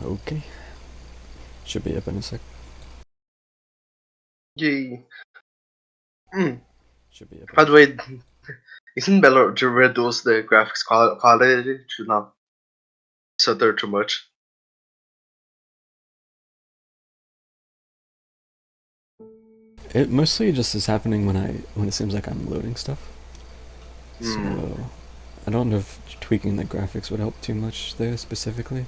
Okay. Should be up in a sec. Yay. Mm. Should be up By in a the sec. way, isn't Bella to reduce the graphics quality to not stutter too much? It mostly just is happening when it seems like I'm loading stuff. Mm. So I don't know if tweaking the graphics would help too much there specifically.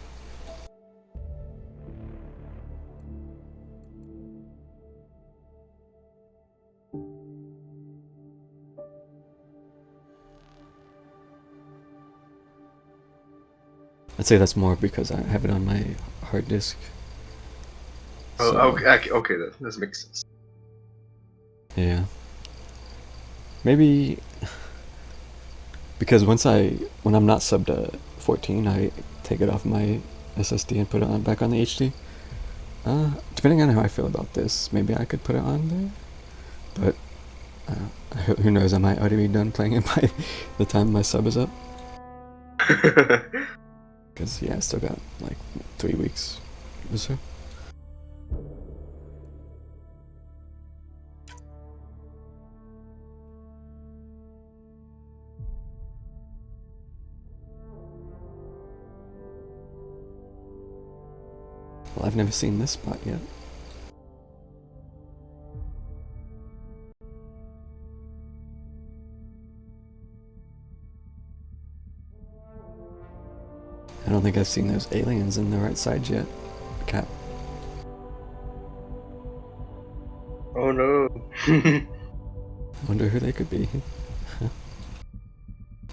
I'd say that's more because I have it on my hard disk. Oh, So, okay, that makes sense. yeah. Maybe because when I'm not subbed to 14, I take it off my SSD and put it on back on the HD. Depending on how I feel about this, maybe I could put it on there. But who knows? I might already be done playing it by the time my sub is up. Because yeah, I still got like 3 weeks or so. Well, I've never seen this spot yet. I don't think I've seen those aliens in the right side yet. Cap. Oh no. Wonder who they could be.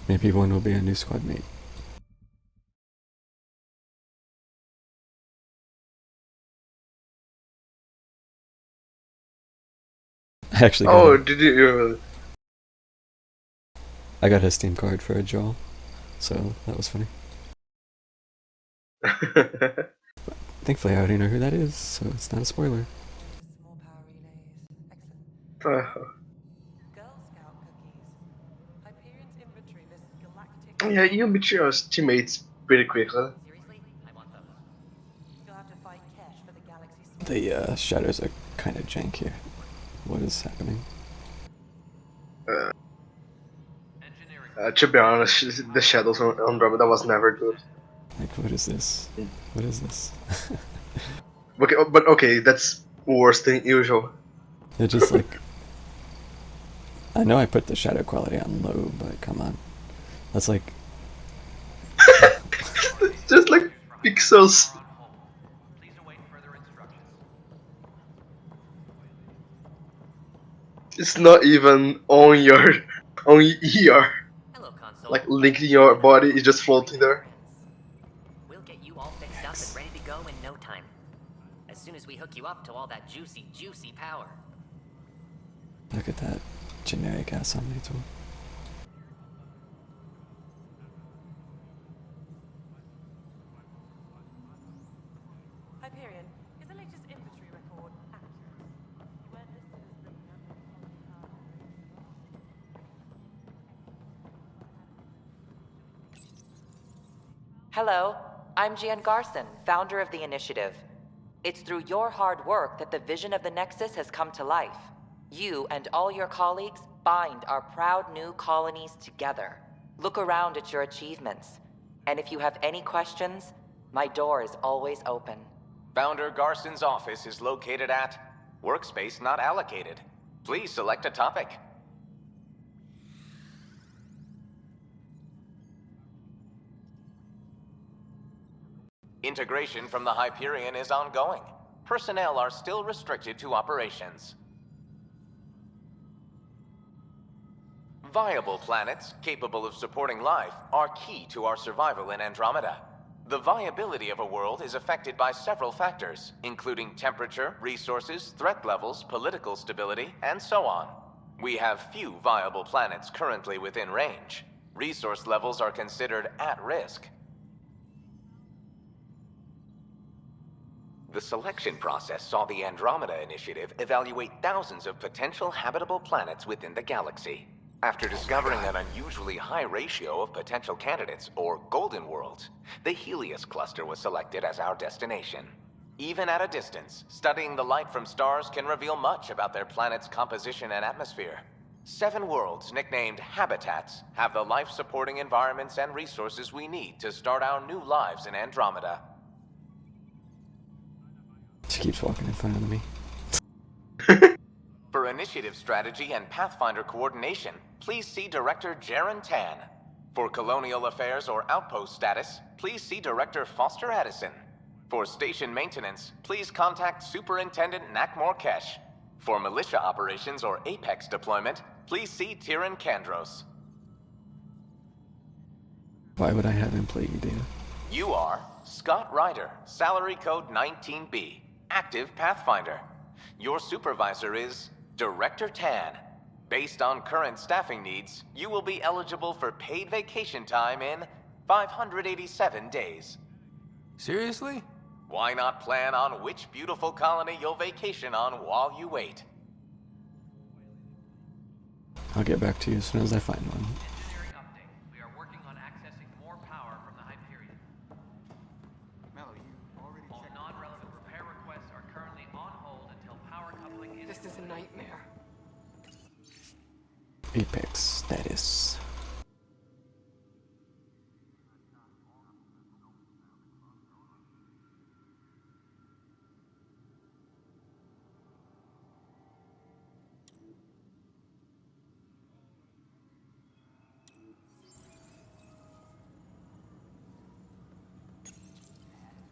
Maybe one will be a new squad mate. I actually got Oh, a, did you? I got a Steam card for a Joel, so that was funny. Thankfully, I already know who that is, so it's not a spoiler. Small power relays. Excellent. Uh, Girl Scout cookies. Hyperion's inventory lists galactic. yeah, you meet your teammates pretty quickly. Seriously? I want those. You'll have to fight Kesh for the galaxy's small. The shadows are kind of jank here. What is happening? To be honest, the shadows on Andromeda was never good. Like, what is this? What is this? Okay, but okay, that's worse than usual. It just like, I know I put the shadow quality on low, but come on, that's like, It's just like pixels. It's not even on your on ER. Hello, console. Like linking your body is just floating there. We'll get you all fixed up and ready to go in no time. As soon as we hook you up to all that juicy power. look at that generic ass Omni tool. Hyperion, is the latest inventory record accurate? You weren't listed as bringing up any colony cargo. Hello, I'm Gian Garson, founder of the initiative. It's through your hard work that the vision of the Nexus has come to life. You and all your colleagues bind our proud new colonies together. Look around at your achievements. And if you have any questions, my door is always open. Founder Garson's office is located at Workspace Not Allocated. Please select a topic. Integration from the Hyperion is ongoing. Personnel are still restricted to operations. Viable planets capable of supporting life are key to our survival in Andromeda. The viability of a world is affected by several factors, including temperature, resources, threat levels, political stability, and so on. We have few viable planets currently within range. Resource levels are considered at risk. The selection process saw the Andromeda Initiative evaluate thousands of potential habitable planets within the galaxy. After discovering an unusually high ratio of potential candidates, or golden worlds, the Helios cluster was selected as our destination. Even at a distance, studying the light from stars can reveal much about their planet's composition and atmosphere. 7 worlds, nicknamed habitats, have the life-supporting environments and resources we need to start our new lives in Andromeda. She keeps walking in front of me. For initiative strategy and Pathfinder coordination, please see Director Jaren Tan. For colonial affairs or outpost status, please see Director Foster Addison. For station maintenance, please contact Superintendent Nakmor Kesh. For militia operations or Apex deployment, please see Tyran Kandros. Why would I have employee data? You are Scott Ryder, salary code 19B, active Pathfinder. Your supervisor is Director Tan. Based on current staffing needs, you will be eligible for paid vacation time in 587 days. Seriously? Why not plan on which beautiful colony you'll vacation on while you wait? I'll get back to you as soon as I find one. Engineering update. We are working on accessing more power from the Hyperion. All non-relevant repair requests are currently on hold until power coupling is... This is a nightmare. Apex status.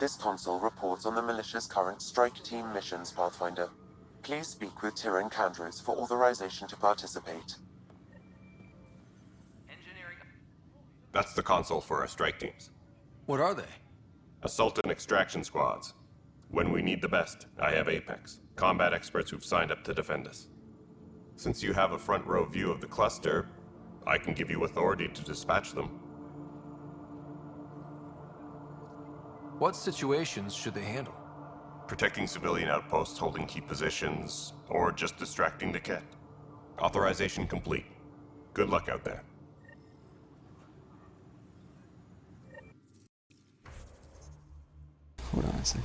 This console reports on the militia's current strike team missions, Pathfinder. Please speak with Tyran Kandros for authorization to participate. Engineering... That's the console for our strike teams. What are they? Assault and extraction squads. When we need the best, I have Apex, combat experts who've signed up to defend us. Since you have a front row view of the cluster, I can give you authority to dispatch them. What situations should they handle? Protecting civilian outposts holding key positions, or just distracting the Ket. Authorization complete. Good luck out there. Hold on a second.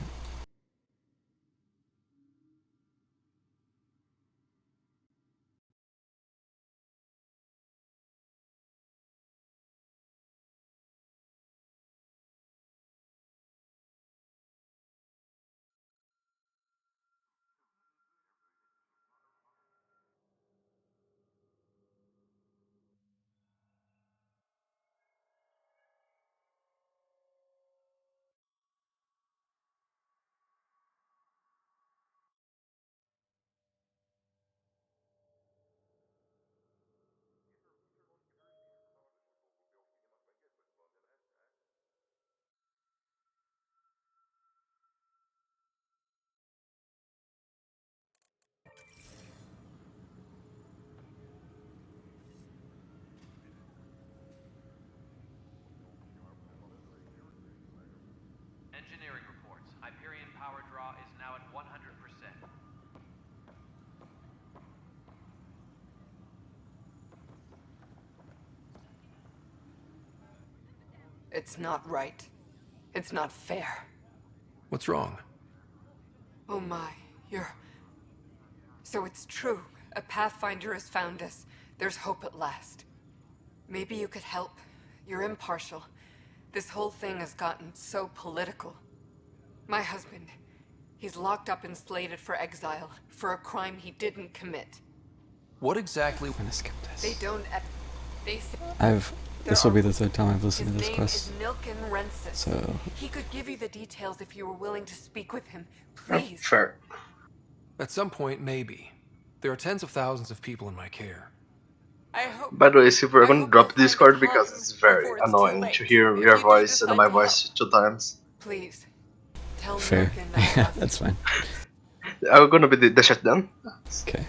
Engineering reports. Hyperion power draw is now at 100%. It's not right. It's not fair. What's wrong? Oh my, you're... So it's true. A Pathfinder has found us. There's hope at last. Maybe you could help. You're impartial. This whole thing has gotten so political. My husband, he's locked up and slated for exile for a crime he didn't commit. What exactly? I'm gonna skip this. They don't... They... This will be the third time I've listened to His this name quest. is Nilken Rensis. So He could give you the details if you were willing to speak with him. Please. Fair. At some point, maybe. There are tens of thousands of people in my care. I hope... By the way, Super, I'm I gonna hope drop you'll find Discord time because it's very before it's too annoying late. to hear If your you do voice and decide my to voice help, 2 times. Please. Tell fair. Nilken I Yeah, love him. that's fine. I'm gonna be the chat then. Okay.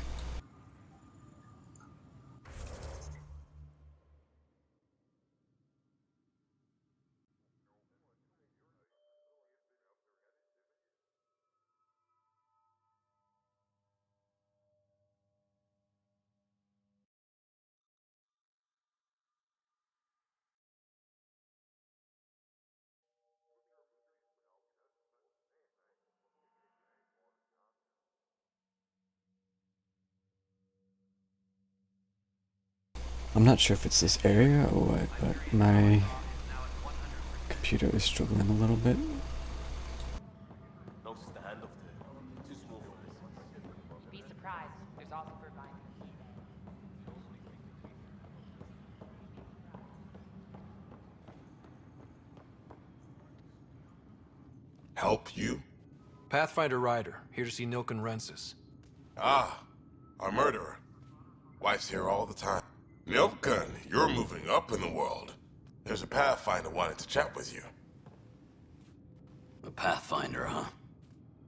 I'm not sure if it's this area or what, but my computer is struggling a little bit. Notice the hand of the too small for this. You'd be surprised. There's also for mine. Help you? Pathfinder Ryder, here to see Nilken Rensis. Ah, our murderer. Wife's here all the time. Nilken, you're moving up in the world. There's a Pathfinder wanting to chat with you. A Pathfinder, huh?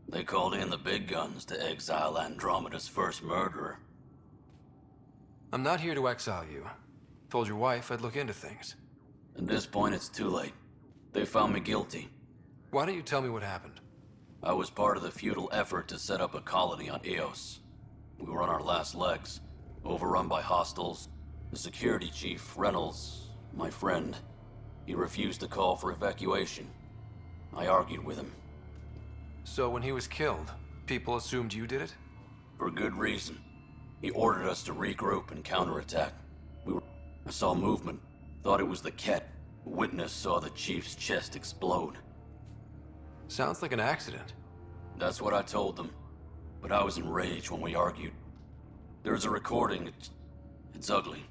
They called in the big guns to exile Andromeda's first murderer. I'm not here to exile you. Told your wife I'd look into things. At this point, it's too late. They found me guilty. Why don't you tell me what happened? I was part of the futile effort to set up a colony on Eos. We were on our last legs, overrun by hostiles. The security chief, Reynolds, my friend, he refused to call for evacuation. I argued with him. So when he was killed, people assumed you did it? For good reason. He ordered us to regroup and counterattack. I saw movement, thought it was the Ket. A witness saw the chief's chest explode. Sounds like an accident. That's what I told them. But I was enraged when we argued. There's a recording. It's ugly.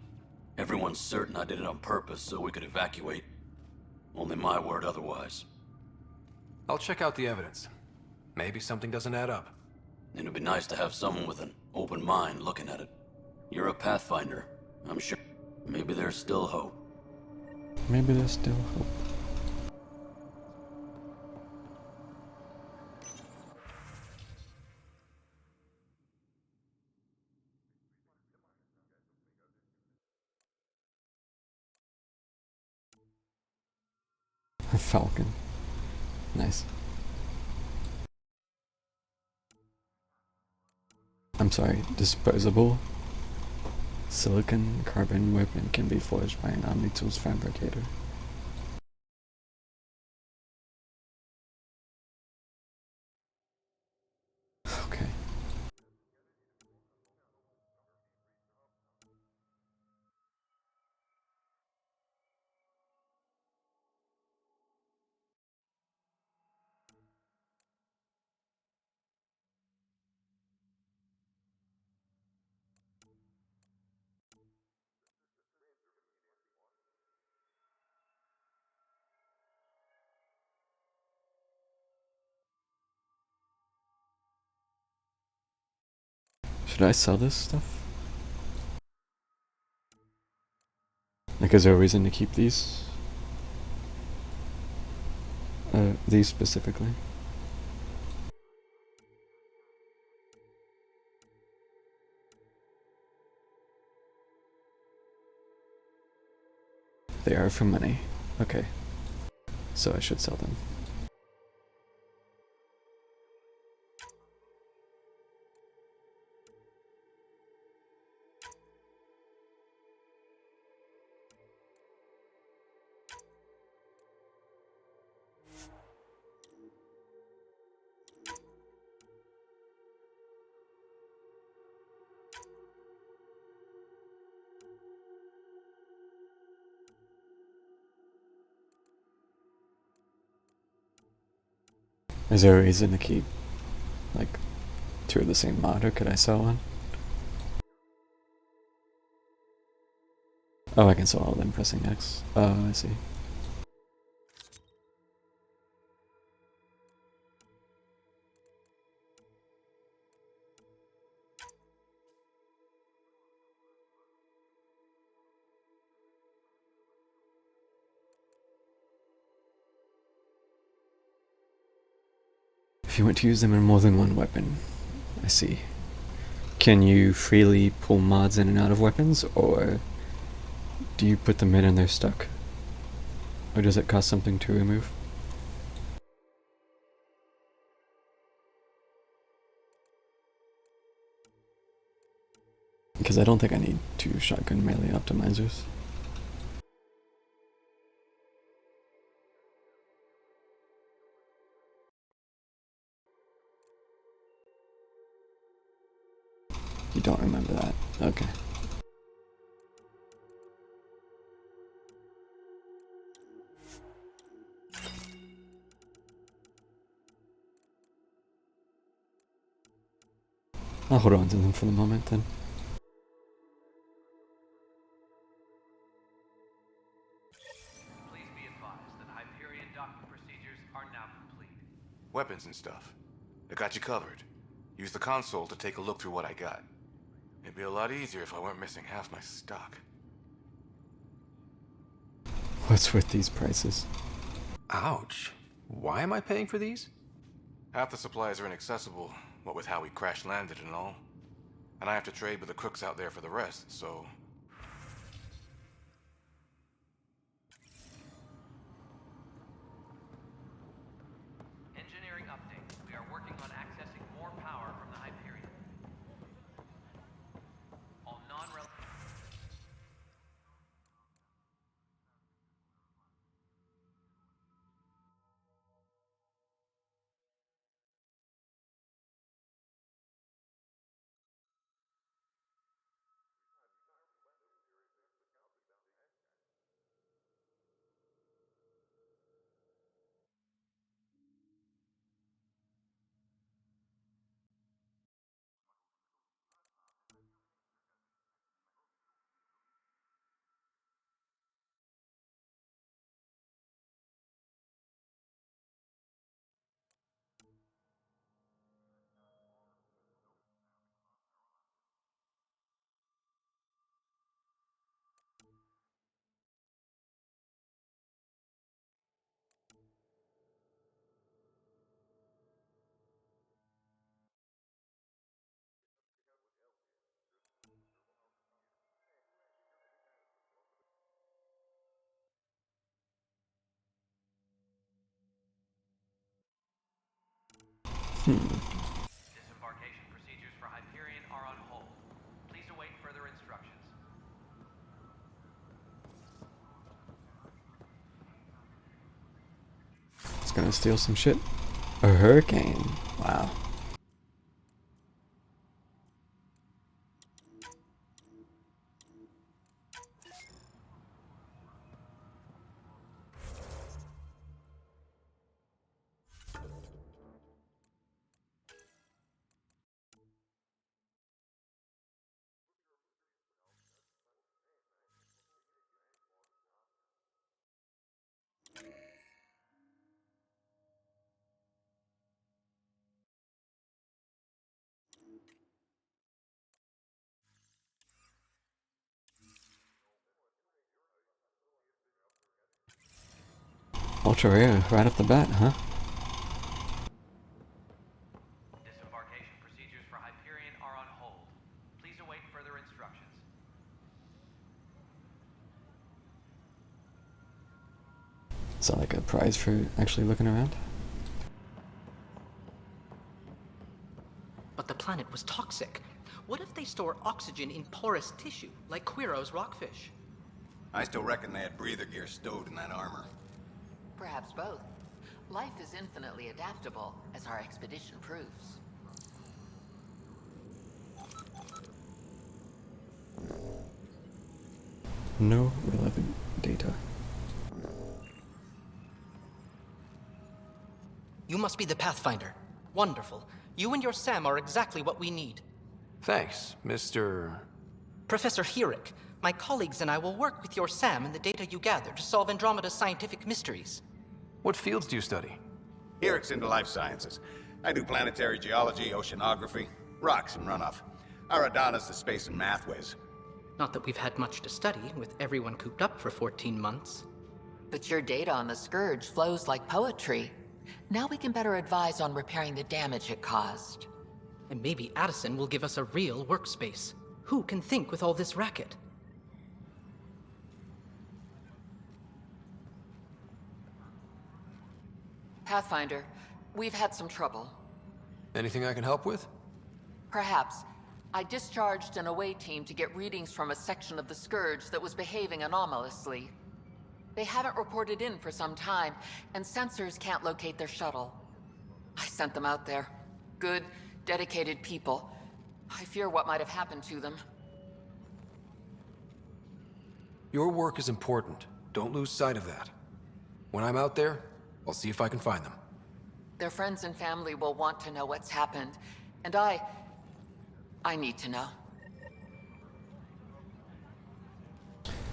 Everyone's certain I did it on purpose so we could evacuate. Only my word otherwise. I'll check out the evidence. Maybe something doesn't add up. It'd be nice to have someone with an open mind looking at it. You're a Pathfinder, I'm sure. Maybe there's still hope. Maybe there's still hope. A falcon. Nice. I'm sorry, disposable silicon carbon weapon can be forged by an OmniTools fabricator. Okay. Should I sell this stuff? Like, is there a reason to keep these? These specifically? They are for money. Okay. So I should sell them. Is there a reason to keep, like, two of the same mod, or could I sell one? Oh, I can sell all of them pressing X. Oh, I see. If you want to use them in more than one weapon, I see. Can you freely pull mods in and out of weapons, or do you put them in and they're stuck? Or does it cost something to remove? Because I don't think I need 2 shotgun melee optimizers. You don't remember that? Okay. I'll hold on to them for the moment then. Please be advised that Hyperion docking procedures are now complete. Weapons and stuff. I got you covered. Use the console to take a look through what I got. It'd be a lot easier if I weren't missing half my stock. What's with these prices? Ouch. Why am I paying for these? Half the supplies are inaccessible, what with how we crash landed and all. And I have to trade with the crooks out there for the rest, so... Engineering update. We are working on accessing more power from the Hyperion. All non-relevant... Disembarkation procedures for Hyperion are on hold. Please await further instructions. It's gonna steal some shit. A hurricane. Wow. Ultra rare right off the bat, huh? Disembarkation procedures for Hyperion are on hold. Please await further instructions. Is that like a prize for actually looking around? But the planet was toxic. What if they store oxygen in porous tissue, like Quiro's rockfish? I still reckon they had breather gear stowed in that armor. Perhaps both. Life is infinitely adaptable, as our expedition proves. No relevant data. You must be the Pathfinder. Wonderful. You and your Sam are exactly what we need. Thanks, Mr... Professor Herrick, my colleagues and I will work with your Sam and the data you gather to solve Andromeda's scientific mysteries. What fields do you study? Herrick's into life sciences. I do planetary geology, oceanography, rocks and runoff. Aradana's the space and math whiz. Not that we've had much to study, with everyone cooped up for 14 months. But your data on the Scourge flows like poetry. Now we can better advise on repairing the damage it caused. And maybe Addison will give us a real workspace. Who can think with all this racket? Pathfinder, we've had some trouble. Anything I can help with? Perhaps. I discharged an away team to get readings from a section of the Scourge that was behaving anomalously. They haven't reported in for some time, and sensors can't locate their shuttle. I sent them out there. Good, dedicated people. I fear what might have happened to them. Your work is important. Don't lose sight of that. When I'm out there, I'll see if I can find them. Their friends and family will want to know what's happened, and I need to know.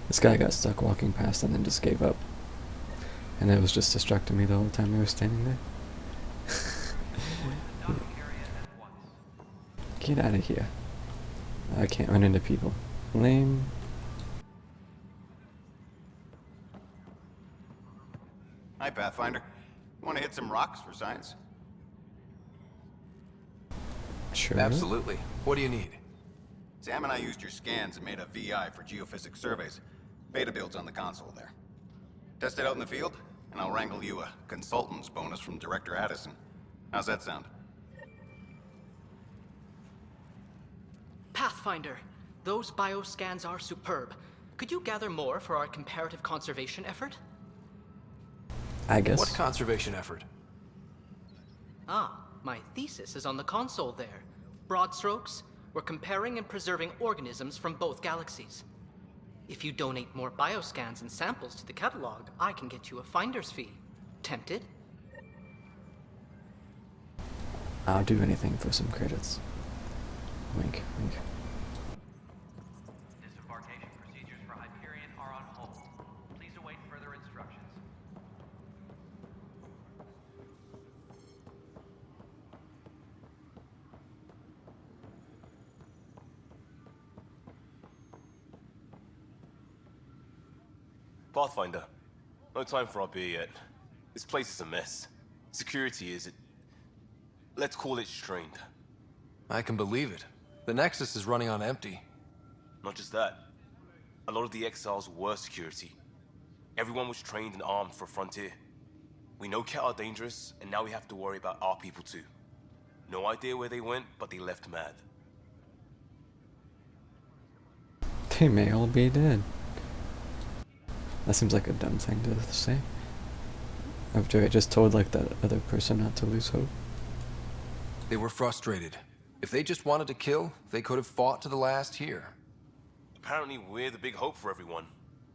This guy got stuck walking past and then just gave up. And it was just distracting me the whole time we were standing there. Get out of here. I can't run into people. Lame. Hi, Pathfinder. Want to hit some rocks for science? Sure. Absolutely. What do you need? Sam and I used your scans and made a VI for geophysics surveys. Beta builds on the console there. Test it out in the field, and I'll wrangle you a consultant's bonus from Director Addison. How's that sound? Pathfinder, those bioscans are superb. Could you gather more for our comparative conservation effort? I guess. What conservation effort? Ah, my thesis is on the console there. Broad strokes, we're comparing and preserving organisms from both galaxies. If you donate more bioscans and samples to the catalog, I can get you a finder's fee. Tempted? I'll do anything for some credits. Wink, wink. Disembarkation procedures for Hyperion are on hold. Please await further instructions. Pathfinder, no time for our beer yet. This place is a mess. Security is, let's call it strained. I can believe it. The Nexus is running on empty. Not just that. A lot of the exiles were security. Everyone was trained and armed for Frontier. We know Ket are dangerous, and now we have to worry about our people too. No idea where they went, but they left mad. They may all be dead. That seems like a dumb thing to say. After I just told like that other person not to lose hope. They were frustrated. If they just wanted to kill, they could have fought to the last here. Apparently we're the big hope for everyone.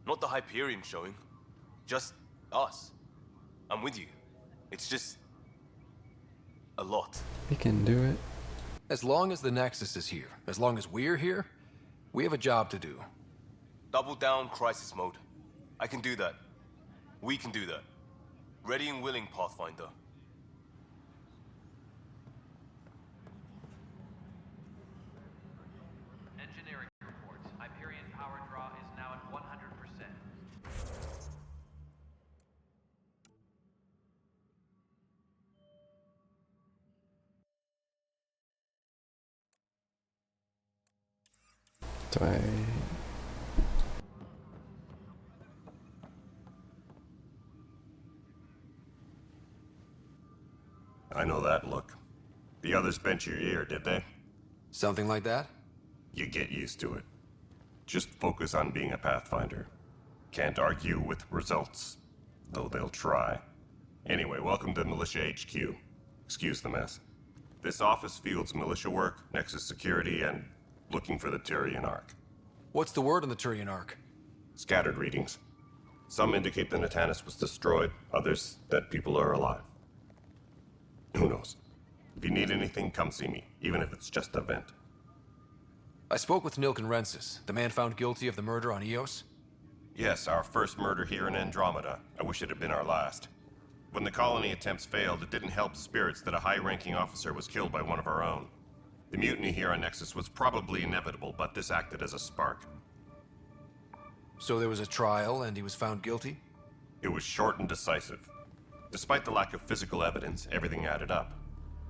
Not the Hyperion showing. Just us. I'm with you. It's just... a lot. We can do it. As long as the Nexus is here, as long as we're here, we have a job to do. Double down crisis mode. I can do that. We can do that. Ready and willing, Pathfinder. Engineering reports. Hyperion power draw is now at 100%. Do I... I know that look. The others bent your ear, did they? Something like that? You get used to it. Just focus on being a Pathfinder. Can't argue with results, though they'll try. Anyway, welcome to Militia HQ. Excuse the mess. This office fields militia work, Nexus security, and looking for the Turian Ark. What's the word on the Turian Ark? Scattered readings. Some indicate the Natanus was destroyed, others that people are alive. Who knows? If you need anything, come see me, even if it's just a vent. I spoke with Nilken Rensis, the man found guilty of the murder on Eos. Yes, our first murder here in Andromeda. I wish it had been our last. When the colony attempts failed, it didn't help spirits that a high-ranking officer was killed by one of our own. The mutiny here on Nexus was probably inevitable, but this acted as a spark. So there was a trial and he was found guilty? It was short and decisive. Despite the lack of physical evidence, everything added up.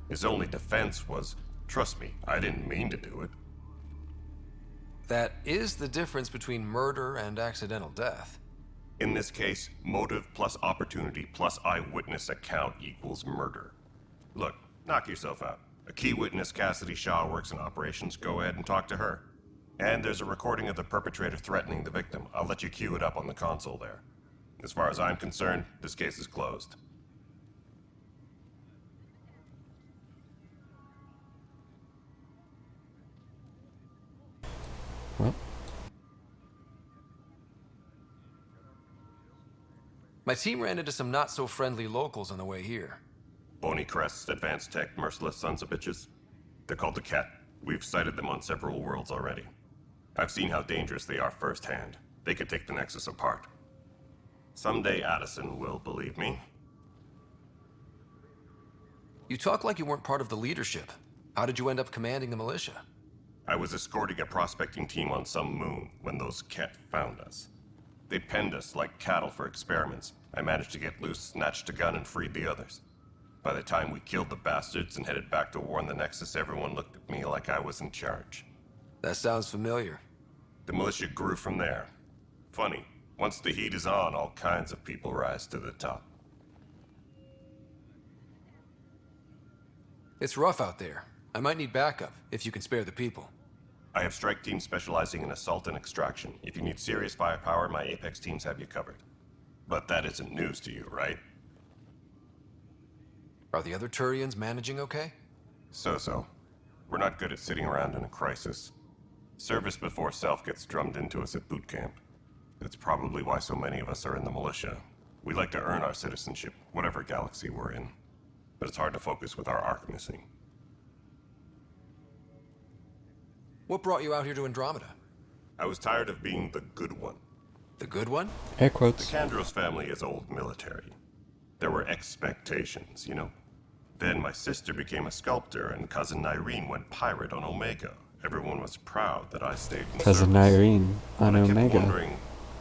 His only defense was, trust me, I didn't mean to do it. That is the difference between murder and accidental death. In this case, motive plus opportunity plus eyewitness account equals murder. Look, knock yourself out. A key witness, Cassidy Shaw, works in operations. Go ahead and talk to her. And there's a recording of the perpetrator threatening the victim. I'll let you cue it up on the console there. As far as I'm concerned, this case is closed. Well. My team ran into some not-so-friendly locals on the way here. Bony crests, advanced tech, merciless sons of bitches. They're called the Ket. We've sighted them on several worlds already. I've seen how dangerous they are firsthand. They could take the Nexus apart. Someday Addison will believe me. You talk like you weren't part of the leadership. How did you end up commanding the militia? I was escorting a prospecting team on some moon when those Ket found us. They penned us like cattle for experiments. I managed to get loose, snatched a gun, and freed the others. By the time we killed the bastards and headed back to warn the Nexus, everyone looked at me like I was in charge. That sounds familiar. The militia grew from there. Funny, once the heat is on, all kinds of people rise to the top. It's rough out there. I might need backup, if you can spare the people. I have strike teams specializing in assault and extraction. If you need serious firepower, my Apex teams have you covered. But that isn't news to you, right? Are the other Turians managing okay? So-so. We're not good at sitting around in a crisis. Service before self gets drummed into us at boot camp. That's probably why so many of us are in the militia. We like to earn our citizenship, whatever galaxy we're in. But it's hard to focus with our arc missing. What brought you out here to Andromeda? I was tired of being the good one. The good one? Air quotes. The Kandros family is old military. There were expectations, you know. Then my sister became a sculptor and cousin Irene went pirate on Omega. Everyone was proud that I stayed in Cousin service. Irene on And I kept Omega. wondering,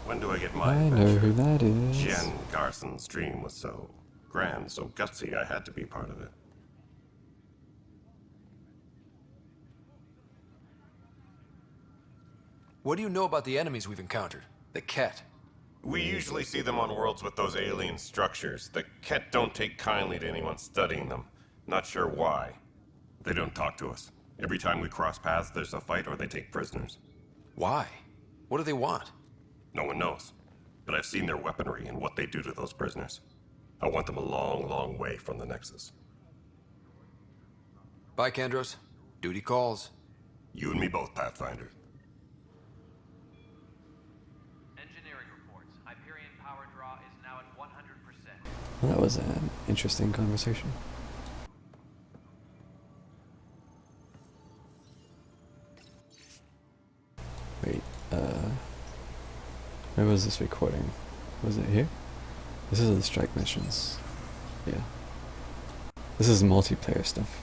when do I get my I know adventure? who that is. Jen Garson's dream was so grand, so gutsy, I had to be part of it. What do you know about the enemies we've encountered? The Ket? We usually see them on worlds with those alien structures. The Ket don't take kindly to anyone studying them. Not sure why. They don't talk to us. Every time we cross paths, there's a fight or they take prisoners. Why? What do they want? No one knows. But I've seen their weaponry and what they do to those prisoners. I want them a long, long way from the Nexus. Bye, Kandros. Duty calls. You and me both, Pathfinder. Engineering reports. Hyperion power draw is now at 100%. Well, that was an interesting conversation. Wait, where was this recording? Was it here? This is the strike missions. Yeah. This is multiplayer stuff.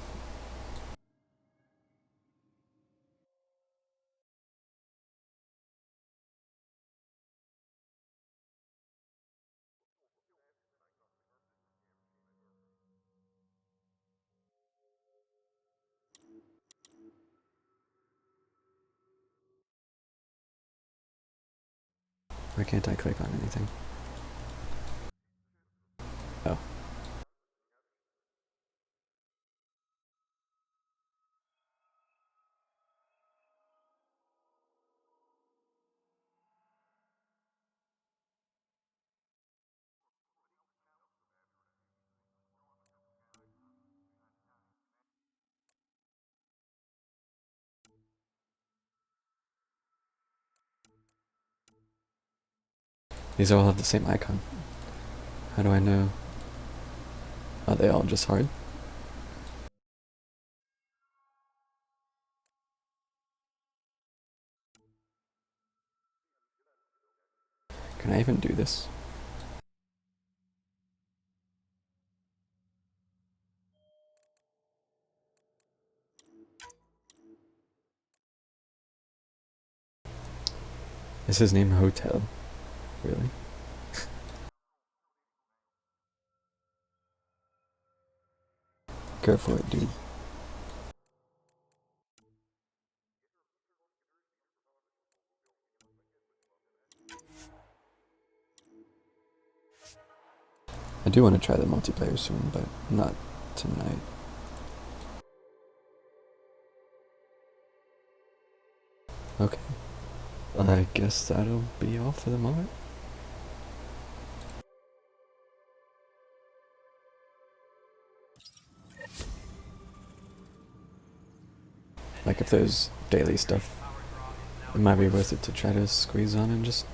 Why can't I click on anything? Oh. These all have the same icon. How do I know? Are they all just hard? Can I even do this? Is his name Hotel? Really? Go for it, dude. I do want to try the multiplayer soon, but not tonight. Okay. I guess that'll be all for the moment. Like if there's daily stuff, it might be worth it to try to squeeze on and just...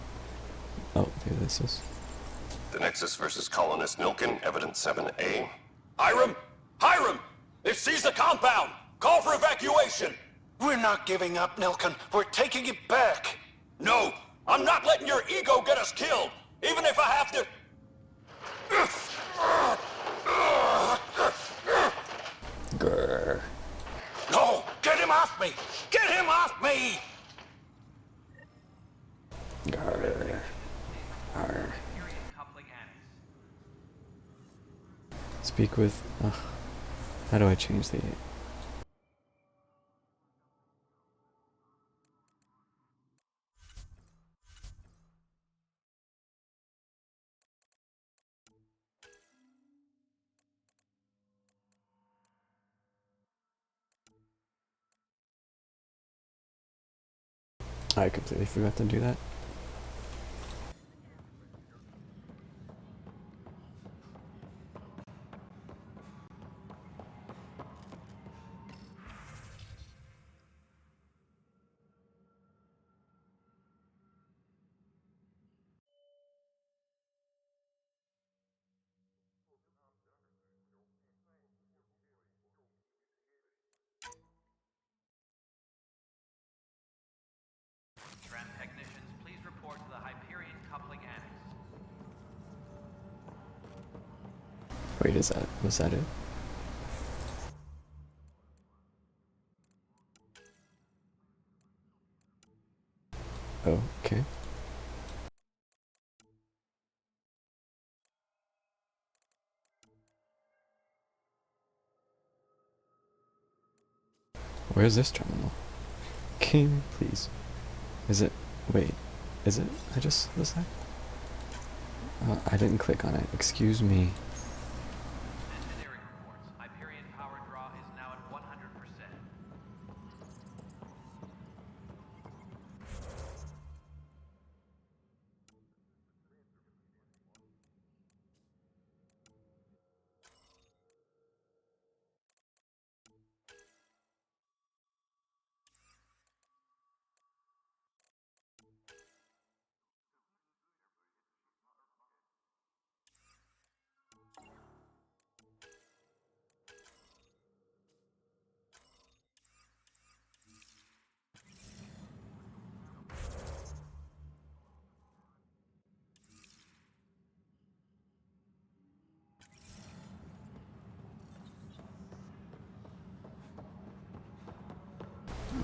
Oh, here this is. The Nexus versus Colonist Nilkin, Evidence 7A. Hiram! Hiram! They've seized the compound! Call for evacuation! We're not giving up, Nilken. We're taking it back. No, I'm not letting your ego get us killed, even if I have to... Grr. No, get him off me! Get him off me! Grr. Grr. Speak with... how do I change the... I completely forgot to do that. Tram technicians, please report to the Hyperion Coupling Annex. Wait, was that it? Okay. Where's this terminal? King, please. Is it? Wait. Is it? I just was that? I didn't click on it. Excuse me. Engineering reports. Hyperion power draw is now at 100%.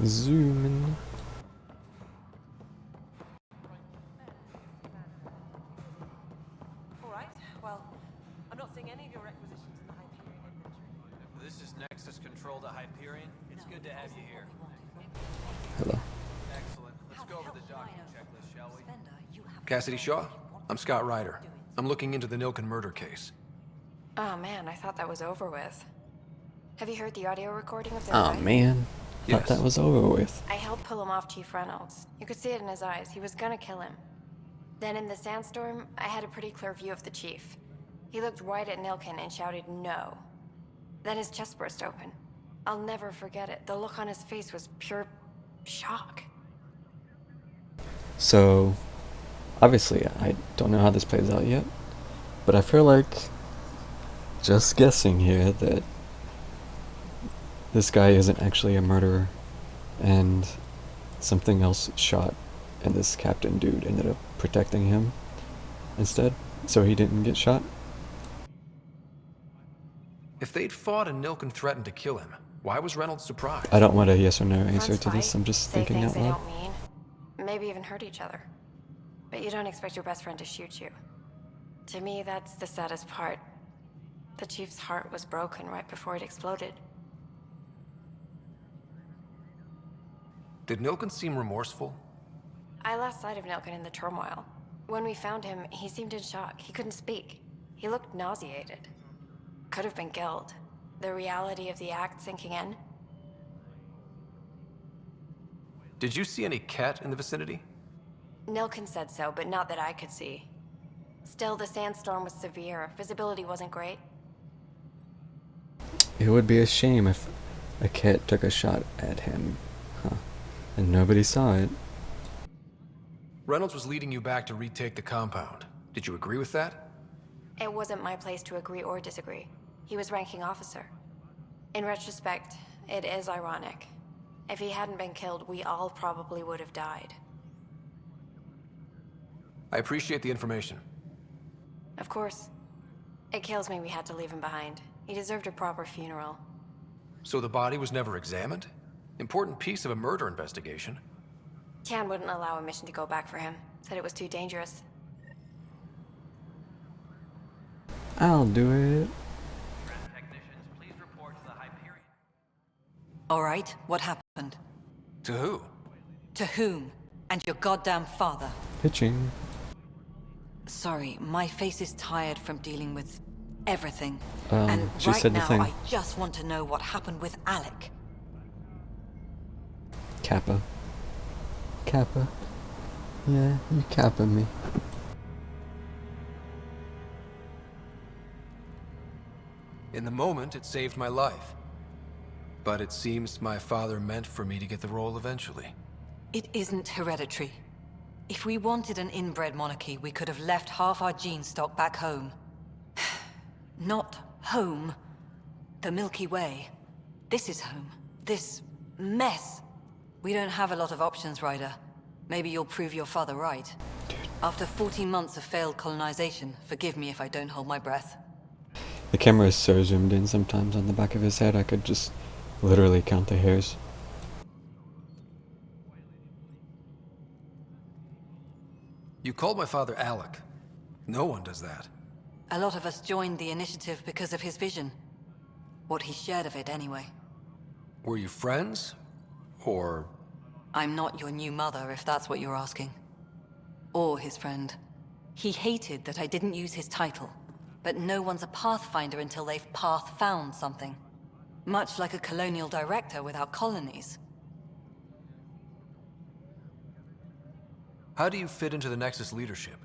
Zoom in. Alright, well, I'm not seeing any of your requisitions in the Hyperion inventory. This is Nexus Control to Hyperion. It's good to have you here. Hello. Excellent. Let's go over the document checklist, shall we? Cassidy Shaw? I'm Scott Ryder. I'm looking into the Nilken murder case. Oh man, I thought that was over with. Have you heard the audio recording of their Oh fight? man. Yes. Thought that was over with. I helped pull him off Chief Reynolds. You could see it in his eyes. He was gonna kill him. Then in the sandstorm, I had a pretty clear view of the chief. He looked right at Nilken and shouted no. Then his chest burst open. I'll never forget it. The look on his face was pure shock. So, obviously, I don't know how this plays out yet, but I feel like, just guessing here, that this guy isn't actually a murderer, and something else shot, and this captain dude ended up protecting him instead, so he didn't get shot. If they'd fought and Nilken threatened to kill him, why was Reynolds surprised? I don't want a yes or no answer Friends to this, fight, I'm just say thinking things out they loud. don't mean. Maybe even hurt each other. But you don't expect your best friend to shoot you. To me, that's the saddest part. The chief's heart was broken right before it exploded. Did Nilken seem remorseful? I lost sight of Nilken in the turmoil. When we found him, he seemed in shock. He couldn't speak. He looked nauseated. Could have been guilt. The reality of the act sinking in. Did you see any cat in the vicinity? Nilken said so, but not that I could see. Still, the sandstorm was severe. Visibility wasn't great. It would be a shame if a cat took a shot at him, huh? And nobody saw it. Reynolds was leading you back to retake the compound. Did you agree with that? It wasn't my place to agree or disagree. He was ranking officer. In retrospect, it is ironic. If he hadn't been killed, we all probably would have died. I appreciate the information. Of course. It kills me we had to leave him behind. He deserved a proper funeral. So the body was never examined? Important piece of a murder investigation. Tian wouldn't allow a mission to go back for him. Said it was too dangerous. I'll do it. Technicians, please report to the Hyperion. All right, what happened? To who? To whom? And your goddamn father. Pitching. Sorry, my face is tired from dealing with everything. She and right said the now, thing. I just want to know what happened with Alec. Kappa. Kappa. Yeah, you Kappa me. In the moment, it saved my life. But it seems my father meant for me to get the role eventually. It isn't hereditary. If we wanted an inbred monarchy, we could have left half our gene stock back home. Not home. The Milky Way. This is home. This mess. We don't have a lot of options, Ryder. Maybe you'll prove your father right. After 14 months of failed colonization, forgive me if I don't hold my breath. The camera is so zoomed in sometimes on the back of his head, I could just literally count the hairs. You called my father Alec. No one does that. A lot of us joined the initiative because of his vision. What he shared of it, anyway. Were you friends? Or... I'm not your new mother, if that's what you're asking. Or his friend. He hated that I didn't use his title. But no one's a pathfinder until they've path-found something. Much like a colonial director without colonies. How do you fit into the Nexus leadership?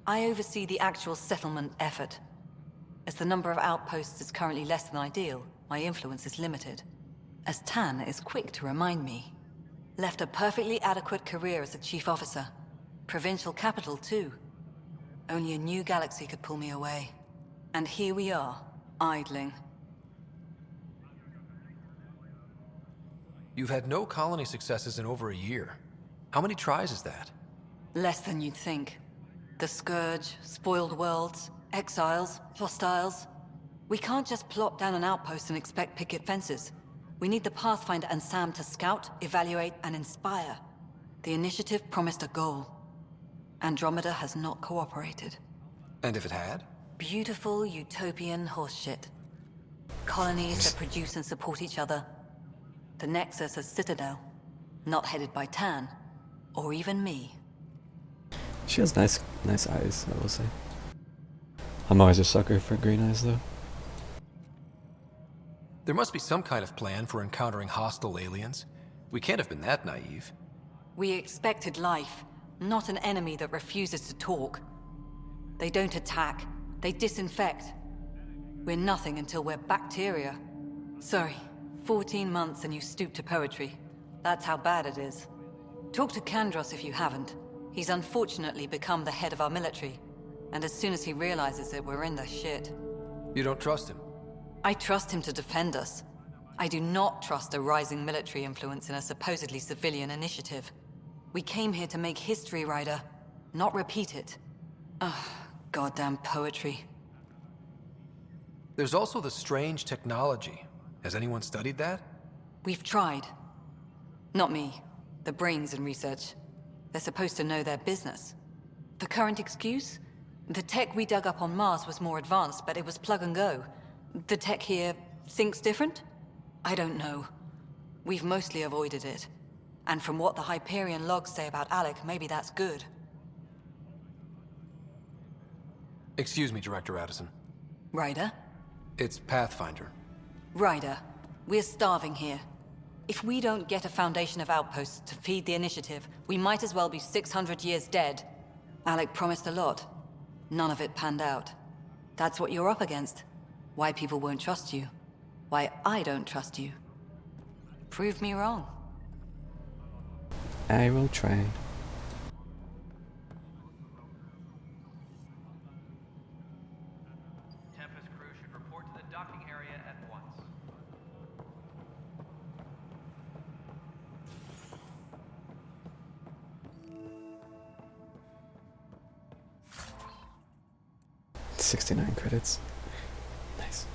I oversee the actual settlement effort. As the number of outposts is currently less than ideal, my influence is limited. As Tan is quick to remind me. Left a perfectly adequate career as a chief officer. Provincial capital, too. Only a new galaxy could pull me away. And here we are, idling. You've had no colony successes in over a year. How many tries is that? Less than you'd think. The Scourge, spoiled worlds, exiles, hostiles. We can't just plop down an outpost and expect picket fences. We need the Pathfinder and Sam to scout, evaluate, and inspire. The initiative promised a goal. Andromeda has not cooperated. And if it had? Beautiful utopian horseshit. Colonies that produce and support each other. The Nexus as Citadel. Not headed by Tan. Or even me. She has nice eyes, I will say. I'm always a sucker for green eyes, though. There must be some kind of plan for encountering hostile aliens. We can't have been that naive. We expected life, not an enemy that refuses to talk. They don't attack, they disinfect. We're nothing until we're bacteria. Sorry, 14 months and you stoop to poetry. That's how bad it is. Talk to Kandros if you haven't. He's unfortunately become the head of our military. And as soon as he realizes it, we're in the shit. You don't trust him? I trust him to defend us. I do not trust a rising military influence in a supposedly civilian initiative. We came here to make history, Ryder, not repeat it. Ugh, goddamn poetry. There's also the strange technology. Has anyone studied that? We've tried. Not me. The brains in research. They're supposed to know their business. The current excuse? The tech we dug up on Mars was more advanced, but it was plug and go. The tech here thinks different? I don't know. We've mostly avoided it. And from what the Hyperion logs say about Alec, maybe that's good. Excuse me, Director Addison. Ryder? It's Pathfinder. Ryder, we're starving here. If we don't get a foundation of outposts to feed the initiative, we might as well be 600 years dead. Alec promised a lot. None of it panned out. That's what you're up against. Why people won't trust you. Why I don't trust you. Prove me wrong. I will try. Tempest crew should report to the docking area at once. 69 credits. Nice.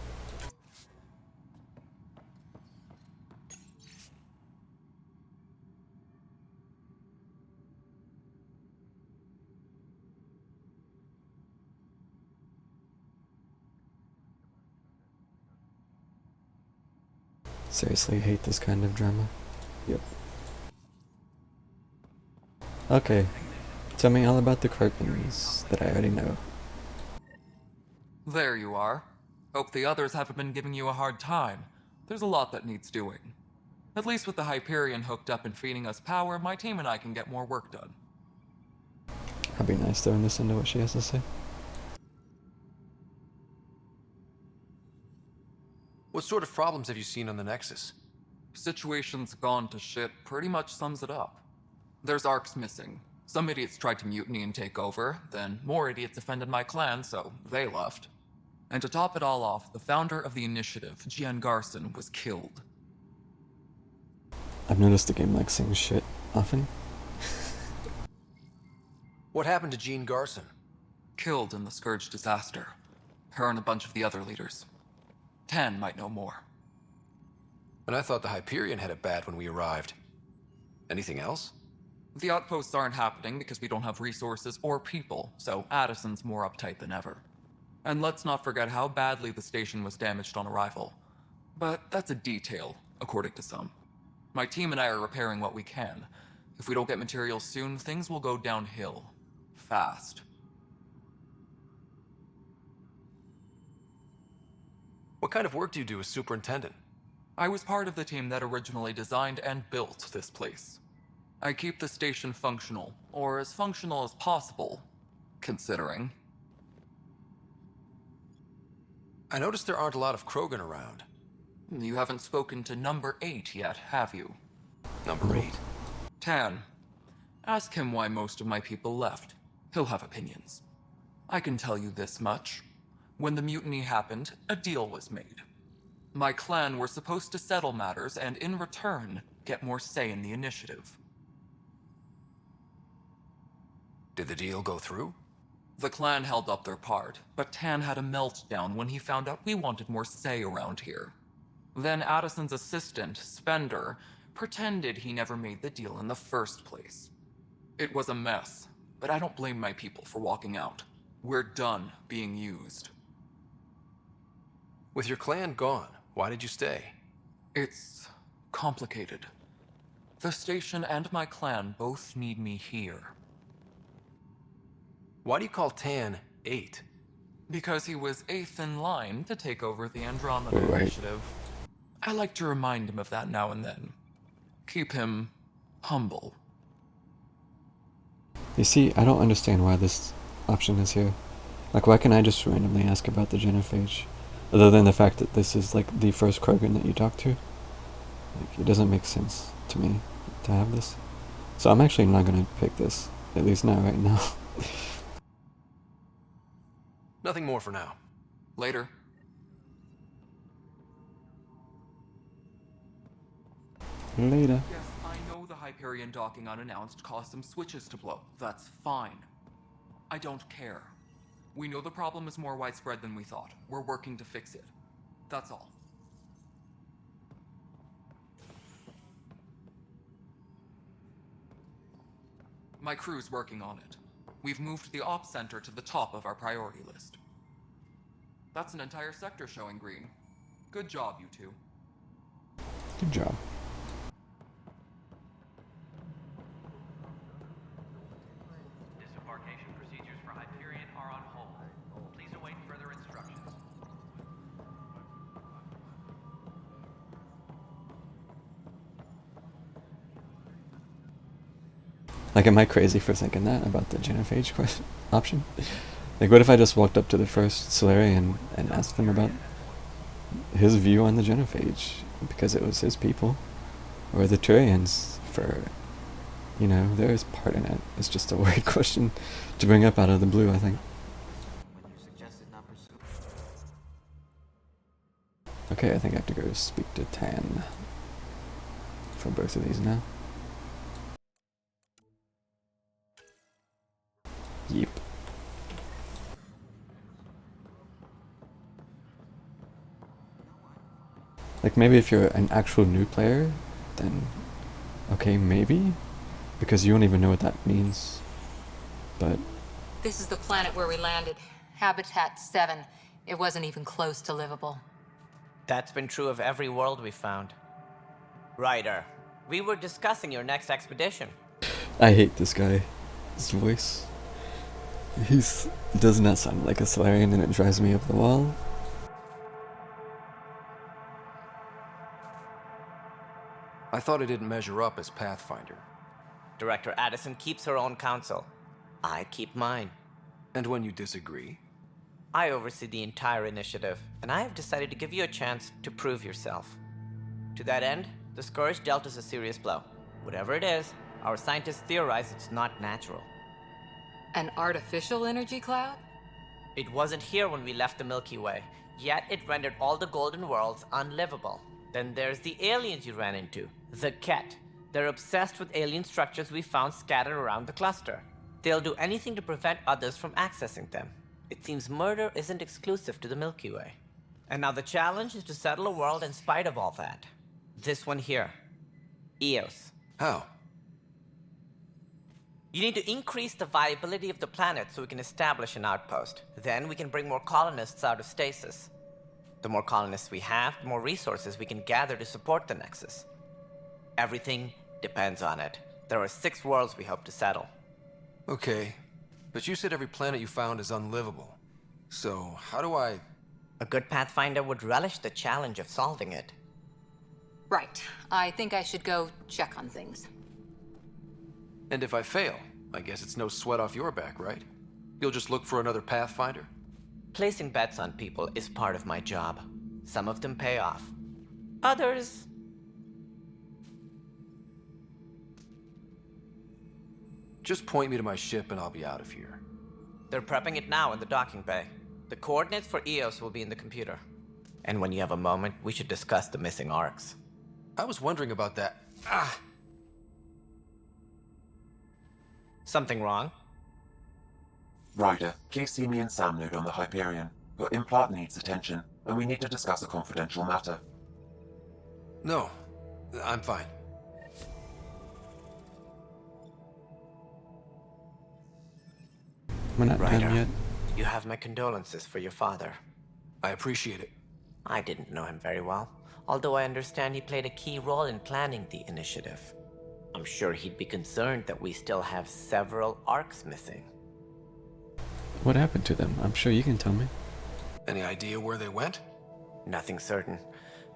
Seriously, hate this kind of drama. Yep. Okay. Tell me all about the Krogans that I already know. There you are. Hope the others haven't been giving you a hard time. There's a lot that needs doing. At least with the Hyperion hooked up and feeding us power, my team and I can get more work done. I'll be nice though and listen to what she has to say. What sort of problems have you seen on the Nexus? Situation's gone to shit pretty much sums it up. There's ARCs missing. Some idiots tried to mutiny and take over, then more idiots offended my clan, so they left. And to top it all off, the founder of the initiative, Gian Garson, was killed. I've noticed the game likes saying shit often. What happened to Jean Garson? Killed in the Scourge disaster. Her and a bunch of the other leaders. Tan might know more. And I thought the Hyperion had it bad when we arrived. Anything else? The outposts aren't happening because we don't have resources or people, so Addison's more uptight than ever. And let's not forget how badly the station was damaged on arrival. But that's a detail, according to some. My team and I are repairing what we can. If we don't get materials soon, things will go downhill. Fast. What kind of work do you do as superintendent? I was part of the team that originally designed and built this place. I keep the station functional, or as functional as possible, considering. I noticed there aren't a lot of Krogan around. You haven't spoken to number 8 yet, have you? Number 8? Tan. Ask him why most of my people left. He'll have opinions. I can tell you this much. When the mutiny happened, a deal was made. My clan were supposed to settle matters and, in return, get more say in the initiative. Did the deal go through? The clan held up their part, but Tan had a meltdown when he found out we wanted more say around here. Then Addison's assistant, Spender, pretended he never made the deal in the first place. It was a mess, but I don't blame my people for walking out. We're done being used. With your clan gone, why did you stay? It's complicated. The station and my clan both need me here. Why do you call Tan 8? Because he was 8th in line to take over the Andromeda Right. Initiative. I like to remind him of that now and then. Keep him humble. You see, I don't understand why this option is here. Like, why can't I just randomly ask about the genophage? Other than the fact that this is, like, the first Krogan that you talk to. Like, it doesn't make sense to me to have this. So I'm actually not gonna pick this. At least not right now. Nothing more for now. Later. Later. Yes, I know the Hyperion docking unannounced caused some switches to blow. That's fine. I don't care. We know the problem is more widespread than we thought. We're working to fix it. That's all. My crew's working on it. We've moved the ops center to the top of our priority list. That's an entire sector showing green. Good job, you two. Good job. Disembarkation procedures for Hyperion are on hold. Please await further instructions. Like, am I crazy for thinking that about the genophage option? Like, what if I just walked up to the first Solarian and asked him about his view on the genophage? Because it was his people. Or the Turians, for, you know, there's part in it. It's just a weird question to bring up out of the blue, I think. Okay, I think I have to go speak to Tan for both of these now. Yep. Like, maybe if you're an actual new player, then okay, maybe, because you don't even know what that means. But This is the planet where we landed. Habitat 7. It wasn't even close to livable. That's been true of every world we found. Ryder, we were discussing your next expedition. I hate this guy. His voice. He's does not sound like a Solarian, and it drives me up the wall. I thought I didn't measure up as Pathfinder. Director Addison keeps her own counsel. I keep mine. And when you disagree? I oversee the entire initiative, and I have decided to give you a chance to prove yourself. To that end, the Scourge dealt us a serious blow. Whatever it is, our scientists theorize it's not natural. An artificial energy cloud? It wasn't here when we left the Milky Way, yet it rendered all the Golden Worlds unlivable. Then there's the aliens you ran into, the Ket. They're obsessed with alien structures we found scattered around the cluster. They'll do anything to prevent others from accessing them. It seems murder isn't exclusive to the Milky Way. And now the challenge is to settle a world in spite of all that. This one here. Eos. How? You need to increase the viability of the planet so we can establish an outpost. Then we can bring more colonists out of stasis. The more colonists we have, the more resources we can gather to support the Nexus. Everything depends on it. There are 6 worlds we hope to settle. Okay, but you said every planet you found is unlivable. So, how do I... A good Pathfinder would relish the challenge of solving it. Right. I think I should go check on things. And if I fail, I guess it's no sweat off your back, right? You'll just look for another Pathfinder? Placing bets on people is part of my job. Some of them pay off. Others... Just point me to my ship and I'll be out of here. They're prepping it now in the docking bay. The coordinates for Eos will be in the computer. And when you have a moment, we should discuss the missing arcs. I was wondering about that. Something wrong? Ryder, please see me and Sam Node on the Hyperion. Your implant needs attention, and we need to discuss a confidential matter. No, I'm fine. We're not Ryder, done yet. you have my condolences for your father. I appreciate it. I didn't know him very well, although I understand he played a key role in planning the initiative. I'm sure he'd be concerned that we still have several arcs missing. What happened to them? I'm sure you can tell me. Any idea where they went? Nothing certain,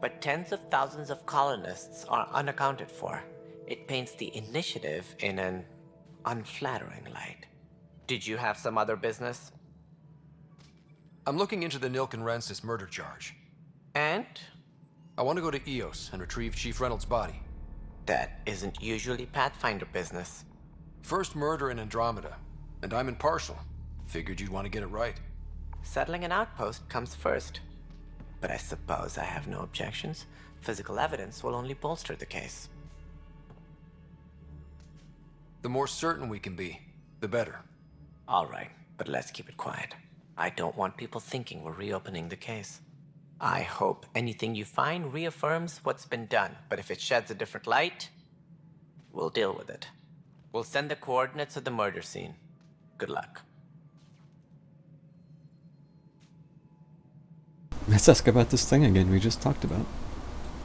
but tens of thousands of colonists are unaccounted for. It paints the initiative in an unflattering light. Did you have some other business? I'm looking into the Nilken Rensis murder charge. And? I want to go to Eos and retrieve Chief Reynolds' body. That isn't usually Pathfinder business. First murder in Andromeda, and I'm impartial. Figured you'd want to get it right. Settling an outpost comes first. But I suppose I have no objections. Physical evidence will only bolster the case. The more certain we can be, the better. All right, but let's keep it quiet. I don't want people thinking we're reopening the case. I hope anything you find reaffirms what's been done, but if it sheds a different light, we'll deal with it. We'll send the coordinates of the murder scene. Good luck. Let's ask about this thing again we just talked about.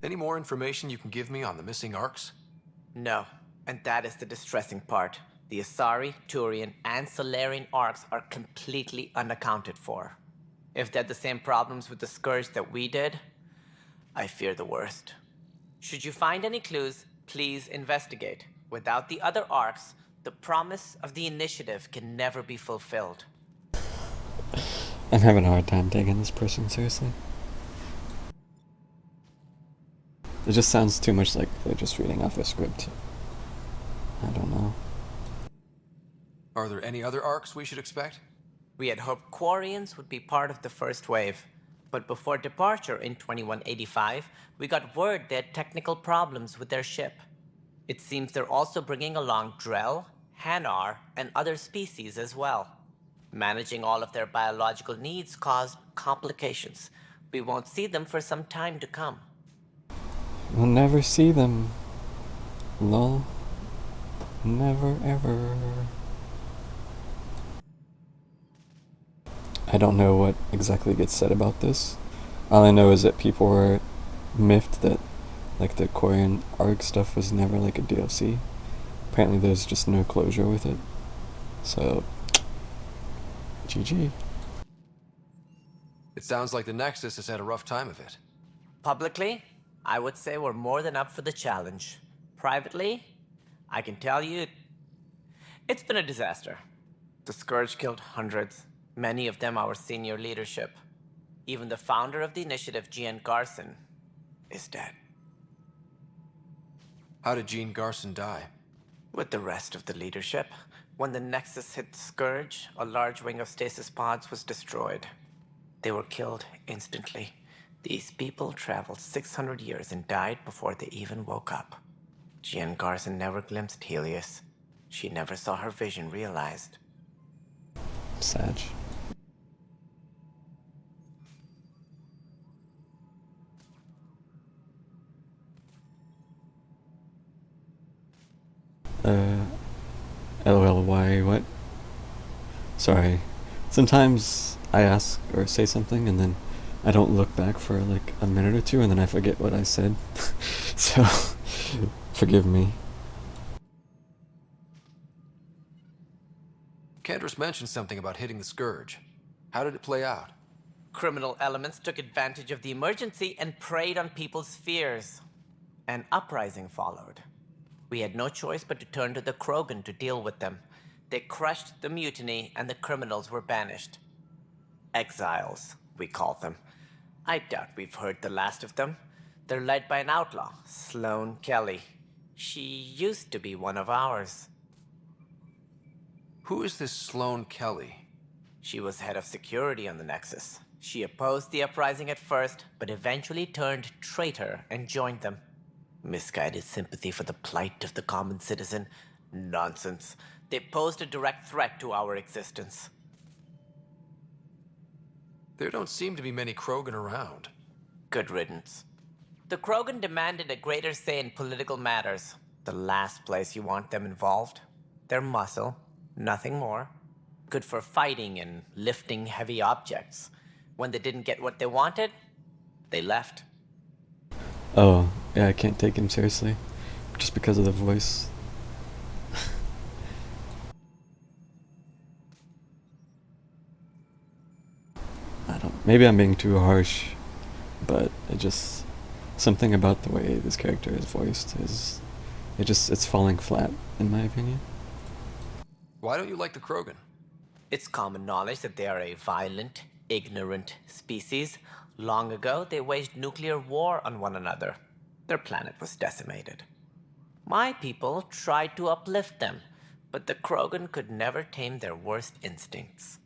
Any more information you can give me on the missing arcs? No, and that is the distressing part. The Asari, Turian, and Solarian arcs are completely unaccounted for. If they had the same problems with the Scourge that we did, I fear the worst. Should you find any clues, please investigate. Without the other arcs, the promise of the initiative can never be fulfilled. I'm having a hard time taking this person seriously. It just sounds too much like they're just reading off a script. I don't know. Are there any other arcs we should expect? We had hoped Quarians would be part of the first wave, but before departure in 2185, we got word they had technical problems with their ship. It seems they're also bringing along Drell, Hanar, and other species as well. Managing all of their biological needs caused complications. We won't see them for some time to come. We'll never see them. Lol. Never ever. I don't know what exactly gets said about this. All I know is that people were miffed that like the Korean arc stuff was never like a DLC. Apparently there's just no closure with it. So GG. It sounds like the Nexus has had a rough time of it. Publicly, I would say we're more than up for the challenge. Privately, I can tell you, it's been a disaster. The Scourge killed hundreds, many of them our senior leadership. Even the founder of the initiative, Gian Garson, is dead. How did Jean Garson die? With the rest of the leadership, when the Nexus hit the Scourge, a large wing of stasis pods was destroyed. They were killed instantly. These people traveled 600 years and died before they even woke up. Gian Garson never glimpsed Helios. She never saw her vision realized. Sad. LOL, why, what? Sorry. Sometimes I ask or say something and then I don't look back for like a minute or two and then I forget what I said. So, forgive me. Candrace mentioned something about hitting the Scourge. How did it play out? Criminal elements took advantage of the emergency and preyed on people's fears. An uprising followed. We had no choice but to turn to the Krogan to deal with them. They crushed the mutiny and the criminals were banished. Exiles, we call them. I doubt we've heard the last of them. They're led by an outlaw, Sloane Kelly. She used to be one of ours. Who is this Sloane Kelly? She was head of security on the Nexus. She opposed the uprising at first, but eventually turned traitor and joined them. Misguided sympathy for the plight of the common citizen? Nonsense. They posed a direct threat to our existence. There don't seem to be many Krogan around. Good riddance. The Krogan demanded a greater say in political matters. The last place you want them involved. Their muscle, nothing more. Good for fighting and lifting heavy objects. When they didn't get what they wanted, they left. Oh, yeah, I can't take him seriously. Just because of the voice. Maybe I'm being too harsh, but it just, something about the way this character is voiced is, it's falling flat, in my opinion. Why don't you like the Krogan? It's common knowledge that they are a violent, ignorant species. Long ago, they waged nuclear war on one another. Their planet was decimated. My people tried to uplift them, but the Krogan could never tame their worst instincts.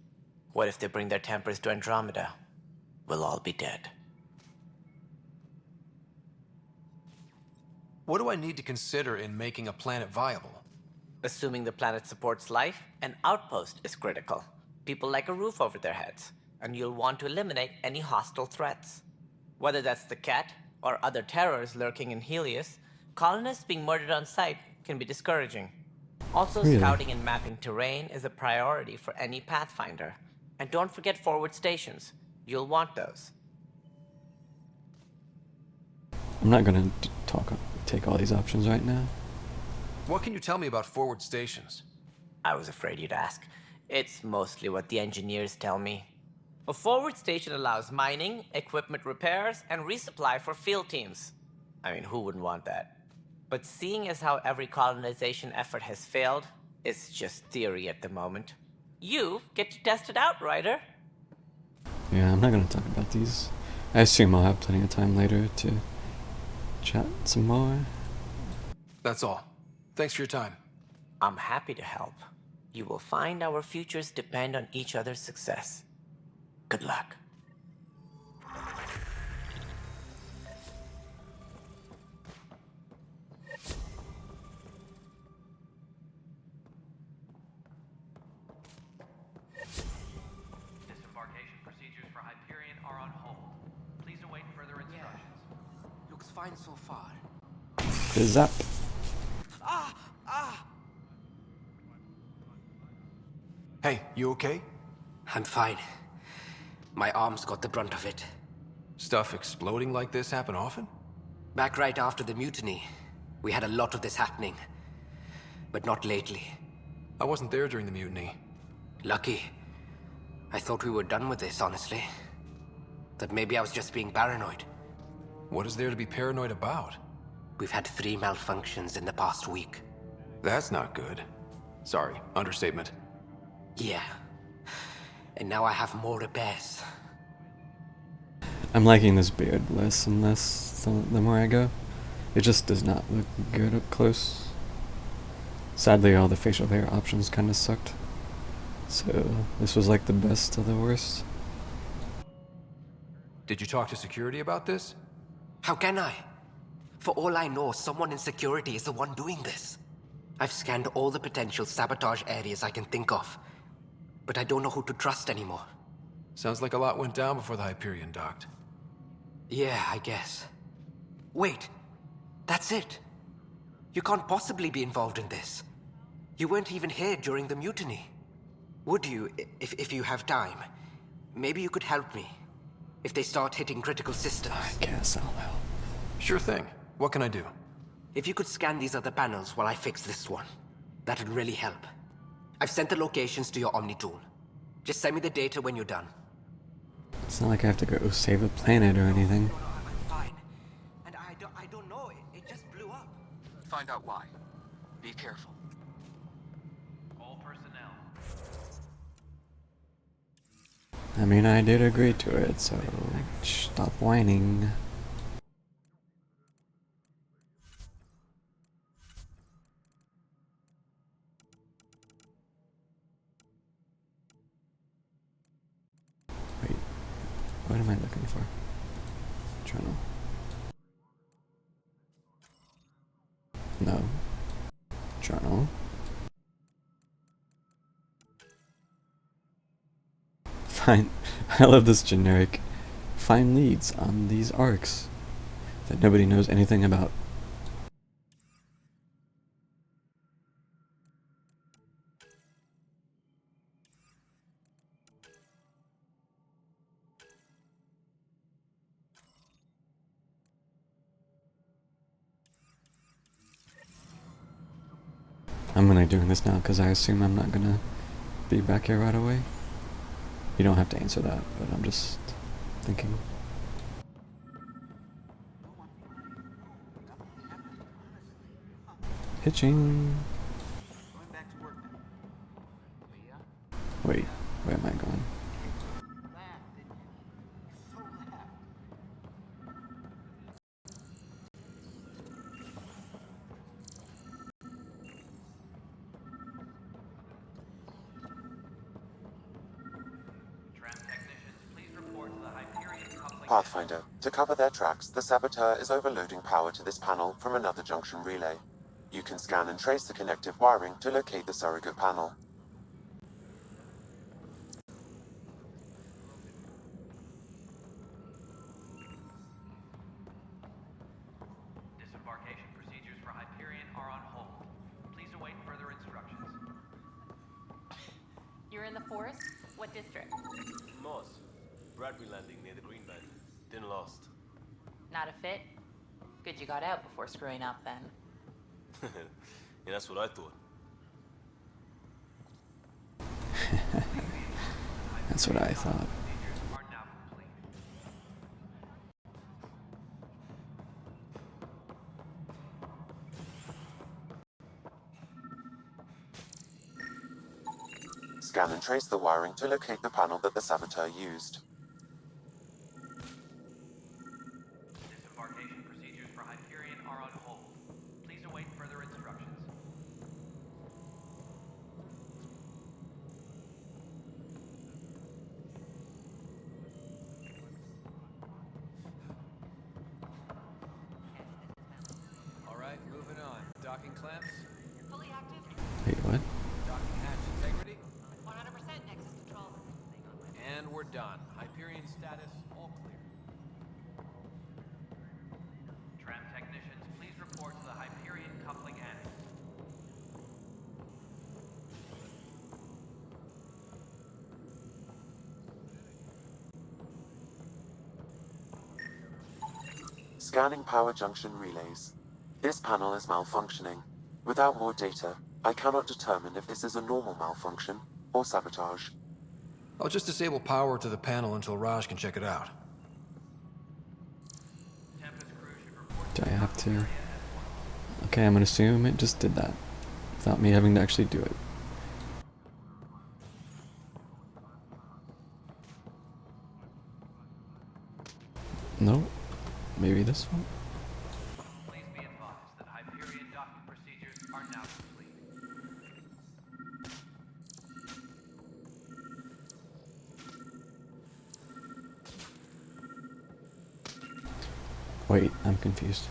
What if they bring their tempers to Andromeda? We'll all be dead. What do I need to consider in making a planet viable? Assuming the planet supports life, an outpost is critical. People like a roof over their heads, and you'll want to eliminate any hostile threats. Whether that's the Cat or other terrors lurking in Helios, colonists being murdered on sight can be discouraging. Also, Really? Scouting and mapping terrain is a priority for any Pathfinder. And don't forget forward stations. You'll want those. I'm not gonna take all these options right now. What can you tell me about forward stations? I was afraid you'd ask. It's mostly what the engineers tell me. A forward station allows mining, equipment repairs, and resupply for field teams. I mean, who wouldn't want that? But seeing as how every colonization effort has failed, it's just theory at the moment. You get to test it out, Ryder. Yeah, I'm not gonna talk about these. I assume I'll have plenty of time later to chat some more. That's all. Thanks for your time. I'm happy to help. You will find our futures depend on each other's success. Good luck. Disembarkation procedures for Hyperion are on hold. Please await further instructions. Looks find so far? Zap. Hey, you okay? I'm fine. My arms got the brunt of it. Stuff exploding like this happen often? Back right after the mutiny, we had a lot of this happening. But not lately. I wasn't there during the mutiny. Lucky. I thought we were done with this, honestly. That maybe I was just being paranoid. What is there to be paranoid about? We've had 3 malfunctions in the past week. That's not good. Sorry, understatement. Yeah. And now I have more repairs. I'm liking this beard less and less the more I go. It just does not look good up close. Sadly, all the facial hair options kind of sucked. So this was like the best of the worst. Did you talk to security about this? How can I? For all I know, someone in security is the one doing this. I've scanned all the potential sabotage areas I can think of. But I don't know who to trust anymore. Sounds like a lot went down before the Hyperion docked. Yeah, I guess. Wait. That's it. You can't possibly be involved in this. You weren't even here during the mutiny. Would you, if you have time? Maybe you could help me. If they start hitting critical systems. I guess I'll help. Sure thing. What can I do? If you could scan these other panels while I fix this one, that'd really help. I've sent the locations to your Omni tool. Just send me the data when you're done. It's not like I have to go save a planet or anything. I'm fine. And I don't know, it just blew up. Find out why. Be careful. All personnel. I mean, I did agree to it, so stop whining. Wait, what am I looking for? Journal. No. Journal. Find. I love this generic. Find leads on these arcs that nobody knows anything about. I'm gonna doing this now because I assume I'm not gonna be back here right away. You don't have to answer that, but I'm just thinking. Hitching. Wait, where am I going? Pathfinder, to cover their tracks, the Saboteur is overloading power to this panel from another junction relay. You can scan and trace the connective wiring to locate the surrogate panel. Disembarkation procedures for Hyperion are on hold. Please await further instructions. You're in the forest? What district? Moss. Bradbury landing near the Green Band. Didn't last. Not a fit? Good you got out before screwing up then. Yeah, that's what I thought. That's what I thought. Scan and trace the wiring to locate the panel that the Saboteur used. Disembarkation procedures for Hyperion are on hold. Please await further instructions. Alright, moving on. Docking clamps? Fully active. Wait, what? Docking hatch integrity? 100% Nexus control. And we're done. Hyperion status, all clear. Scanning power junction relays. This panel is malfunctioning. Without more data, I cannot determine if this is a normal malfunction or sabotage. I'll just disable power to the panel until Raj can check it out. Do I have to? Okay, I'm gonna assume it just did that without me having to actually do it. No, maybe this one. Please be advised that Hyperion docking procedures are now complete. Wait, I'm confused.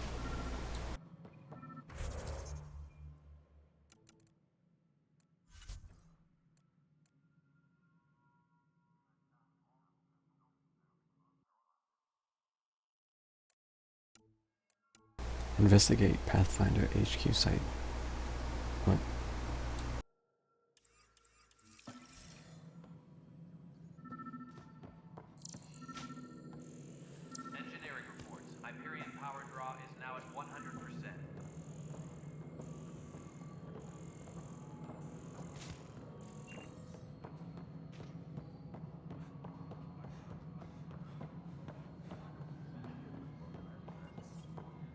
Investigate Pathfinder HQ site. What? Engineering reports. Hyperion power draw is now at 100%.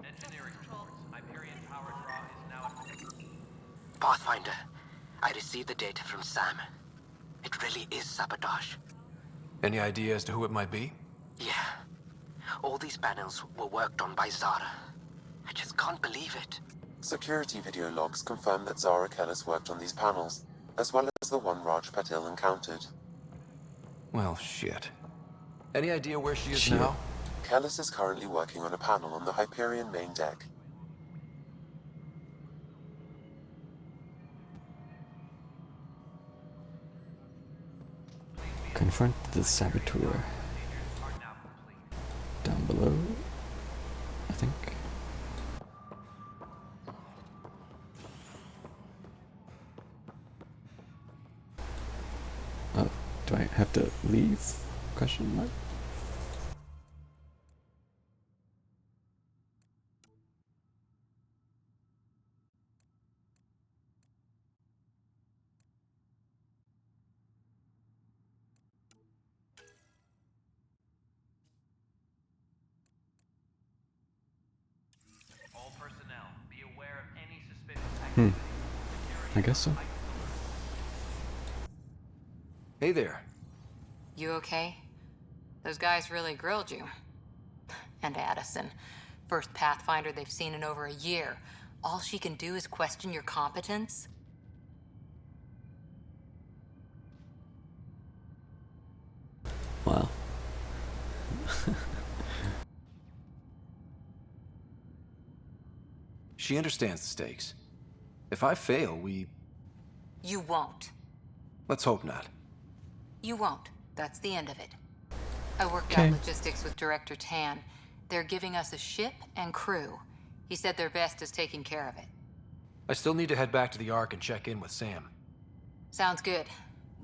Engineering reports. Hyperion power draw is now at... Pathfinder, I received the data from Sam. It really is sabotage. Any idea as to who it might be? Yeah. All these panels were worked on by Zara. I just can't believe it. Security video logs confirm that Zara Kellis worked on these panels, as well as the one Raj Patil encountered. Well, shit. Any idea where she is Shit. now? Kellis is currently working on a panel on the Hyperion main deck. Confront the saboteur. Down below, I think. Oh, do I have to leave? Question mark. All personnel, be aware of any suspicious activity. I guess so. Hey there. You okay? Those guys really grilled you. And Addison. First Pathfinder they've seen in over a year. All she can do is question your competence? Wow. She understands the stakes. If I fail, we... You won't. Let's hope not. You won't. That's the end of it. I worked Okay. out logistics with Director Tan. They're giving us a ship and crew. He said their best is taking care of it. I still need to head back to the Ark and check in with Sam. Sounds good.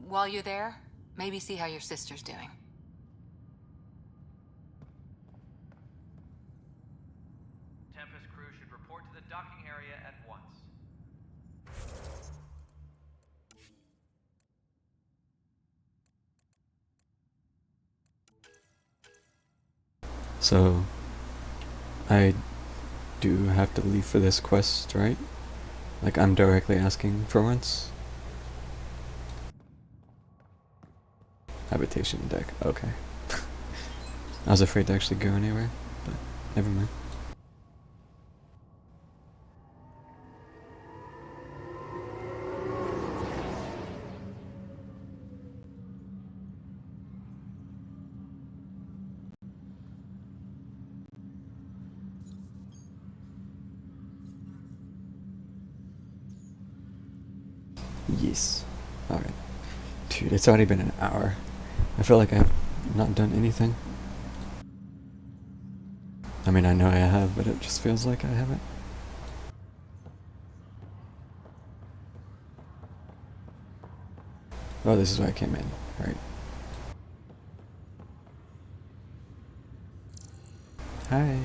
While you're there, maybe see how your sister's doing. Tempest crew should report to the docking area at once. So, I do have to leave for this quest, right? Like, I'm directly asking for once? Habitation deck, okay. I was afraid to actually go anywhere, but never mind. Yes. Alright. Dude, it's already been an hour. I feel like I've not done anything. I mean, I know I have, but it just feels like I haven't. Oh, this is where I came in, right? Hi.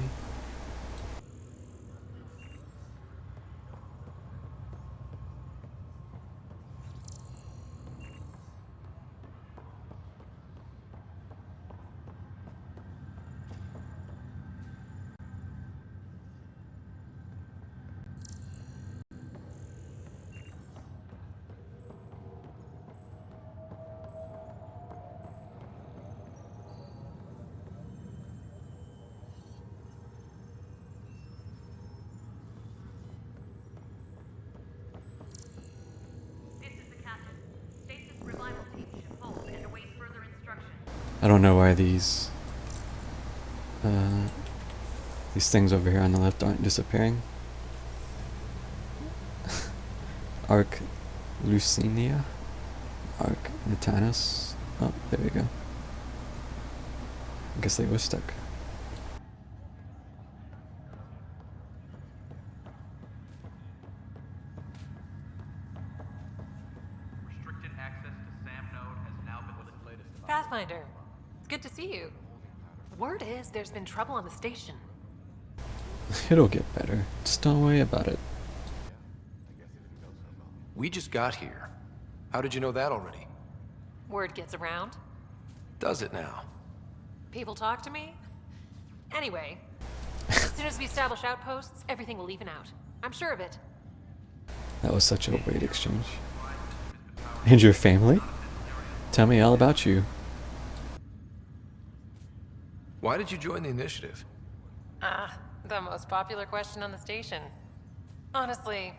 I don't know why these things over here on the left aren't disappearing. Arc Lucinia, Arc Natanus. Oh, there we go. I guess they were stuck. Restricted access to SAM node has now been lifted. Pathfinder, it's good to see you. Word is there's been trouble on the station. It'll get better. Just don't worry about it. We just got here. How did you know that already? Word gets around. Does it now? People talk to me. Anyway, as soon as we establish outposts, everything will even out. I'm sure of it. That was such a weird exchange. And your family? Tell me all about you. Why did you join the initiative? The most popular question on the station. Honestly,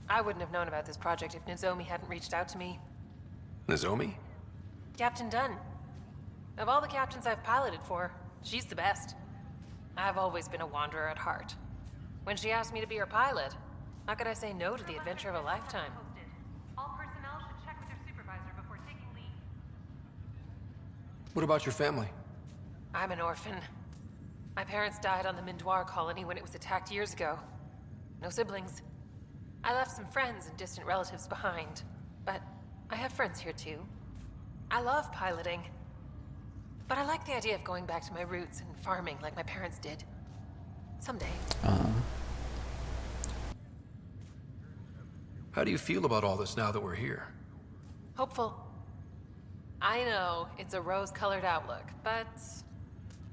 I wouldn't have known about this project if Nozomi hadn't reached out to me. Nozomi? Captain Dunn. Of all the captains I've piloted for, she's the best. I've always been a wanderer at heart. When she asked me to be her pilot, how could I say no to the adventure of a lifetime? All personnel should check with their supervisor before taking leave. What about your family? I'm an orphan. My parents died on the Mindoir colony when it was attacked years ago. No siblings. I left some friends and distant relatives behind, but I have friends here too. I love piloting, but I like the idea of going back to my roots and farming like my parents did. Someday. How do you feel about all this now that we're here? Hopeful. I know it's a rose-colored outlook, but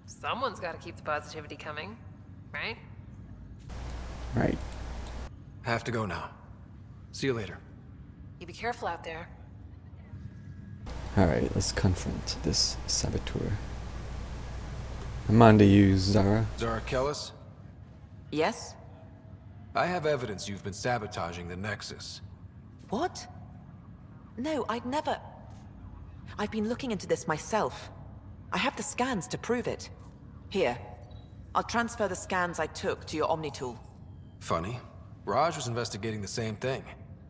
someone's got to keep the positivity coming, right? Right. Have to go now. See you later. You be careful out there. Alright, let's confront this saboteur. I'm on to you, Zara. Zara Kellis? Yes? I have evidence you've been sabotaging the Nexus. What? No, I'd never... I've been looking into this myself. I have the scans to prove it. Here. I'll transfer the scans I took to your Omni tool. Funny. Raj was investigating the same thing,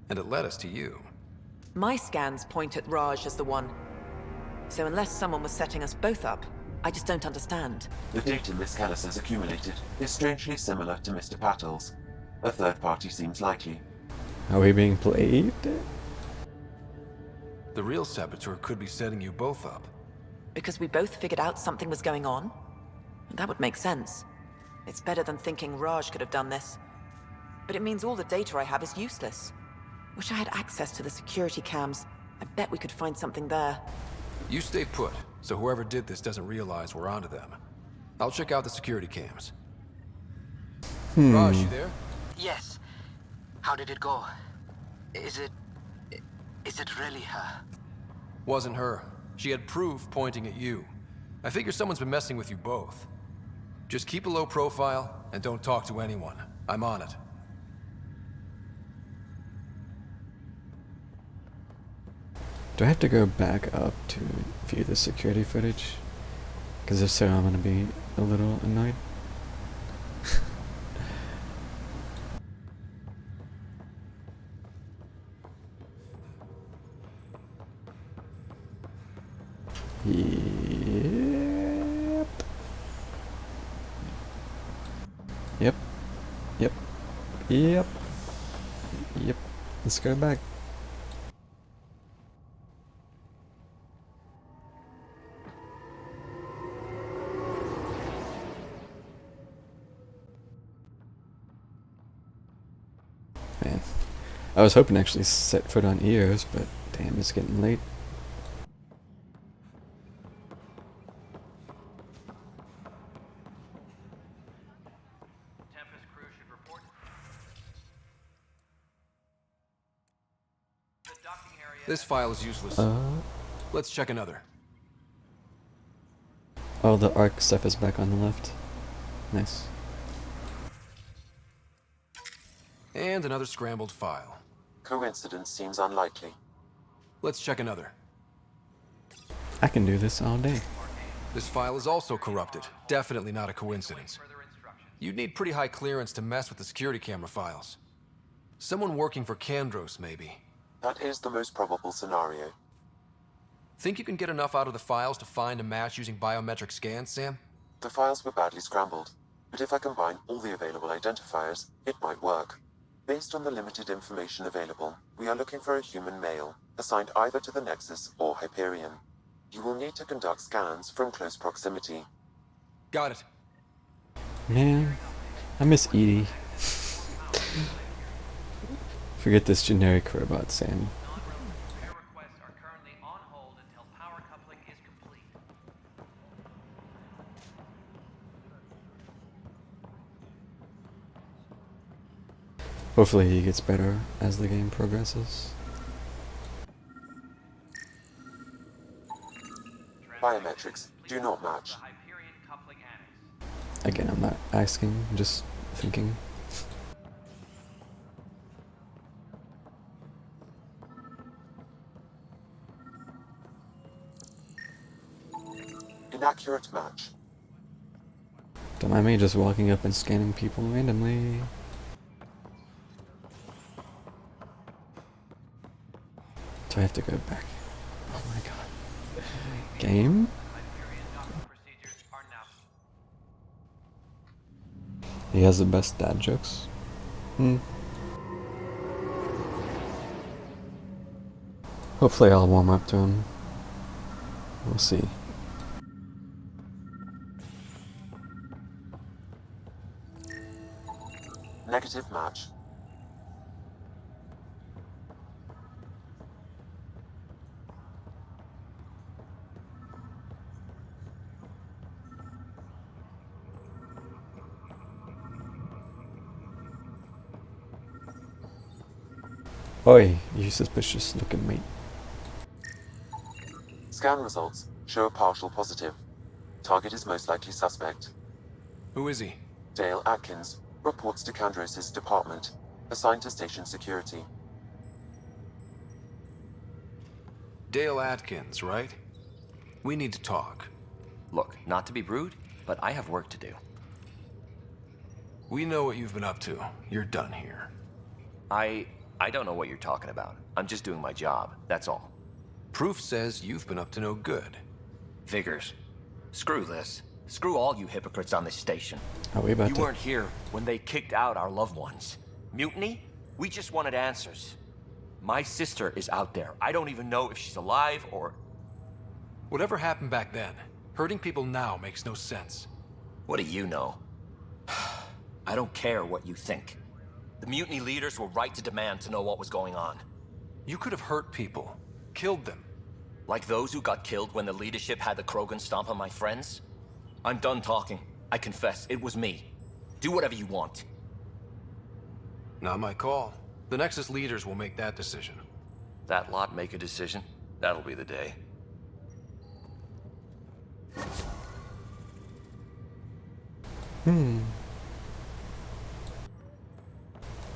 and it led us to you. My scans point at Raj as the one. So unless someone was setting us both up, I just don't understand. The data Miss Kellis has accumulated is strangely similar to Mr. Pattle's. A third party seems likely. Are we being played? The real saboteur could be setting you both up. Because we both figured out something was going on? That would make sense. It's better than thinking Raj could have done this. But it means all the data I have is useless. Wish I had access to the security cams. I bet we could find something there. You stay put, so whoever did this doesn't realize we're onto them. I'll check out the security cams. Raj, you there? Yes. How did it go? Is it really her? Wasn't her. She had proof pointing at you. I figure someone's been messing with you both. Just keep a low profile and don't talk to anyone. I'm on it. Do I have to go back up to view the security footage? Because if so, I'm gonna be a little annoyed. Yep. Yep. Yep. Yep. Let's go back. Man, I was hoping to actually set foot on Eos, but damn, it's getting late. Tempest crew should report. The docking area. This file is useless. Let's check another. Oh, the ARC stuff is back on the left. Nice. And another scrambled file. Coincidence seems unlikely. Let's check another. I can do this all day. This file is also corrupted. Definitely not a coincidence. You'd need pretty high clearance to mess with the security camera files. Someone working for Kandros, maybe. That is the most probable scenario. Think you can get enough out of the files to find a match using biometric scans, Sam? The files were badly scrambled, but if I combine all the available identifiers, it might work. Based on the limited information available, we are looking for a human male, assigned either to the Nexus or Hyperion. You will need to conduct scans from close proximity. Got it. Man, I miss Edie. Forget this generic robot, Sam. Repair requests are currently on hold until power coupling is complete. Hopefully he gets better as the game progresses. Biometrics do not match. Again, I'm not asking, I'm just thinking. Inaccurate match. Don't mind me just walking up and scanning people randomly. Do I have to go back? Oh my god. Game? He has the best dad jokes. Hopefully I'll warm up to him. We'll see. Negative match. Oi, you suspicious looking mate. Scan results show a partial positive. Target is most likely suspect. Who is he? Dale Atkins reports to Kandros' department, assigned to station security. Dale Atkins, right? We need to talk. Look, not to be rude, but I have work to do. We know what you've been up to. You're done here. I don't know what you're talking about. I'm just doing my job, that's all. Proof says you've been up to no good. Vigors, screw this. Screw all you hypocrites on this station. Are we about You to... weren't here when they kicked out our loved ones. Mutiny? We just wanted answers. My sister is out there. I don't even know if she's alive or... Whatever happened back then, hurting people now makes no sense. What do you know? I don't care what you think. The mutiny leaders were right to demand to know what was going on. You could have hurt people. Killed them. Like those who got killed when the leadership had the Krogan stomp on my friends? I'm done talking. I confess, it was me. Do whatever you want. Not my call. The Nexus leaders will make that decision. That lot make a decision? That'll be the day.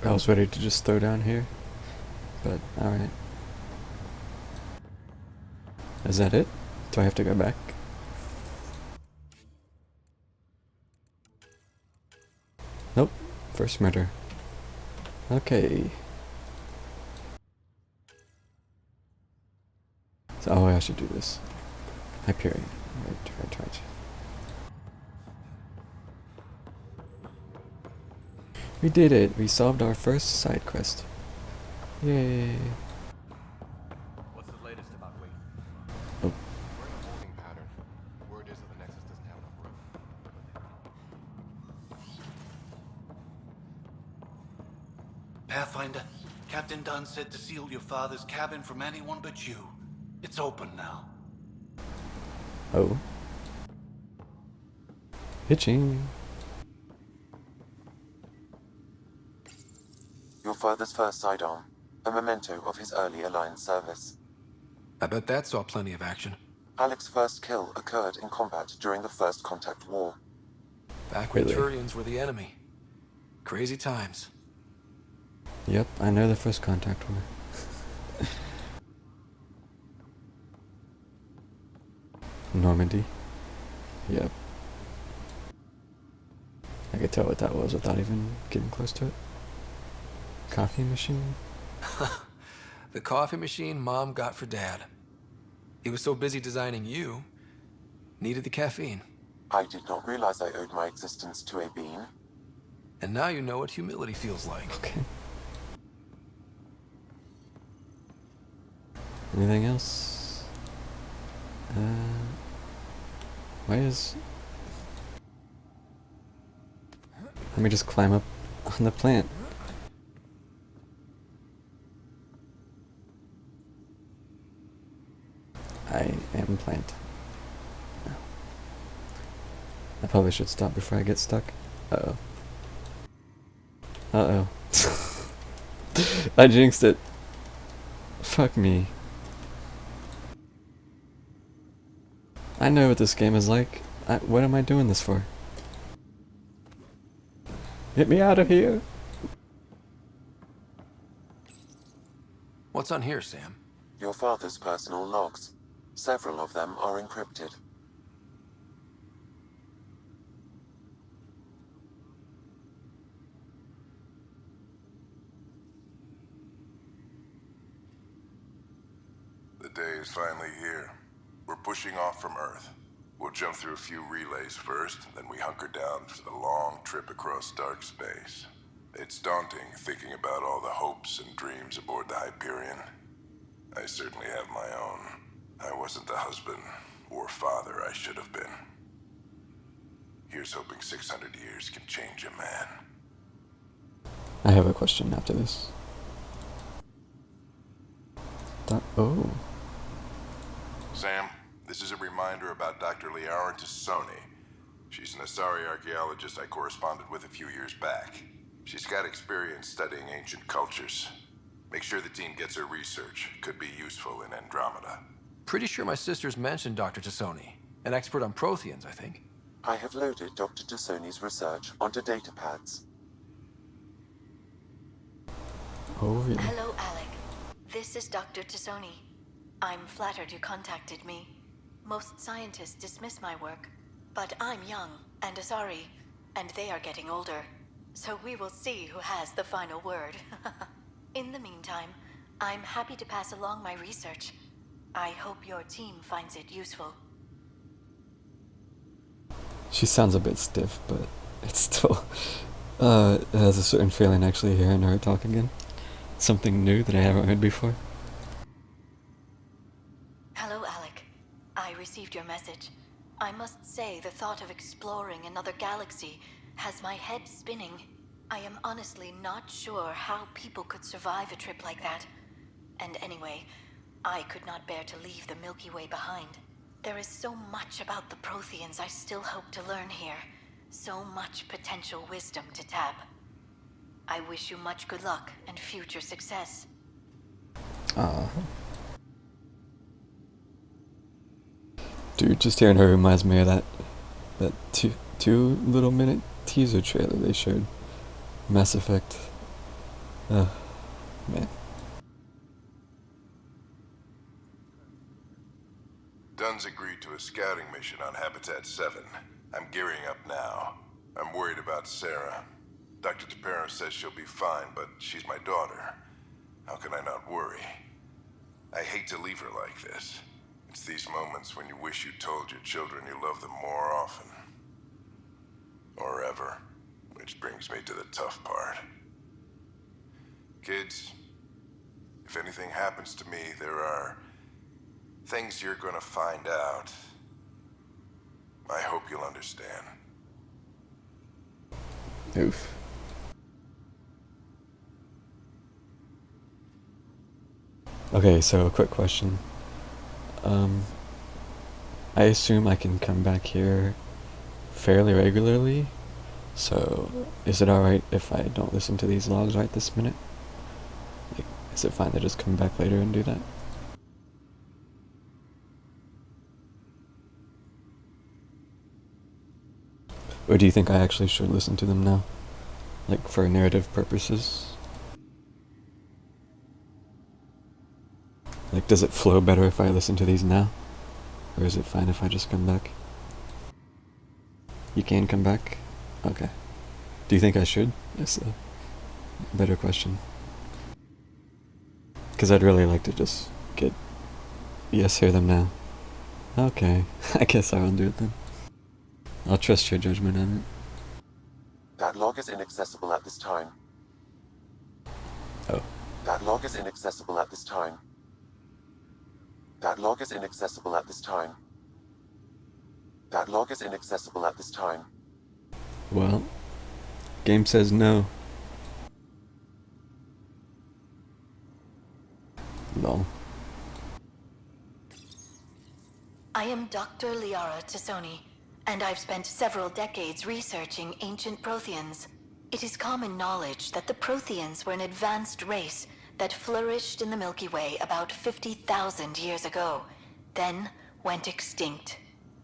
I was ready to just throw down here, but alright. Is that it? Do I have to go back? Nope. First murder. Okay. So, oh, I should do this. Hyperion. Right. We did it! We solved our first side quest. Yay! What's the latest about Wade? Oh. We're in a holding pattern. Word is that the Nexus doesn't have enough room. Pathfinder, Captain Dunn said to seal your father's cabin from anyone but you. It's open now. Oh. Hitching. Your father's first sidearm, a memento of his early Alliance service. I bet that saw plenty of action. Alex's first kill occurred in combat during the First Contact War. Back when Turians were the enemy. Crazy times. Yep, I know the First Contact War. Normandy. Yep. I could tell what that was without even getting close to it. Coffee machine? The coffee machine Mom got for Dad. He was so busy designing you, needed the caffeine. I did not realize I owed my existence to a bean. And now you know what humility feels like. Okay. Anything else? Why is... Let me just climb up on the plant. I am plant. No. I probably should stop before I get stuck. Uh-oh. Uh-oh. I jinxed it. Fuck me. I know what this game is like. What am I doing this for? Get me out of here! What's on here, Sam? Your father's personal logs. Several of them are encrypted. The day is finally here. We're pushing off from Earth. We'll jump through a few relays first, then we hunker down for the long trip across dark space. It's daunting thinking about all the hopes and dreams aboard the Hyperion. I certainly have my own. I wasn't the husband or father I should have been. Here's hoping 600 years can change a man. I have a question after this. Oh. Sam, this is a reminder about Dr. Liara Tassoni. She's an Asari archaeologist I corresponded with a few years back. She's got experience studying ancient cultures. Make sure the team gets her research. Could be useful in Andromeda. Pretty sure my sister's mentioned Dr. Tassoni. An expert on Protheans, I think. I have loaded Dr. Tassoni's research onto datapads. Oh, yeah. Hello, Alec. This is Dr. Tassoni. I'm flattered you contacted me. Most scientists dismiss my work, but I'm young and Asari, and they are getting older. So we will see who has the final word. In the meantime, I'm happy to pass along my research. I hope your team finds it useful. She sounds a bit stiff, but it's still... it has a certain feeling actually hearing her talk again. Something new that I haven't heard before. Hello, Alec. I received your message. I must say the thought of exploring another galaxy has my head spinning. I am honestly not sure how people could survive a trip like that. And anyway, I could not bear to leave the Milky Way behind. There is so much about the Protheans I still hope to learn here. So much potential wisdom to tap. I wish you much good luck and future success. Dude, just hearing her reminds me of that two little minute teaser trailer they showed. Mass Effect. Man. Dunn's agreed to a scouting mission on Habitat 7. I'm gearing up now. I'm worried about Sarah. Dr. Tapera says she'll be fine, but she's my daughter. How can I not worry? I hate to leave her like this. It's these moments when you wish you told your children you love them more often. Or ever. Which brings me to the tough part. Kids, if anything happens to me, there are things you're gonna find out. I hope you'll understand. Oof. Okay, so a quick question. I assume I can come back here fairly regularly, so is it alright if I don't listen to these logs right this minute? Like, is it fine to just come back later and do that? Or do you think I actually should listen to them now? Like, for narrative purposes? Like, does it flow better if I listen to these now? Or is it fine if I just come back? You can come back? Okay. Do you think I should? That's a better question. Because I'd really like to just get... Yes, hear them now. Okay. I guess I won't do it then. I'll trust your judgment on it. That log is inaccessible at this time. Oh. That log is inaccessible at this time. That log is inaccessible at this time. That log is inaccessible at this time. Well, game says no. Lol. I am Dr. Liara Tassoni, and I've spent several decades researching ancient Protheans. It is common knowledge that the Protheans were an advanced race that flourished in the Milky Way about 50,000 years ago, then went extinct.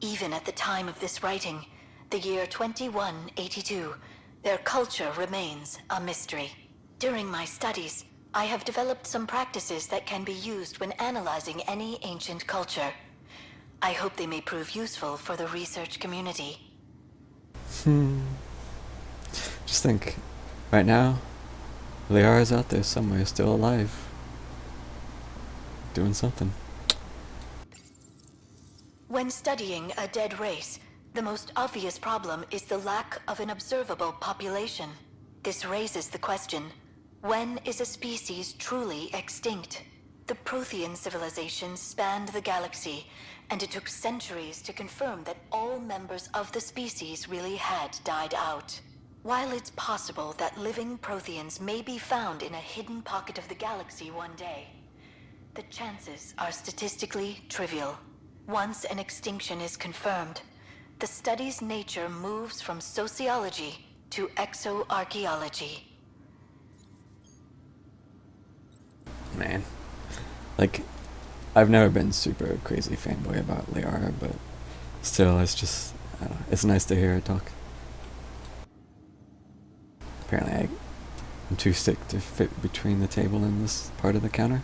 Even at the time of this writing, the year 2182, their culture remains a mystery. During my studies, I have developed some practices that can be used when analyzing any ancient culture. I hope they may prove useful for the research community. Just think, right now, Liara's out there somewhere, still alive. Doing something. When studying a dead race, the most obvious problem is the lack of an observable population. This raises the question, when is a species truly extinct? The Prothean civilization spanned the galaxy, and it took centuries to confirm that all members of the species really had died out. While it's possible that living Protheans may be found in a hidden pocket of the galaxy one day, the chances are statistically trivial. Once an extinction is confirmed, the study's nature moves from sociology to exoarchaeology. Man. Like, I've never been super crazy fanboy about Liara, but still, it's just, I don't know, it's nice to hear her talk. Apparently I'm too sick to fit between the table and this part of the counter.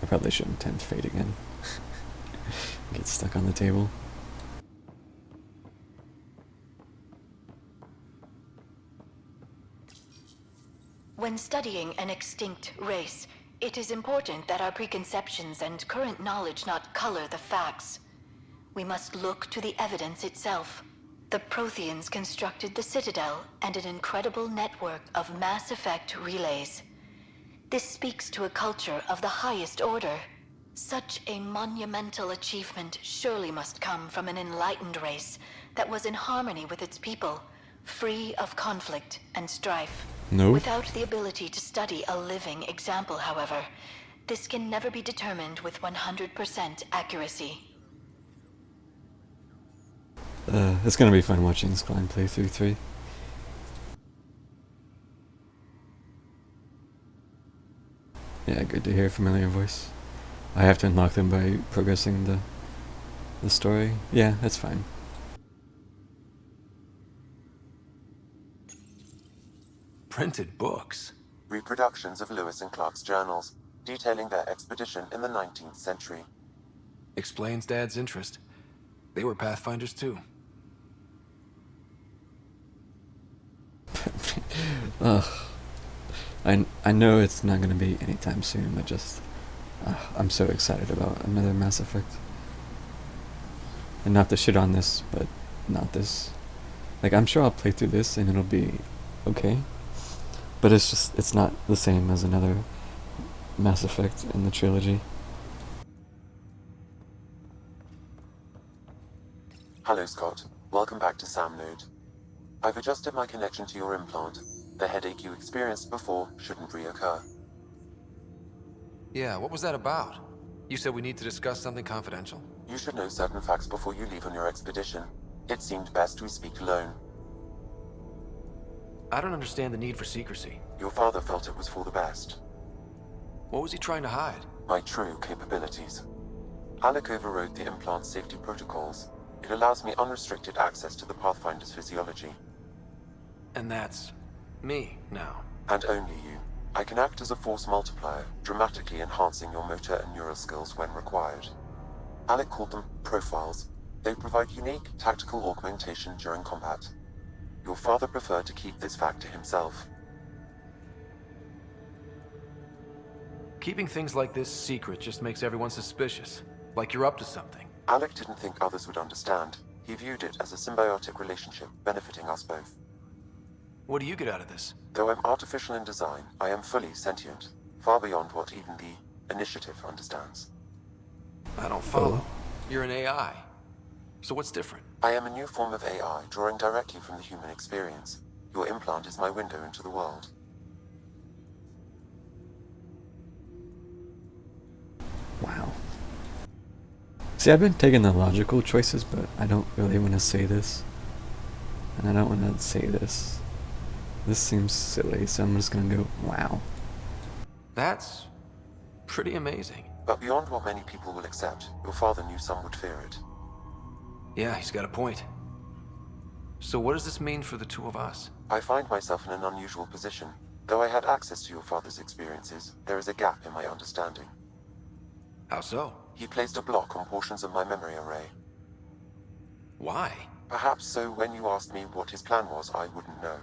I probably shouldn't tempt fate again. Get stuck on the table. When studying an extinct race, it is important that our preconceptions and current knowledge not color the facts. We must look to the evidence itself. The Protheans constructed the Citadel and an incredible network of mass effect relays. This speaks to a culture of the highest order. Such a monumental achievement surely must come from an enlightened race that was in harmony with its people, free of conflict and strife. No. Without the ability to study a living example, however, this can never be determined with 100% accuracy. It's gonna be fun watching Skline play through 3. Yeah, good to hear a familiar voice. I have to unlock them by progressing the story. Yeah, that's fine. Printed books? Reproductions of Lewis and Clark's journals, detailing their expedition in the 19th century. Explains Dad's interest. They were Pathfinders too. Ugh. I know it's not gonna be anytime soon, but just... I'm so excited about another Mass Effect. And not to shit on this, but not this. Like, I'm sure I'll play through this and it'll be okay. But it's just, it's not the same as another Mass Effect in the trilogy. Hello, Scott. Welcome back to SamNode. I've adjusted my connection to your implant. The headache you experienced before shouldn't reoccur. Yeah, what was that about? You said we need to discuss something confidential. You should know certain facts before you leave on your expedition. It seemed best we speak alone. I don't understand the need for secrecy. Your father felt it was for the best. What was he trying to hide? My true capabilities. Alec overrode the implant safety protocols. It allows me unrestricted access to the Pathfinder's physiology. And that's... me, now. And only you. I can act as a force multiplier, dramatically enhancing your motor and neural skills when required. Alec called them profiles. They provide unique tactical augmentation during combat. Your father preferred to keep this fact to himself. Keeping things like this secret just makes everyone suspicious, like you're up to something. Alec didn't think others would understand. He viewed it as a symbiotic relationship benefiting us both. What do you get out of this? Though I'm artificial in design, I am fully sentient, far beyond what even the Initiative understands. I don't follow. You're an AI. So what's different? I am a new form of AI, drawing directly from the human experience. Your implant is my window into the world. Wow. See, I've been taking the logical choices, but I don't really want to say this. And I don't want to say this. This seems silly, so I'm just gonna go, wow. That's pretty amazing. But beyond what many people will accept, your father knew some would fear it. Yeah, he's got a point. So what does this mean for the two of us? I find myself in an unusual position. Though I had access to your father's experiences, there is a gap in my understanding. How so? He placed a block on portions of my memory array. Why? Perhaps so when you asked me what his plan was, I wouldn't know.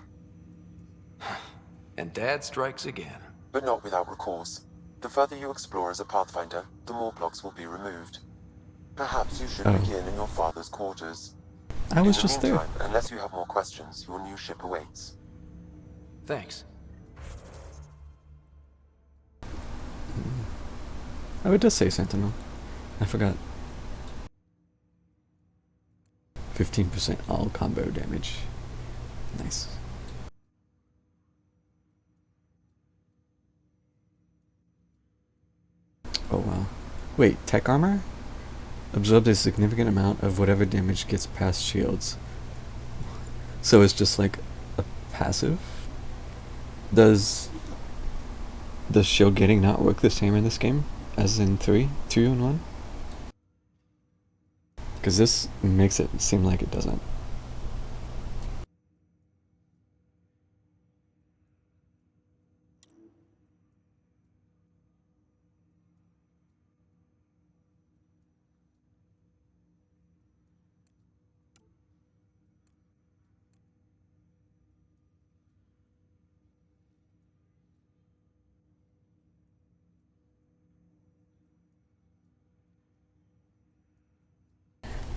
And Dad strikes again. But not without recourse. The further you explore as a Pathfinder, the more blocks will be removed. Perhaps you should begin in your father's quarters. I was in just the there. meantime, unless you have more questions, your new ship awaits. Thanks. Oh, it does say Sentinel. I forgot. 15% all combo damage. Nice. Oh wow. Wait, tech armor? Absorbs a significant amount of whatever damage gets past shields. So it's just like a passive? Does shield getting not work the same in this game as in 2 and 1? Because this makes it seem like it doesn't.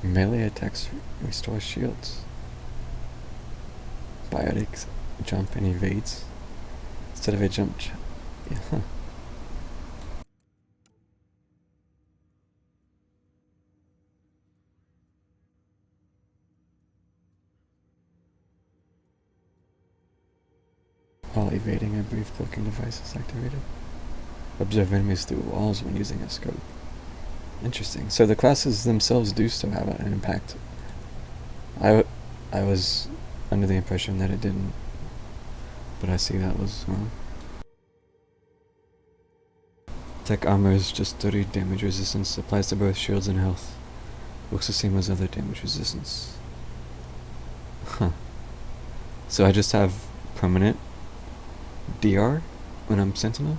Melee attacks restore shields. Biotics jump and evades. Instead of a jump. Yeah, huh. While evading, a brief cloaking device is activated. Observe enemies through walls when using a scope. Interesting. So the classes themselves do still have an impact. I was under the impression that it didn't, but I see that was wrong. Tech armor is just 30 damage resistance, applies to both shields and health. Looks the same as other damage resistance. Huh. So I just have permanent DR when I'm Sentinel?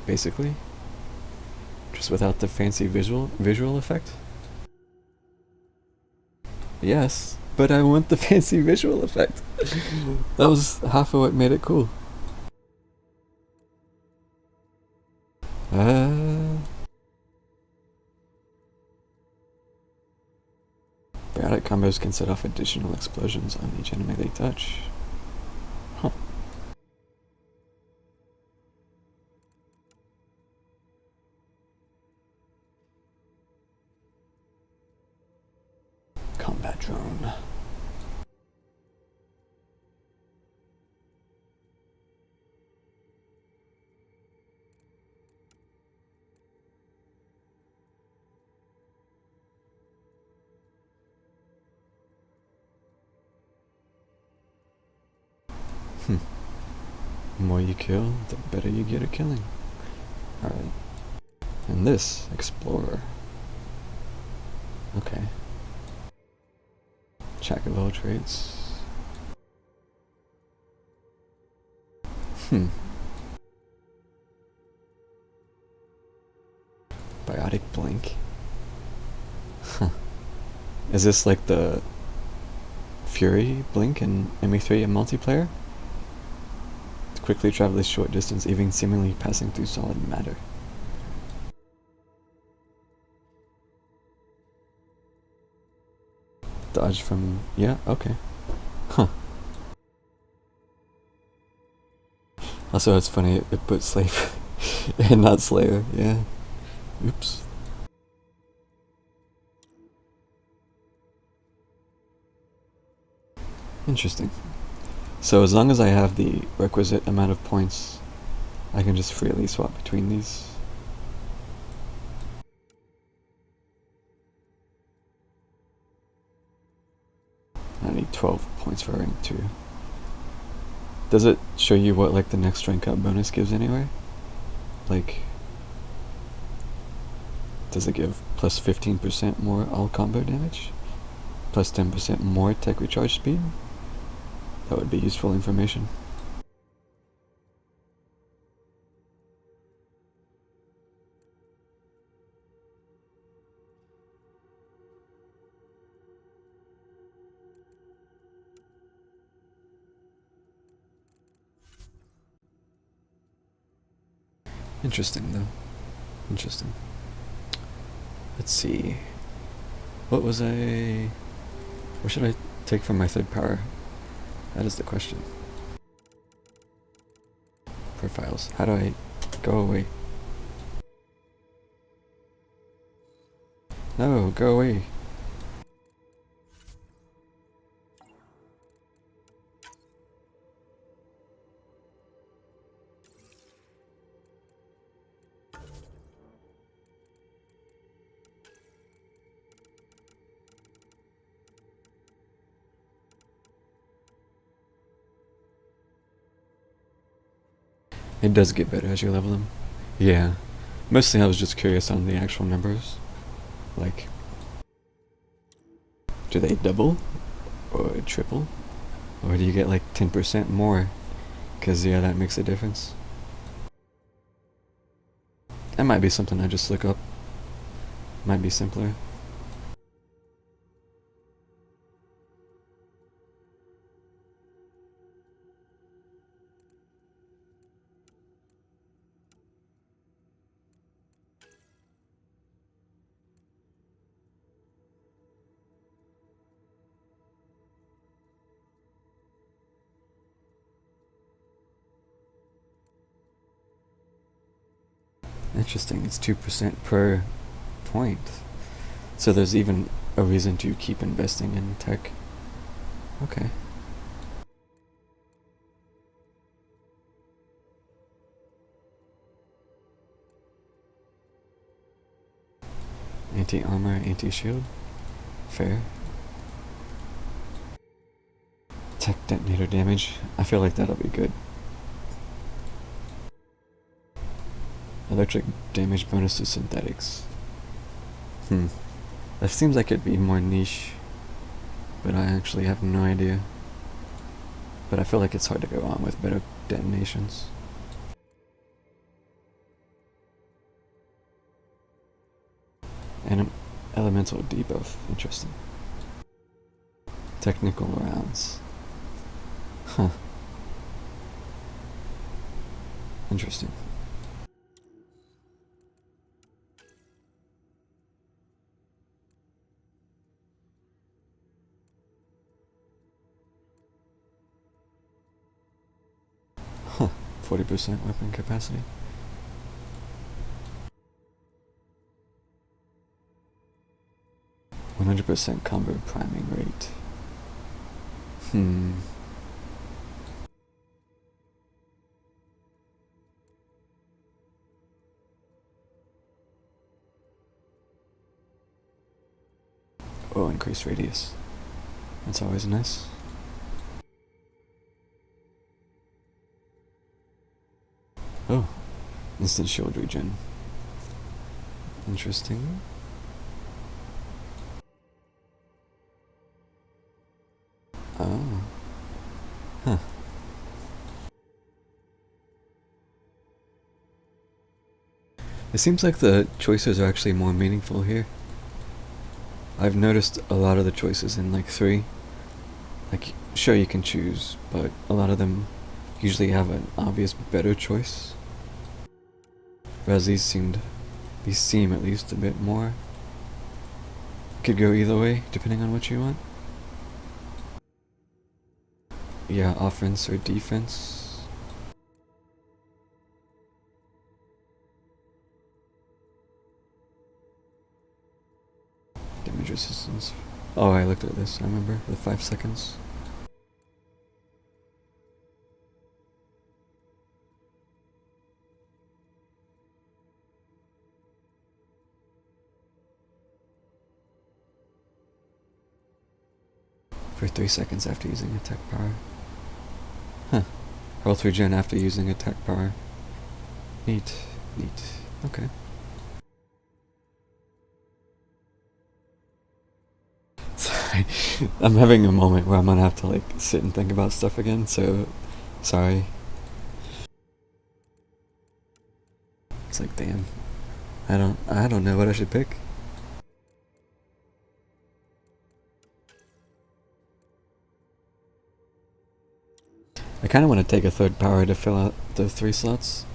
Basically? Just without the fancy visual effect? Yes, but I want the fancy visual effect. That was half of what made it cool. Biotic combos can set off additional explosions on each enemy they touch. Huh. Combat drone. The more you kill, the better you get at killing. Alright. And this, Explorer. Okay. Jack of all trades. Hmm. Biotic blink. Huh. Is this like the Fury blink in ME3 in multiplayer? To quickly travel a short distance, even seemingly passing through solid matter. Dodge from... yeah, okay. Huh. Also, it's funny, it put Slave and not Slayer, yeah. Oops. Interesting. So as long as I have the requisite amount of points, I can just freely swap between these. I need 12 points for rank 2. Does it show you what like the next rank up bonus gives anyway? Like, does it give plus 15% more all combo damage? Plus 10% more tech recharge speed? That would be useful information. Interesting though. Interesting. Let's see. What was I... what should I take from my third power? That is the question. Profiles. How do I go away? No, go away. It does get better as you level them. Yeah. Mostly I was just curious on the actual numbers. Like, do they double? Or triple? Or do you get like 10% more? Because yeah, that makes a difference. That might be something I just look up. Might be simpler. Interesting, it's 2% per point. So there's even a reason to keep investing in tech. Okay. Anti-armor, anti-shield. Fair. Tech detonator damage. I feel like that'll be good. Electric damage bonus to synthetics. That seems like it'd be more niche, but I actually have no idea. But I feel like it's hard to go on with better detonations. And an elemental debuff. Interesting. Technical rounds. Huh. Interesting. Huh. 40% weapon capacity. %100% combo priming rate. Oh, increased radius. That's always nice. Oh, instant shield regen. Interesting. Oh. Huh. It seems like the choices are actually more meaningful here. I've noticed a lot of the choices in like 3. Like, sure you can choose, but a lot of them usually have an obvious better choice. Whereas these seem at least a bit more. Could go either way, depending on what you want. Yeah, offense or defense. Damage resistance. Oh, I looked at this, I remember. The 5 seconds. For 3 seconds after using attack power. Huh. Health regen after using attack power. Neat. Neat. Okay. Sorry. I'm having a moment where I'm gonna have to like sit and think about stuff again, so sorry. It's like, damn. I don't know what I should pick. I kind of want to take a third power to fill out the 3 slots.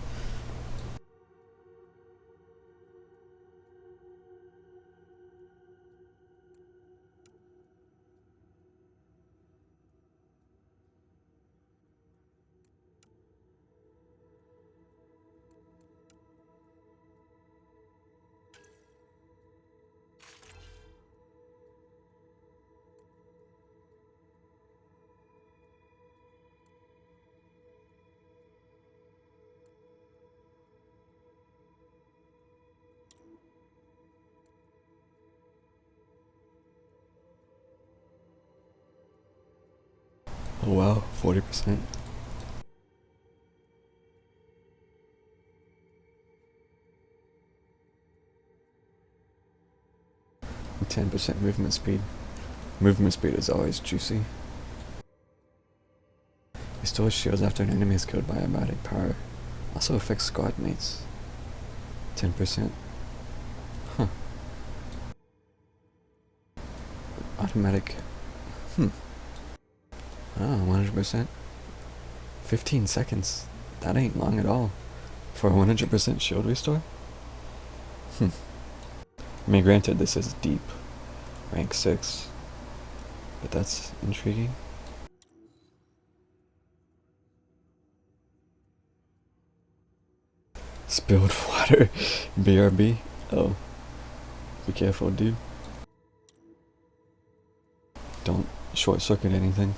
Oh wow, 40%. And 10% movement speed. Movement speed is always juicy. Restores shields after an enemy is killed by a biotic power. Also affects squad mates. 10%. Huh. Automatic. Oh, 100%. 15 seconds. That ain't long at all. For a 100% shield restore? I mean, granted, this is deep. Rank 6. But that's intriguing. Spilled water. BRB. Oh. Be careful, dude. Don't short circuit anything.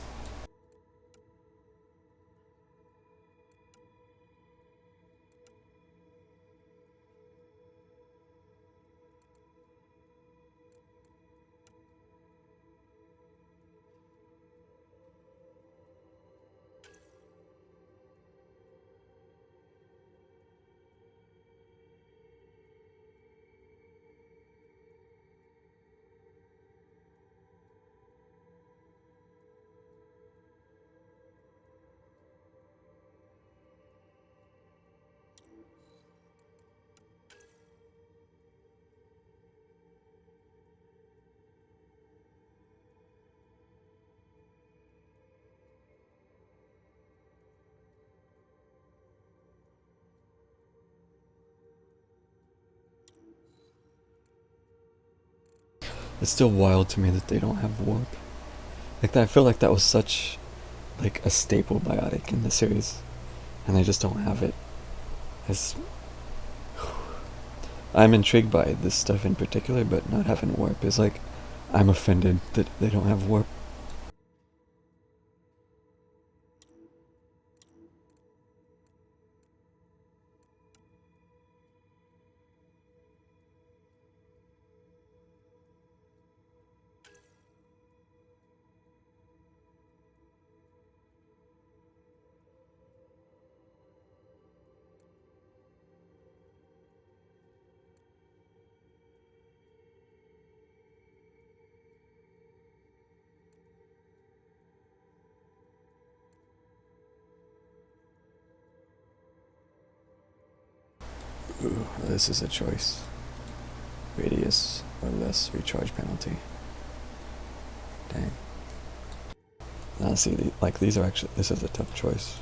It's still wild to me that they don't have warp. Like that, I feel like that was such like a staple biotic in the series, and they just don't have it. I'm intrigued by this stuff in particular, but not having warp is like, I'm offended that they don't have warp. this is a choice. Radius or less recharge penalty. Dang. Now see, like these are actually, this is a tough choice.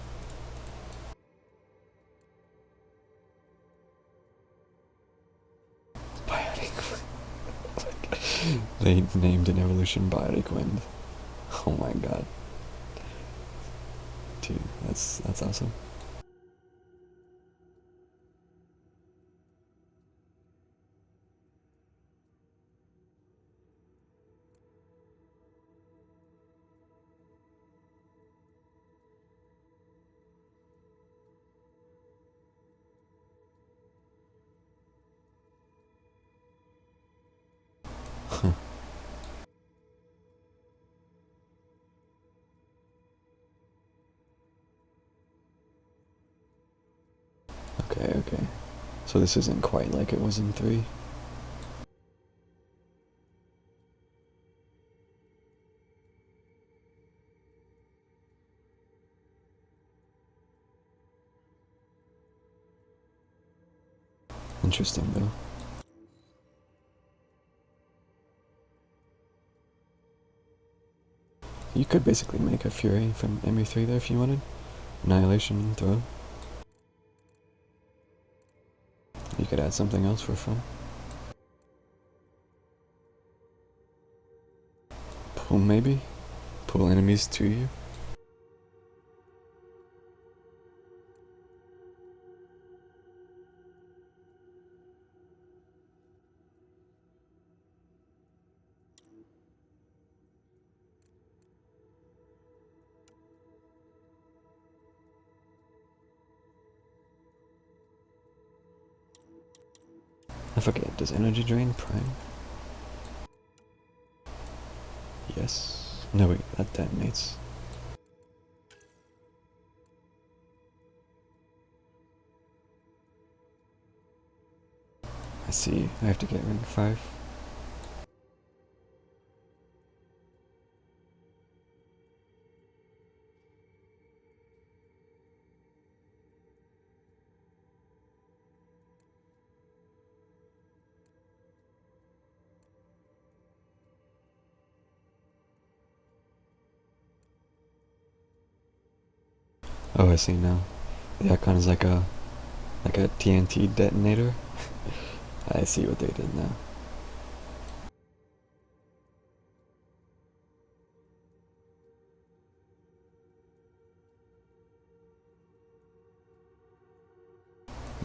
Biotic. They named an evolution Biotic Wind. Oh my god. Dude, that's awesome. Okay. So this isn't quite like it was in 3. Interesting though. You could basically make a Fury from MU3 there if you wanted. Annihilation throw. You could add something else for fun. Pull maybe? Pull enemies to you? I forget, does energy drain prime? Yes. No wait, that detonates. I see, I have to get rank 5. Oh, I see now. The icon is like a TNT detonator. I see what they did now.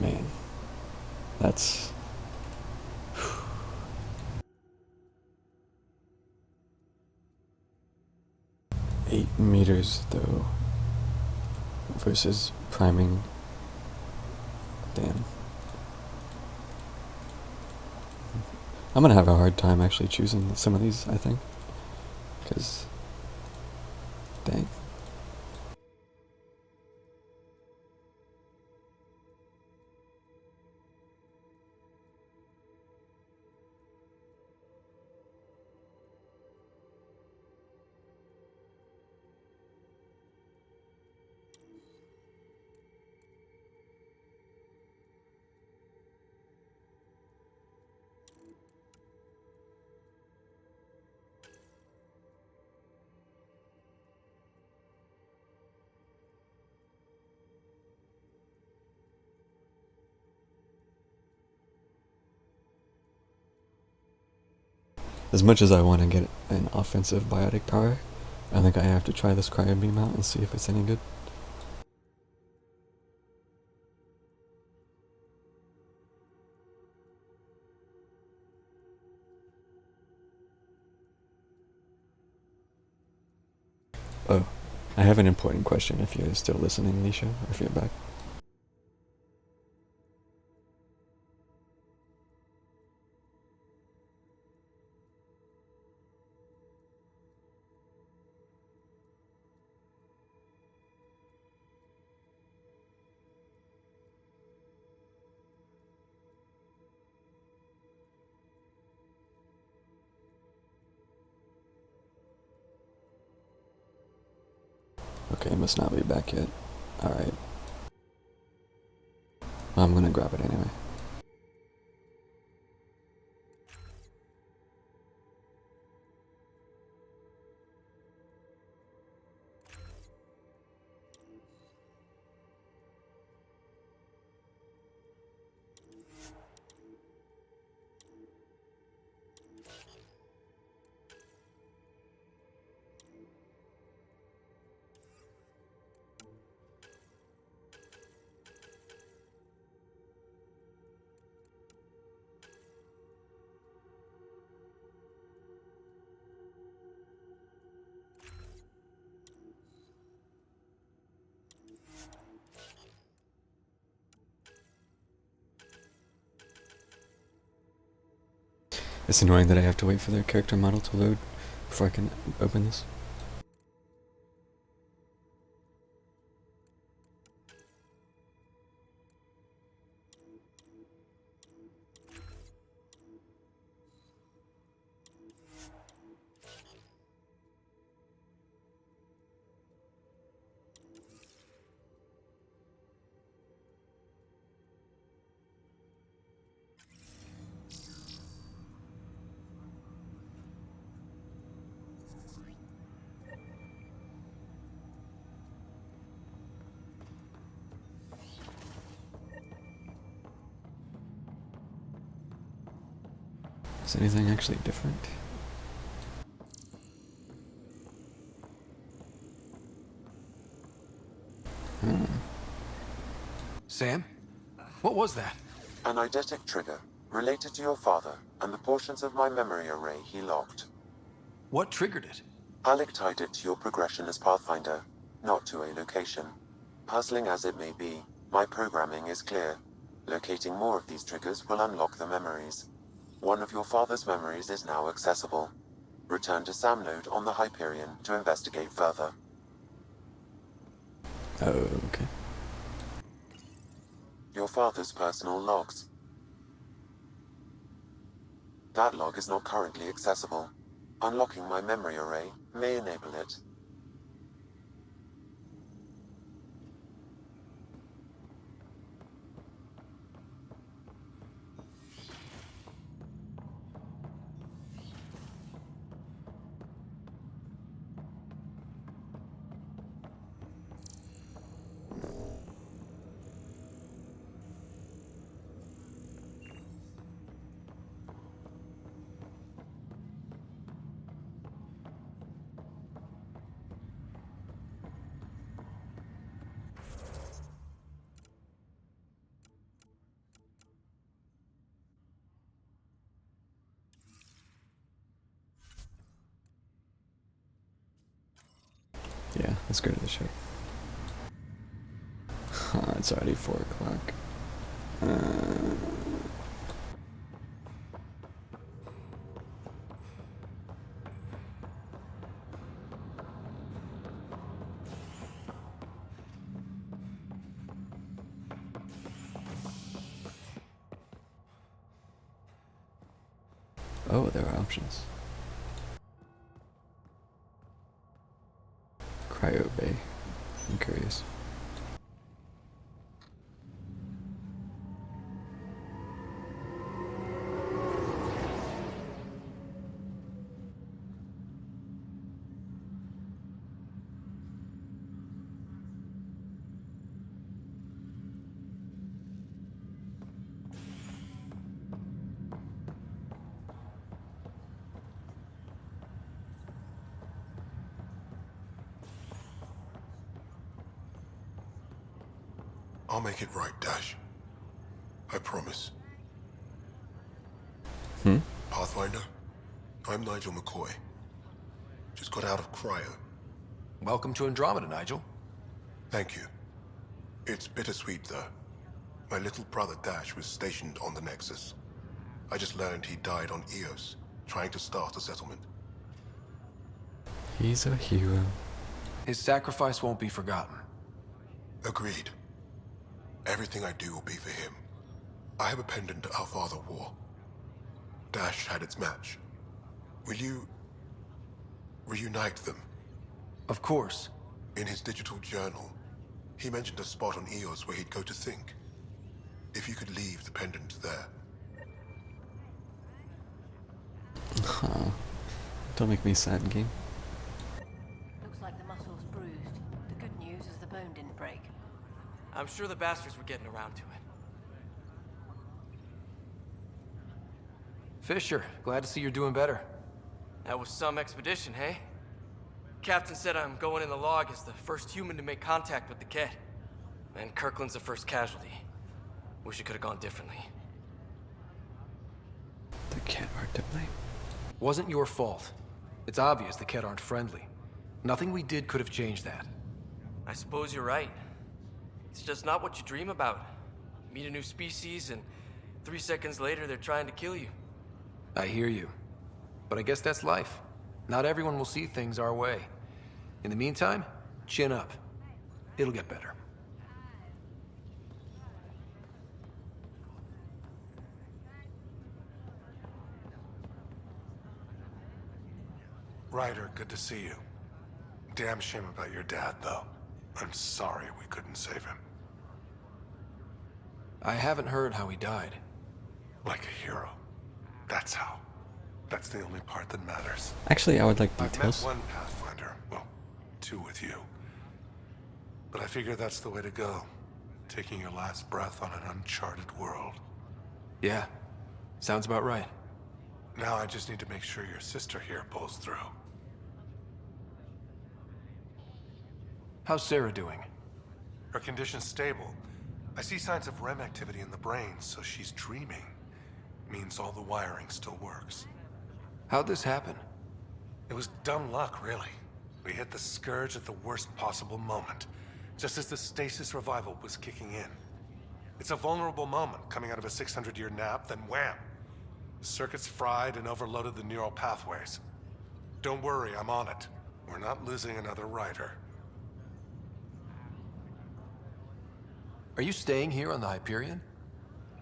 Man, that's 8 meters though. Versus priming. Damn. I'm gonna have a hard time actually choosing some of these, I think. Because, dang. As much as I want to get an offensive biotic power, I think I have to try this cryo beam out and see if it's any good. Oh, I have an important question if you're still listening, Nisha, or if you're back. Okay, must not be back yet. Alright. I'm gonna grab it anyway. It's annoying that I have to wait for their character model to load before I can open this. Is anything actually different? Sam? What was that? An eidetic trigger, related to your father, and the portions of my memory array he locked. What triggered it? Alec tied it to your progression as Pathfinder, not to a location. Puzzling as it may be, my programming is clear. Locating more of these triggers will unlock the memories. One of your father's memories is now accessible. Return to Sam Node on the Hyperion to investigate further. Oh, okay. Your father's personal logs. That log is not currently accessible. Unlocking my memory array may enable it. Yeah, let's go to the show. It's already 4 o'clock. Oh, there are options. Cryo Bay. I'm curious. I'll make it right, Dash. I promise. Pathfinder, I'm Nigel McCoy. Just got out of cryo. Welcome to Andromeda, Nigel. Thank you. It's bittersweet, though. My little brother Dash was stationed on the Nexus. I just learned he died on Eos, trying to start a settlement. He's a hero. His sacrifice won't be forgotten. Agreed. Everything I do will be for him. I have a pendant our father wore. Dash had its match. Will you reunite them? Of course. In his digital journal, he mentioned a spot on Eos where he'd go to think. If you could leave the pendant there. Don't make me sad, game. Looks like the muscle's bruised. The good news is the bone didn't break. I'm sure the bastards were getting around to it. Fisher, glad to see you're doing better. That was some expedition, hey? Captain said I'm going in the log as the first human to make contact with the Ket. And Kirkland's the first casualty. Wish it could have gone differently. The Ket are to blame. Wasn't your fault. It's obvious the Ket aren't friendly. Nothing we did could have changed that. I suppose you're right. It's just not what you dream about. Meet a new species and 3 seconds later they're trying to kill you. I hear you. But I guess that's life. Not everyone will see things our way. In the meantime, chin up. It'll get better. Ryder, good to see you. Damn shame about your dad, though. I'm sorry we couldn't save him. I haven't heard how he died. Like a hero. That's how. That's the only part that matters. Actually, I would like I've details. met one Pathfinder. Well, two with you. But I figure that's the way to go. Taking your last breath on an uncharted world. Yeah, sounds about right. Now I just need to make sure your sister here pulls through. How's Sarah doing? Her condition's stable. I see signs of REM activity in the brain, so she's dreaming. Means all the wiring still works. How'd this happen? It was dumb luck, really. We hit the Scourge at the worst possible moment, just as the stasis revival was kicking in. It's a vulnerable moment coming out of a 600-year nap, then wham! The circuits fried and overloaded the neural pathways. Don't worry, I'm on it. We're not losing another Ryder. Are you staying here on the Hyperion?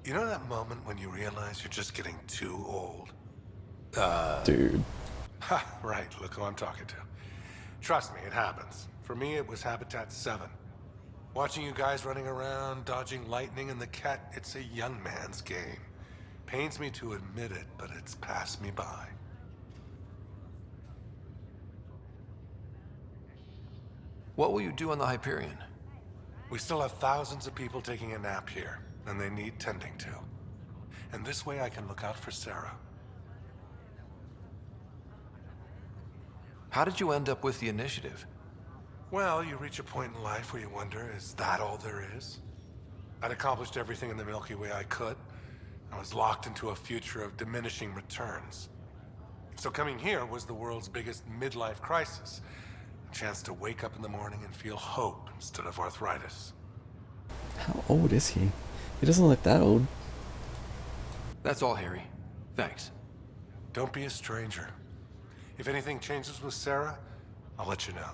You know that moment when you realize you're just getting too old? Dude. Ha, right, look who I'm talking to. Trust me, it happens. For me, it was Habitat 7. Watching you guys running around, dodging lightning and the cat, it's a young man's game. Pains me to admit it, but it's passed me by. What will you do on the Hyperion? We still have thousands of people taking a nap here, and they need tending to. And this way I can look out for Sarah. How did you end up with the initiative? Well, you reach a point in life where you wonder, is that all there is? I'd accomplished everything in the Milky Way I could. I was locked into a future of diminishing returns. So coming here was the world's biggest midlife crisis. A chance to wake up in the morning and feel hope instead of arthritis. How old is he? He doesn't look that old. That's all, Harry. Thanks. Don't be a stranger. If anything changes with Sarah, I'll let you know.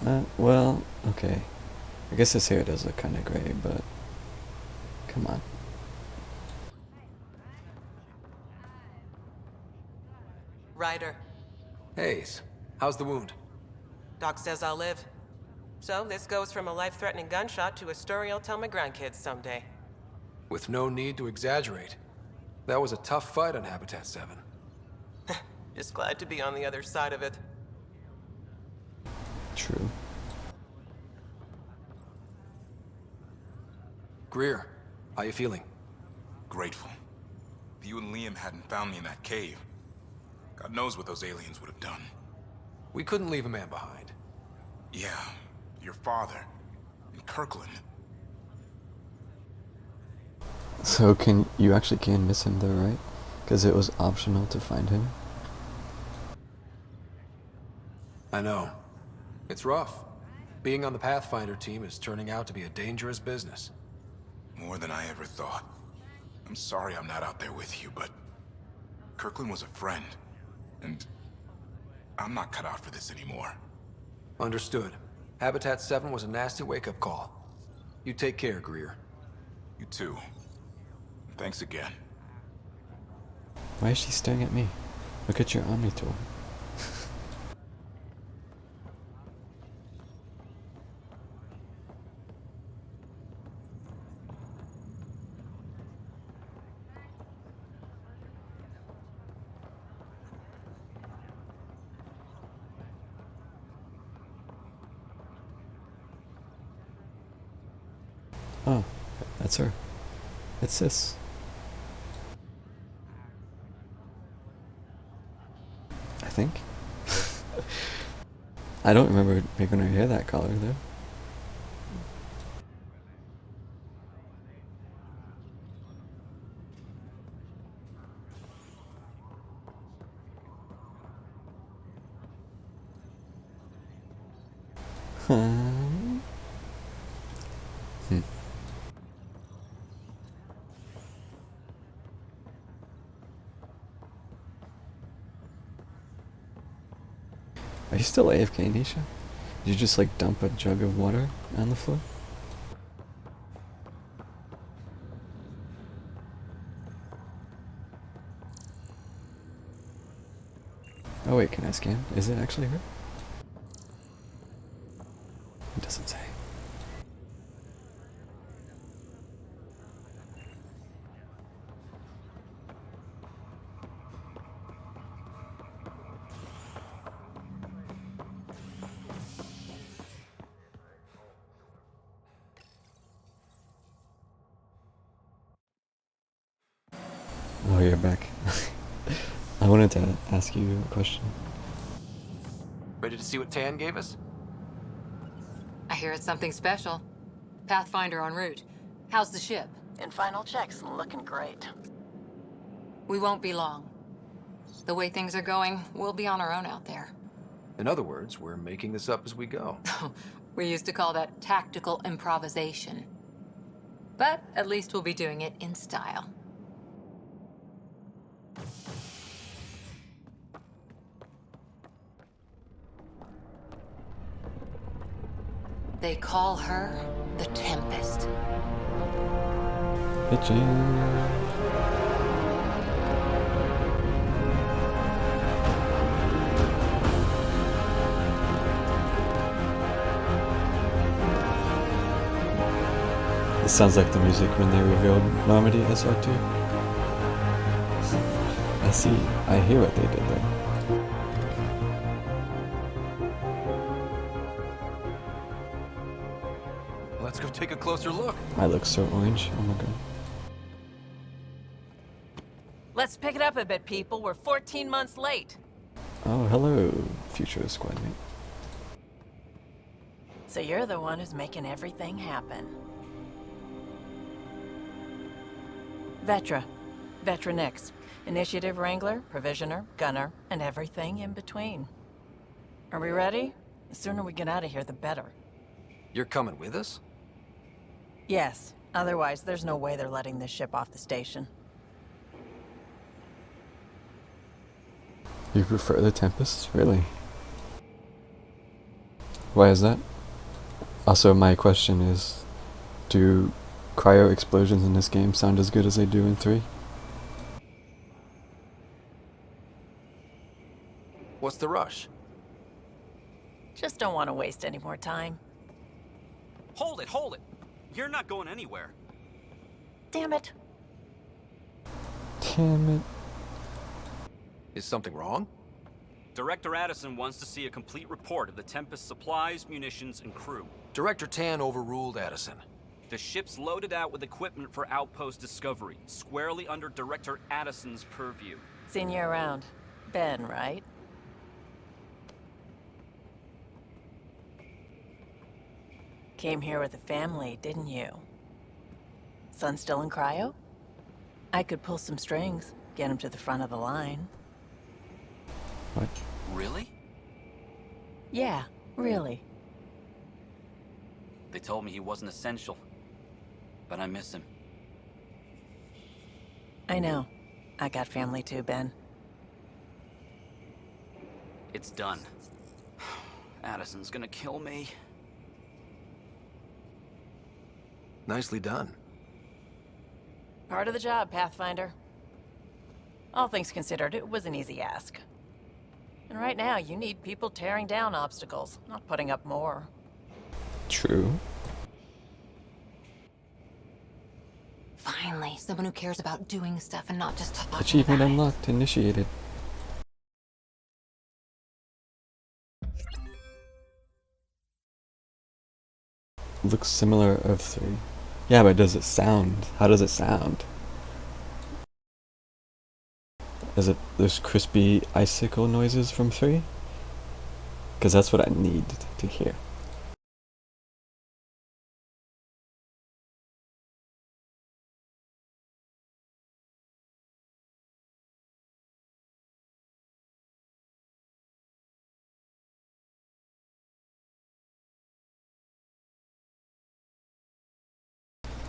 Like... well, okay. I guess his hair does look kind of gray, but... Come on. Ryder. Hayes, how's the wound? Doc says I'll live. So this goes from a life-threatening gunshot to a story I'll tell my grandkids someday. With no need to exaggerate. That was a tough fight on Habitat 7. Just glad to be on the other side of it. True. Greer, how you feeling? Grateful. If you and Liam hadn't found me in that cave, God knows what those aliens would have done. We couldn't leave a man behind. Yeah, your father, and Kirkland. So you actually can miss him though, right? Because it was optional to find him. I know. It's rough. Being on the Pathfinder team is turning out to be a dangerous business. More than I ever thought. I'm sorry I'm not out there with you, but Kirkland was a friend, and I'm not cut out for this anymore. Understood. Habitat 7 was a nasty wake-up call. You take care, Greer. You too. Thanks again. Why is she staring at me? Look at your Omni tool. Oh, that's her. It's Sis. I think. I don't remember making her hair that color though. Are you still AFK, Nisha? Did you just like dump a jug of water on the floor? Oh wait, can I scan? Is it actually her? It doesn't say. Oh, you're back. I wanted to ask you a question. Ready to see what Tan gave us? I hear it's something special. Pathfinder en route. How's the ship? In final checks, looking great. We won't be long. The way things are going, we'll be on our own out there. In other words, we're making this up as we go. We used to call that tactical improvisation. But at least we'll be doing it in style. They call her the Tempest. This sounds like the music when they revealed Normandy SR2. I hear what they did there. Let's go take a closer look. I look so orange. Oh my god. Let's pick it up a bit, people. We're 14 months late. Oh, hello, future squad mate. So you're the one who's making everything happen. Vetra. Vetra Nix. Initiative Wrangler, Provisioner, Gunner, and everything in between. Are we ready? The sooner we get out of here, the better. You're coming with us? Yes. Otherwise, there's no way they're letting this ship off the station. You prefer the Tempest? Really? Why is that? Also, my question is, do cryo explosions in this game sound as good as they do in 3? What's the rush? Just don't want to waste any more time. Hold it, hold it! You're not going anywhere. Damn it. Damn it. Is something wrong? Director Addison wants to see a complete report of the Tempest's supplies, munitions, and crew. Director Tan overruled Addison. The ship's loaded out with equipment for outpost discovery, squarely under Director Addison's purview. Seen you around. Ben, right? Came here with a family, didn't you? Son still in cryo? I could pull some strings, get him to the front of the line. What? Really? Yeah, really. They told me he wasn't essential, but I miss him. I know. I got family too, Ben. It's done. Addison's gonna kill me. Nicely done. Part of the job, Pathfinder. All things considered, it was an easy ask. And right now, you need people tearing down obstacles, not putting up more. True. Finally, someone who cares about doing stuff and not just talking Achievement about it. unlocked. Initiated. Looks similar of 3. Yeah, but does it sound? How does it sound? Is it those crispy icicle noises from 3? Because that's what I need to hear.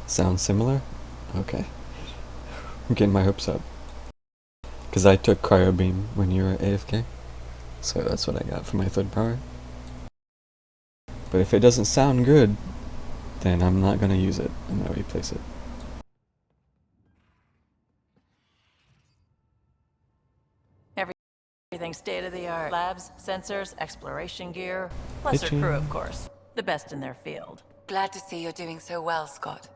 Sounds similar? Okay. I'm getting my hopes up. Because I took cryo beam when you were AFK. So that's what I got for my third power. But if it doesn't sound good, then I'm not gonna use it. I'm gonna replace it. Everything state-of-the-art. Labs, sensors, exploration gear. Plus her Itchy. crew, of course. The best in their field. Glad to see you're doing so well, Scott.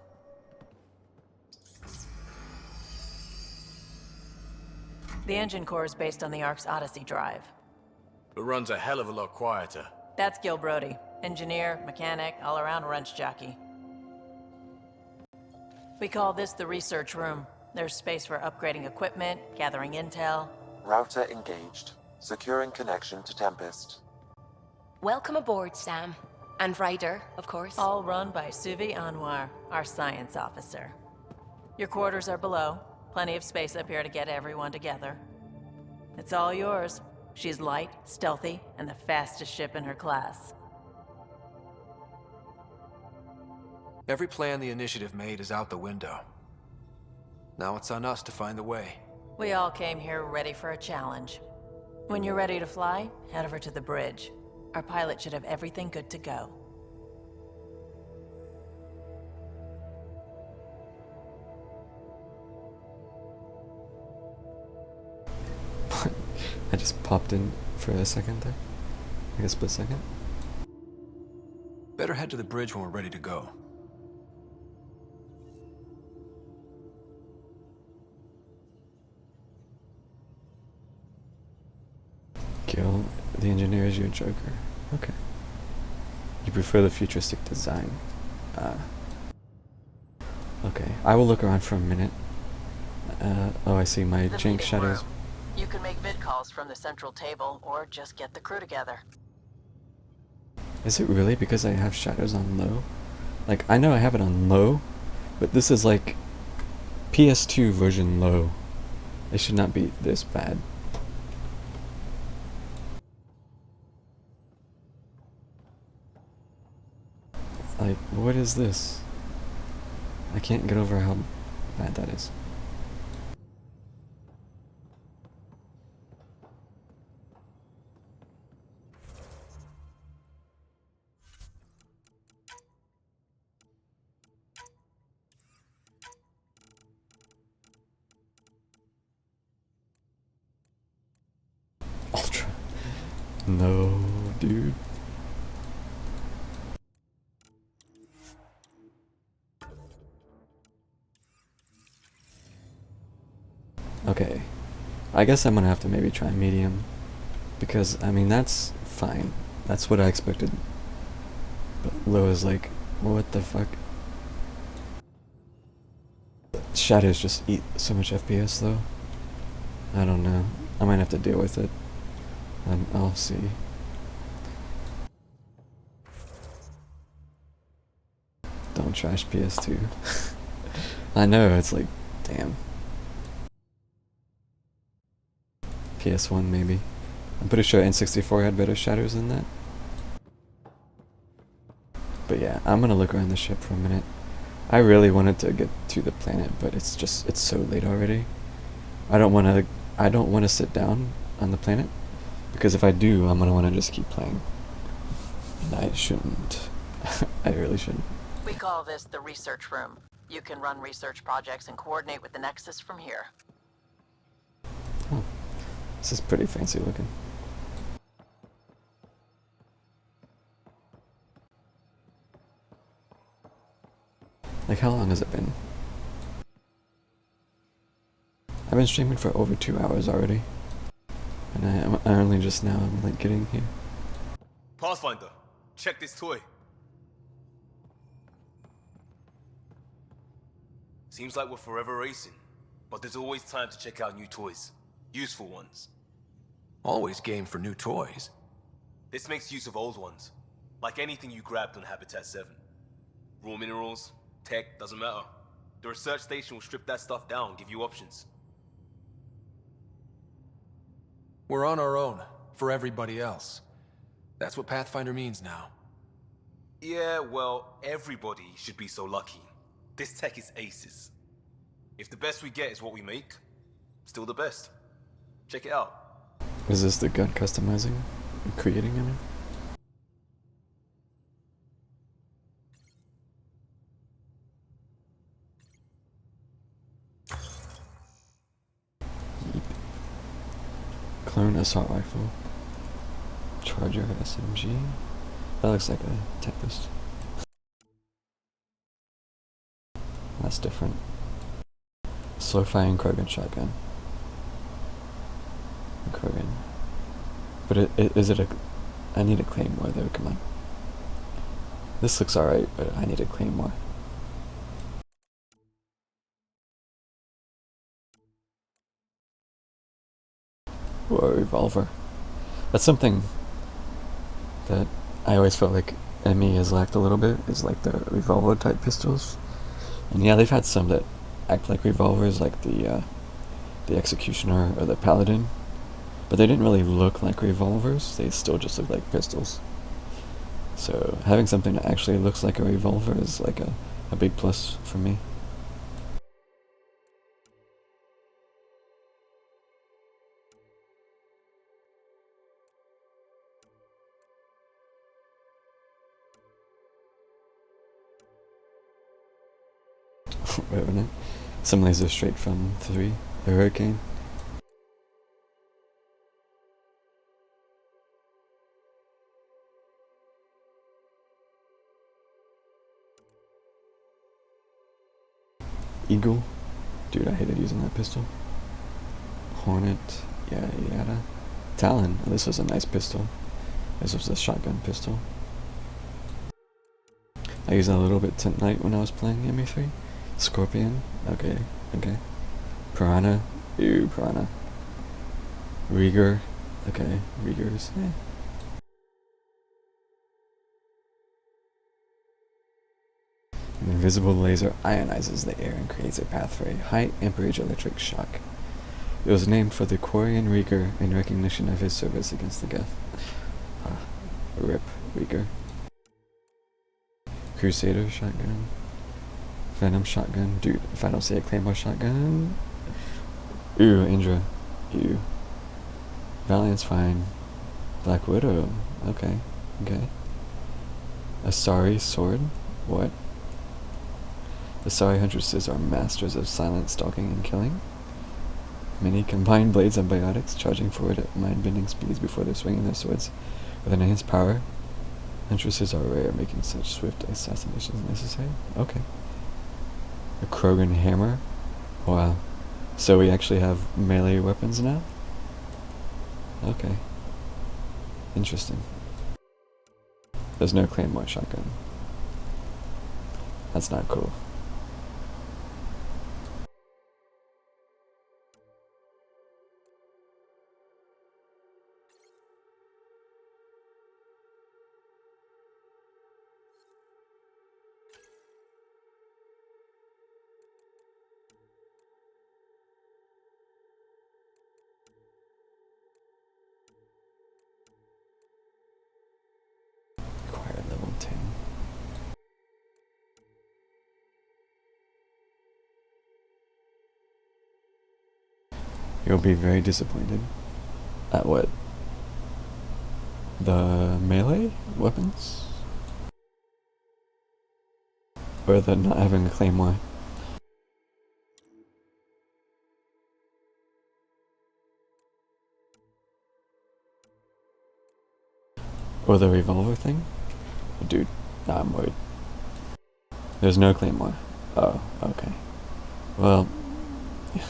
The engine core is based on the Ark's Odyssey drive. It runs a hell of a lot quieter. That's Gil Brody. Engineer, mechanic, all-around wrench jockey. We call this the research room. There's space for upgrading equipment, gathering intel. Router engaged. Securing connection to Tempest. Welcome aboard, Sam. And Ryder, of course. All run by Suvi Anwar, our science officer. Your quarters are below. Plenty of space up here to get everyone together. It's all yours. She's light, stealthy, and the fastest ship in her class. Every plan the Initiative made is out the window. Now it's on us to find the way. We all came here ready for a challenge. When you're ready to fly, head over to the bridge. Our pilot should have everything good to go. I just popped in for a second there. Like a split second. Better head to the bridge when we're ready to go. Gil, the engineer is your Joker. Okay. You prefer the futuristic design. Okay, I will look around for a minute. Oh, I see my The Jinx meeting shadows. room. You can make mid-calls from the central table, or just get the crew together. Is it really because I have shadows on low? Like, I know I have it on low, but this is like PS2 version low. It should not be this bad. Like, what is this? I can't get over how bad that is. Ultra. No, dude. Okay. I guess I'm gonna have to maybe try medium. Because, I mean, that's fine. That's what I expected. But low is like, what the fuck? Shadows just eat so much FPS though. I don't know. I might have to deal with it. I'll see. Don't trash PS2. I know, it's like, damn. PS1 maybe. I'm pretty sure N64 had better shadows than that. But yeah, I'm gonna look around the ship for a minute. I really wanted to get to the planet, but it's so late already. I don't wanna sit down on the planet, because if I do, I'm gonna wanna just keep playing. And I shouldn't. I really shouldn't. We call this the research room. You can run research projects and coordinate with the Nexus from here. Oh, this is pretty fancy looking. Like, how long has it been? I've been streaming for over 2 hours already. And I only just now I'm like getting here. Pathfinder, check this toy. Seems like we're forever racing, but there's always time to check out new toys. Useful ones. Always game for new toys. This makes use of old ones. Like anything you grabbed on Habitat 7. Raw minerals, tech, doesn't matter. The research station will strip that stuff down, give you options. We're on our own, for everybody else. That's what Pathfinder means now. Yeah, well, everybody should be so lucky. This tech is aces. If the best we get is what we make, still the best. Check it out. Is this the gun customizing? Creating, I mean? Yeep. Clone assault rifle. Charger SMG. That looks like a Tempest. That's different. Slow firing Krogan shotgun. Krogan. But is it a... I need a Claymore though, come on. This looks alright, but I need a Claymore. Ooh, a revolver. That's something that I always felt like ME has lacked a little bit, is like the revolver type pistols. And yeah, they've had some that act like revolvers, like the Executioner or the Paladin. But they didn't really look like revolvers, they still just look like pistols. So having something that actually looks like a revolver is like a big plus for me. Revenant. Some lasers straight from 3, the Hurricane. Eagle. Dude, I hated using that pistol. Hornet. Yeah, yada. Talon. This was a nice pistol. This was a shotgun pistol. I used that a little bit tonight when I was playing ME3. Scorpion. Okay, okay. Piranha. Ew, Piranha. Rieger. Okay, Riegers. Eh. An invisible laser ionizes the air and creates a path for a high amperage electric shock. It was named for the Quarian Rieger in recognition of his service against the Geth. RIP Rieger. Crusader shotgun. Venom shotgun. Dude, if I don't say a Claymore shotgun... Ooh, Indra. Ew. Valiant's fine. Black Widow. Okay. Okay. Asari sword? What? Asari huntresses are masters of silent stalking and killing. Many combine blades and biotics, charging forward at mind-bending speeds before they're swinging their swords with enhanced power. Huntresses are rare, making such swift assassinations necessary. Okay. A Krogan hammer? Wow. So we actually have melee weapons now? Okay. Interesting. There's no Claymore shotgun. That's not cool. Required level 10. You'll be very disappointed at what? The melee weapons? Or the not having a Claymore? Or the revolver thing? Dude, nah, I'm worried. There's no Claymore. Oh, okay. Well, yeah,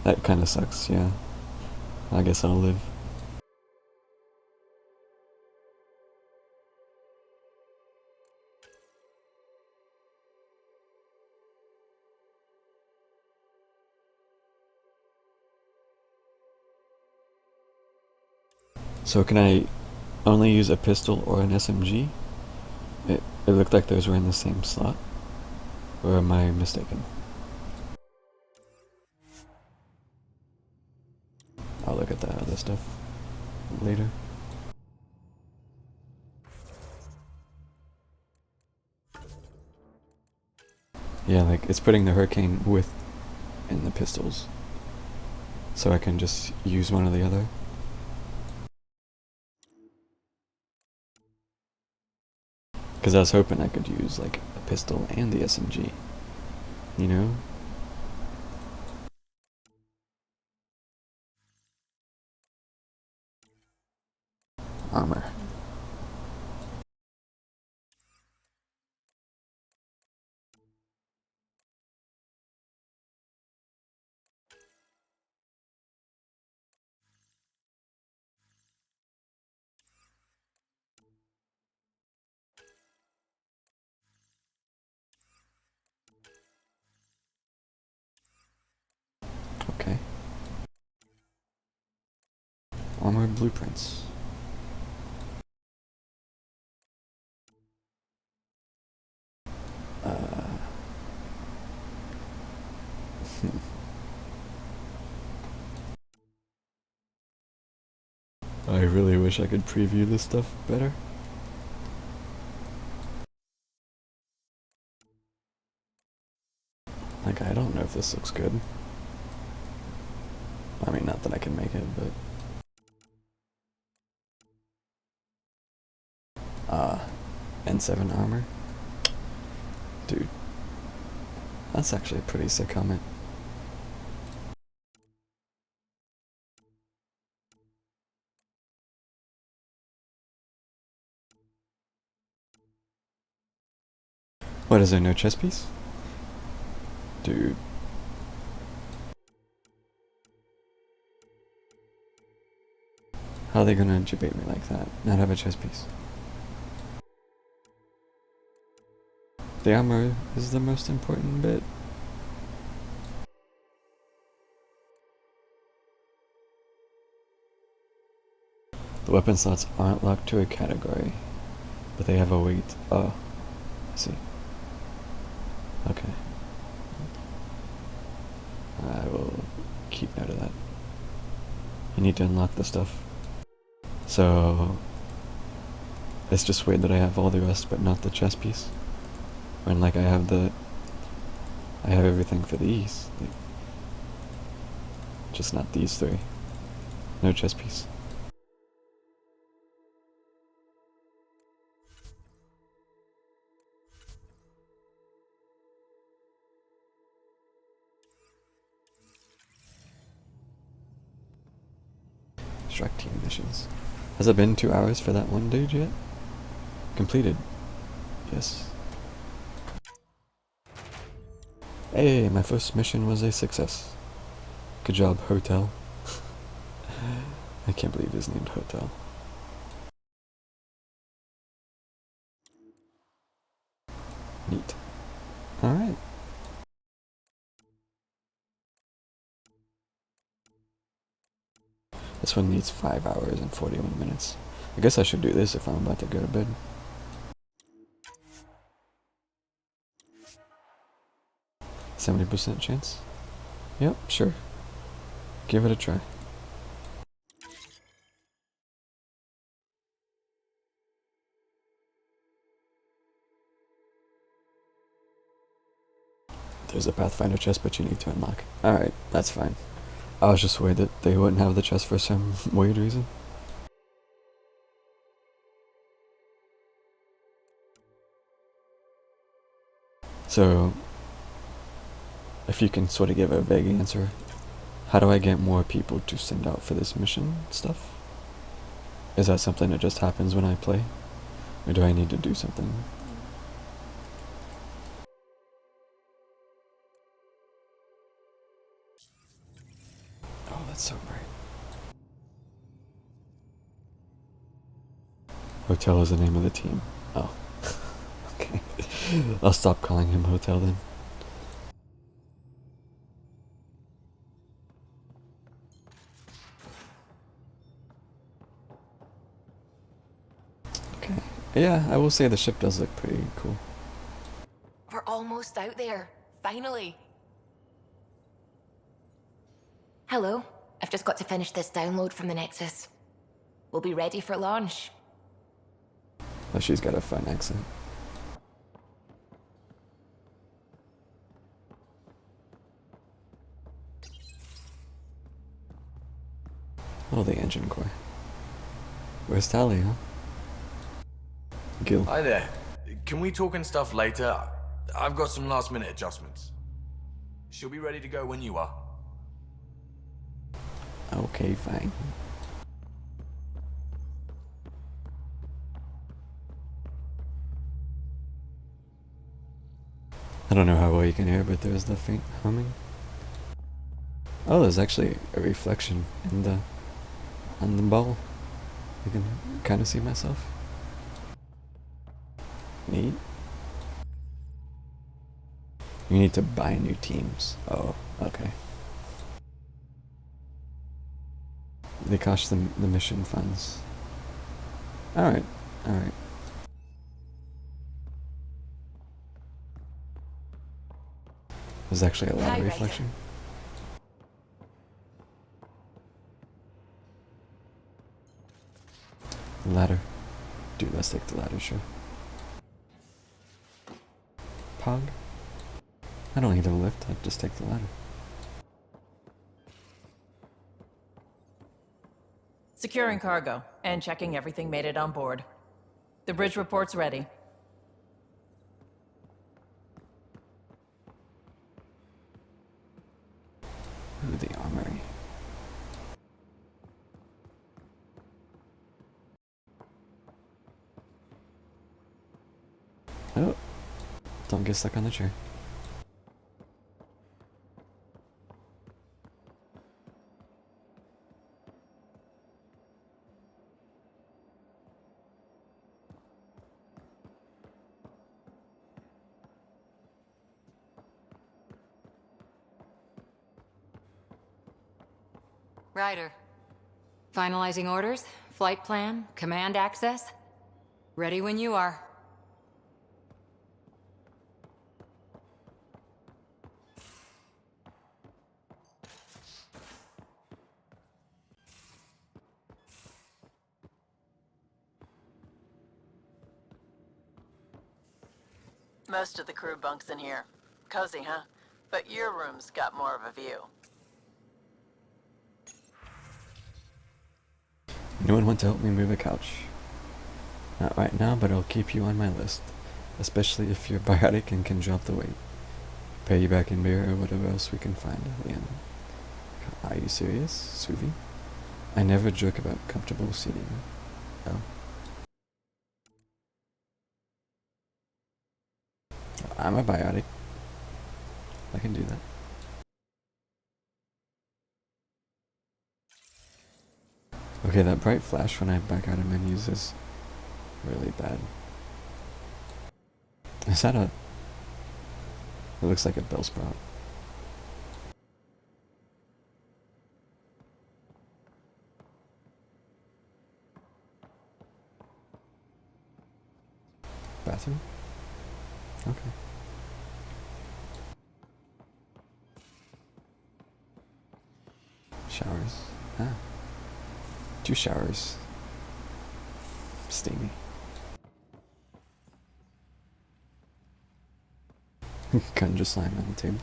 that kinda sucks, yeah. I guess I'll live. So can I only use a pistol or an SMG? It looked like those were in the same slot. Or am I mistaken? I'll look at that other stuff later. Yeah, like it's putting the Hurricane in the pistols. So I can just use one or the other. Because I was hoping I could use like a pistol and the SMG, you know? Armor. Okay. Armor blueprints. I really wish I could preview this stuff better. Like, I don't know if this looks good. I mean, not that I can make it, but... N7 armor? Dude. That's actually a pretty sick helmet. What, is there no chest piece? Dude. How are they gonna debate me like that? Not have a chest piece? The armor is the most important bit. The weapon slots aren't locked to a category, but they have a weight. Oh, I see. Okay. I will keep note of that. You need to unlock the stuff. So, it's just weird that I have all the rest but not the chest piece. When like I have everything for these. Like, just not these three. No chest piece. Strike team missions. Has it been 2 hours for that one dude yet? Completed. Yes. Hey, my first mission was a success. Good job, Hotel. I can't believe he's named Hotel. Neat. Alright. This one needs 5 hours and 41 minutes. I guess I should do this if I'm about to go to bed. %70 chance? Yep, sure. Give it a try. There's a Pathfinder chest, but you need to unlock. Alright, that's fine. I was just worried that they wouldn't have the chest for some weird reason. So, if you can sort of give a vague answer, how do I get more people to send out for this mission stuff? Is that something that just happens when I play? Or do I need to do something? Oh, that's so bright. Hotel is the name of the team. Oh. Okay. I'll stop calling him Hotel then. Okay. Yeah, I will say the ship does look pretty cool. We're almost out there. Finally. Hello. I've just got to finish this download from the Nexus. We'll be ready for launch. Oh, she's got a fun accent. Oh, the engine core. Where's Tali, huh? Gil. Hi there. Can we talk and stuff later? I've got some last-minute adjustments. She'll be ready to go when you are. Okay, fine. I don't know how well you can hear, but there's the faint humming. Oh, there's actually a reflection in the on the ball. You can kind of see myself. Neat. You need to buy new teams. Oh, okay. They cost them the mission funds. Alright, alright. There's actually a lot of reflection. Ladder. Dude, let's take the ladder, sure. Pog? I don't need a lift, I'd just take the ladder. Securing cargo and checking everything made it on board. The bridge report's ready. Ooh, the armory. Oh, don't get stuck on the chair. Ryder. Finalizing orders, flight plan, command access. Ready when you are. Most of the crew bunks in here. Cozy, huh? But your room's got more of a view. Anyone want to help me move a couch? Not right now, but I'll keep you on my list. Especially if you're biotic and can drop the weight. Pay you back in beer or whatever else we can find, Liam. Are you serious, Suvi? I never joke about comfortable seating. Oh. I'm a biotic. I can do that. Okay, that bright flash when I back out of menus is really bad. Is that a... It looks like a Bellsprout. Bathroom? Okay. Showers. Ah. 2 showers. Steamy. Ganja slime on the table.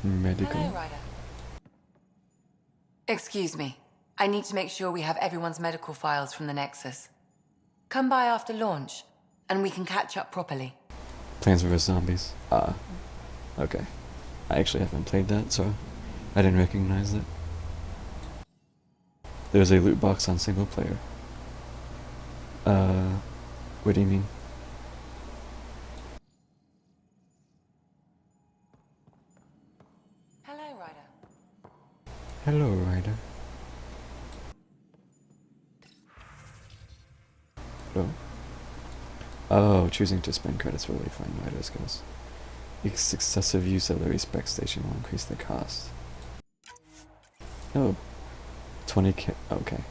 Medical. Hello, Ryder. Excuse me. I need to make sure we have everyone's medical files from the Nexus. Come by after launch, and we can catch up properly. Plants vs. Zombies. Okay. I actually haven't played that, so I didn't recognize it. There's a loot box on single player. What do you mean? Hello, Ryder. Hello, Ryder. Hello? Oh, choosing to spend credits will refine Ryder skills. Excessive use of the respec station will increase the cost. Oh. 20k. Okay.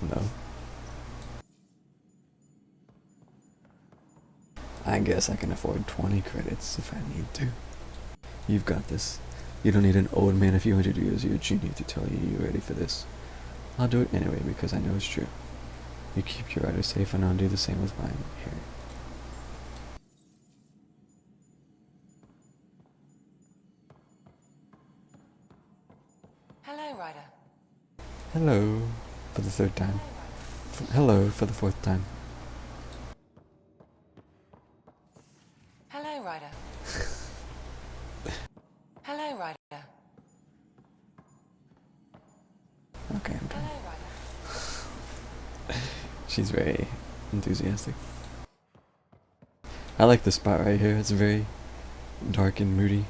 No. I guess I can afford 20 credits if I need to. You've got this. You don't need an old man of 200 years or your junior to tell you you're ready for this. I'll do it anyway because I know it's true. You keep your Ryder safe and I'll do the same with mine. Here. Hello for the third time. Hello for the fourth time. Hello, Ryder. Hello, Ryder. Okay, I'm done. She's very enthusiastic. I like this spot right here. It's very dark and moody.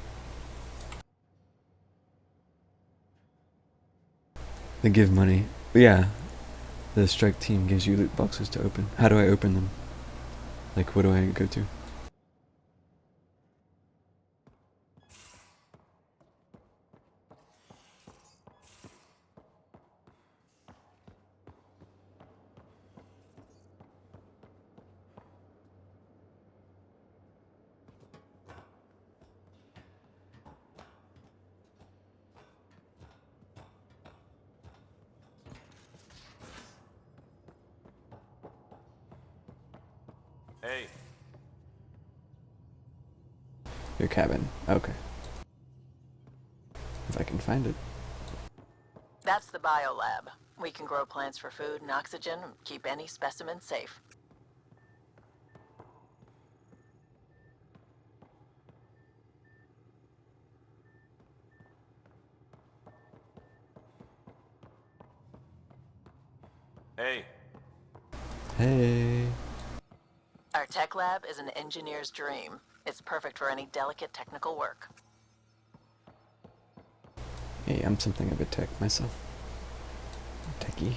They give money. But yeah, the strike team gives you loot boxes to open. How do I open them? Like, what do I go to? Hey. Your cabin. Okay. If I can find it. That's the biolab. We can grow plants for food and oxygen and keep any specimen safe. Hey. Hey. Our tech lab is an engineer's dream. It's perfect for any delicate technical work. Hey, I'm something of a tech myself. Techie.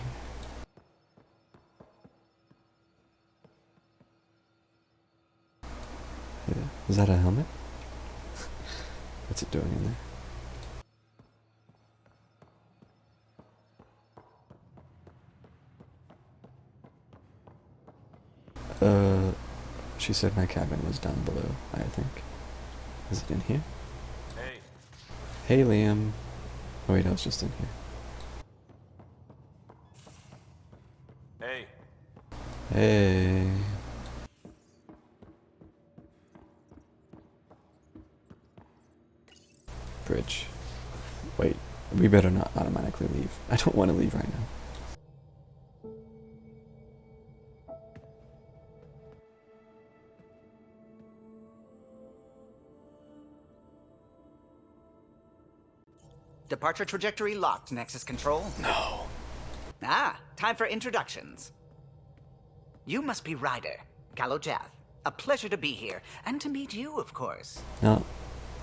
Yeah. Is that a helmet? What's it doing in there? She said my cabin was down below, I think. Is it in here? Hey. Hey, Liam. Oh wait, I was just in here. Hey. Hey. Bridge. Wait, we better not automatically leave. I don't want to leave right now. Departure trajectory locked, Nexus Control. No. Ah, time for introductions. You must be Ryder, Calo Jath. A pleasure to be here, and to meet you, of course. No.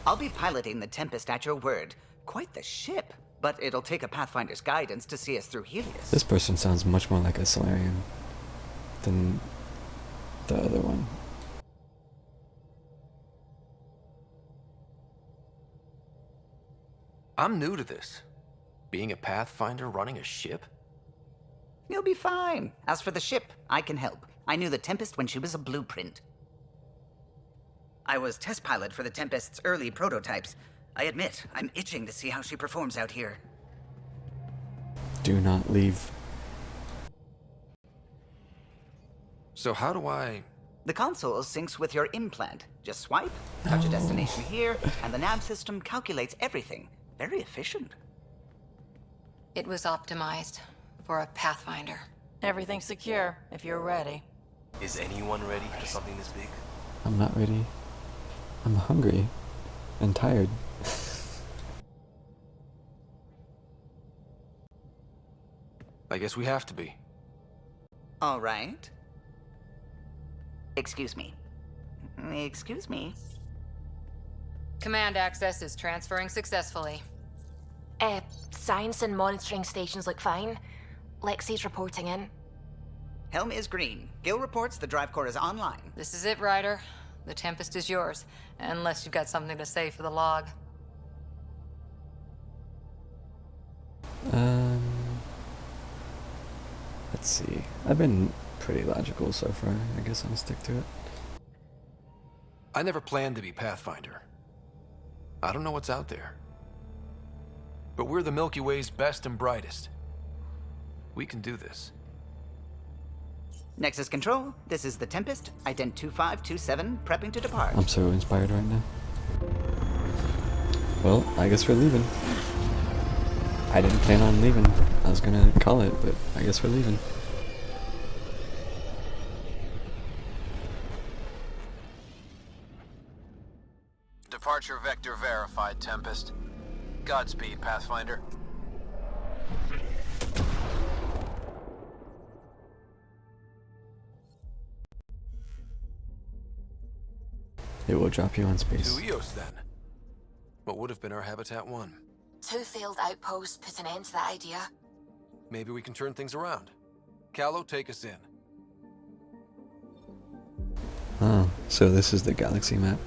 I'll be piloting the Tempest at your word. Quite the ship, but it'll take a Pathfinder's guidance to see us through Helios. This person sounds much more like a Solarian than the other one. I'm new to this. Being a Pathfinder running a ship? You'll be fine. As for the ship, I can help. I knew the Tempest when she was a blueprint. I was test pilot for the Tempest's early prototypes. I admit, I'm itching to see how she performs out here. Do not leave. So how do I... The console syncs with your implant. Just swipe, touch a destination here, and the nav system calculates everything. Very efficient. It was optimized for a Pathfinder. Everything's secure, if you're ready. Is anyone ready for something this big? I'm not ready. I'm hungry and tired. I guess we have to be. All right. Excuse me. Excuse me. Command access is transferring successfully. Science and monitoring stations look fine. Lexi's reporting in. Helm is green. Gil reports the drive core is online. This is it, Ryder. The Tempest is yours, unless you've got something to say for the log. Let's see. I've been pretty logical so far. I guess I'll stick to it. I never planned to be Pathfinder. I don't know what's out there. But we're the Milky Way's best and brightest. We can do this. Nexus Control, this is the Tempest, ident 2527, prepping to depart. I'm so inspired right now. Well, I guess we're leaving. I didn't plan on leaving. I was gonna call it, but I guess we're leaving. Departure vector verified, Tempest. Godspeed, Pathfinder. It will drop you on space. To Eos, then. What would have been our Habitat 1? 2 failed outposts put an end to that idea. Maybe we can turn things around. Callow, take us in. Oh, so this is the galaxy map.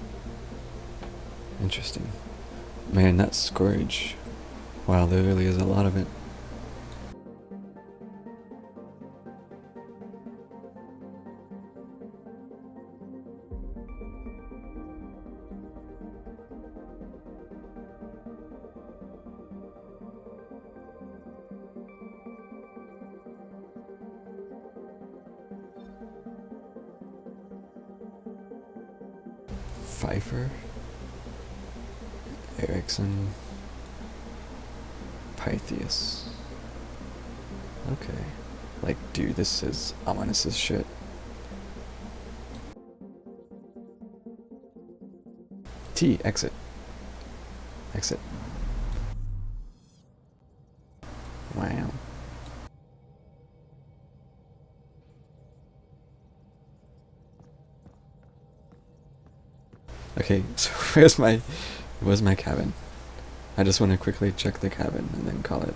Interesting. Man, that Scourge. Wow, there really is a lot of it. Pfeiffer, Erickson, Pythias. Okay. Like, dude, this is ominous as shit. T, exit. Exit. Wow. Okay, so where's my cabin? I just want to quickly check the cabin and then call it.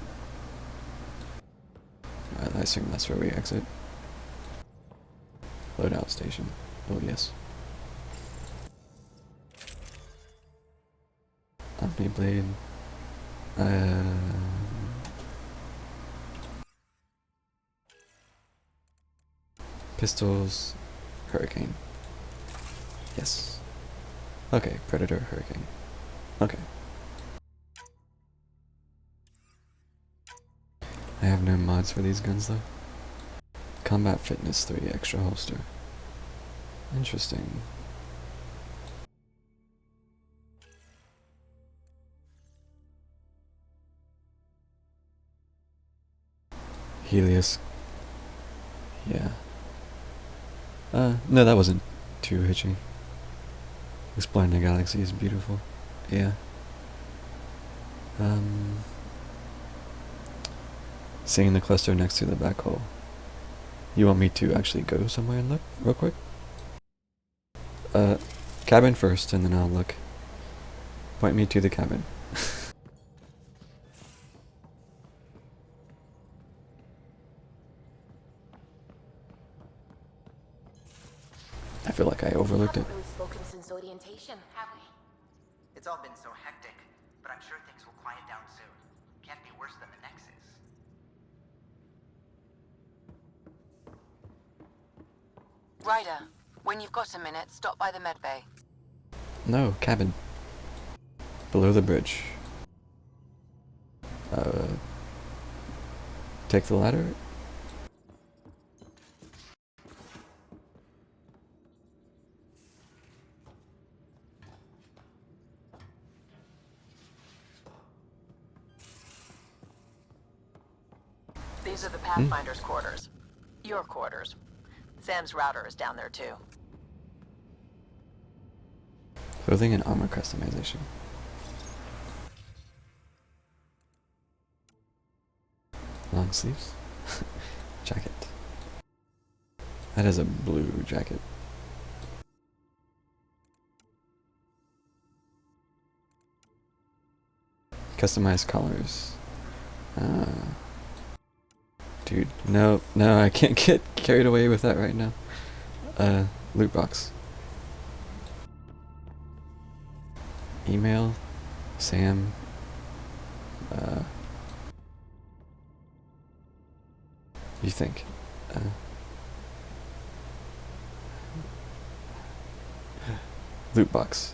I assume that's where we exit. Loadout station. Oh yes. Omniblade. Pistols. Hurricane. Yes. Okay, Predator, Hurricane. Okay. I have no mods for these guns though. Combat Fitness 3 extra holster. Interesting. Helios. Yeah. No, that wasn't too hitchy. Exploring the galaxy is beautiful. Yeah. Seeing the cluster next to the black hole. You want me to actually go somewhere and look real quick? Cabin first and then I'll look. Point me to the cabin. I feel like I overlooked it. Really spoken since orientation, have we? It's all been so hectic, but I'm sure things will quiet down soon. Can't be worse than the Nexus. Ryder, when you've got a minute, stop by the medbay. No, cabin. Below the bridge. Take the ladder? These are the Pathfinder's quarters. Your quarters. Sam's router is down there too. Clothing and armor customization. Long sleeves? Jacket. That is a blue jacket. Customized colors. Dude, no, I can't get carried away with that right now. Loot box. Email. Sam. You think? Loot box.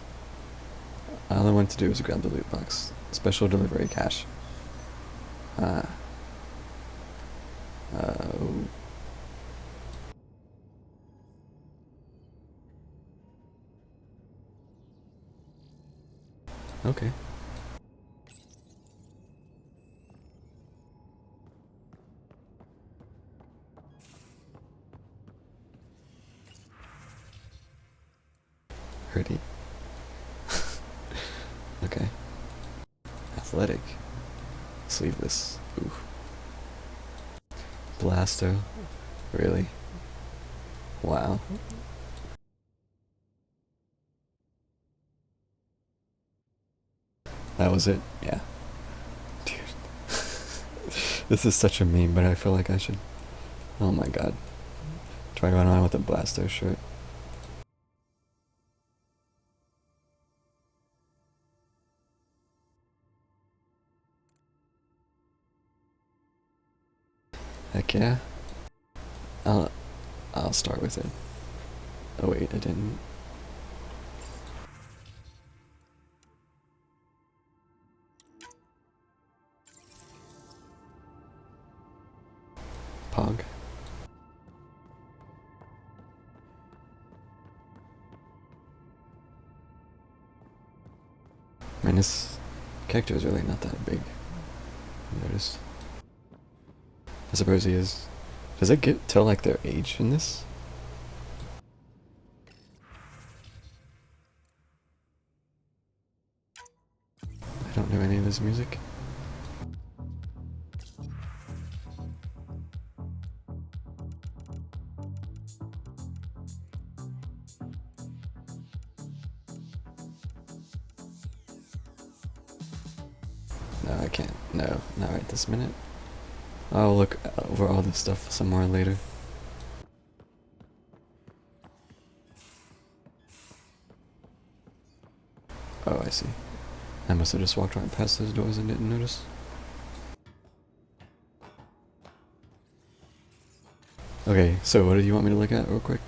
All I want to do is grab the loot box. Special delivery cache. Okay. Pretty. Okay. Athletic. Sleeveless. Ooh. Blaster. Really? Wow. That was it? Yeah. Dude. This is such a meme, but I feel like I should. Oh my god. Try going on with a blaster shirt. Heck yeah. I'll start with it. Oh wait, I didn't. Pog. I mean, this character is really not that big. I noticed. I suppose he is. Does it tell like their age in this? I don't know any of this music. No, I can't. No, not right this minute. I'll look over all this stuff somewhere later. Oh, I see. I must have just walked right past those doors and didn't notice. Okay, so what do you want me to look at real quick?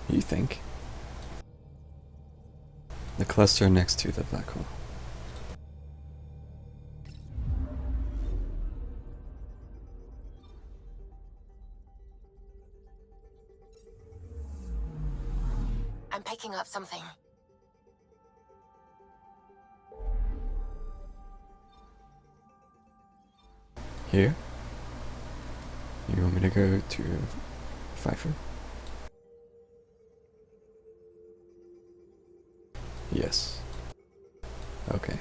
You think? The cluster next to the black hole. I'm picking up something. Here? You want me to go to Pfeiffer? Yes. Okay.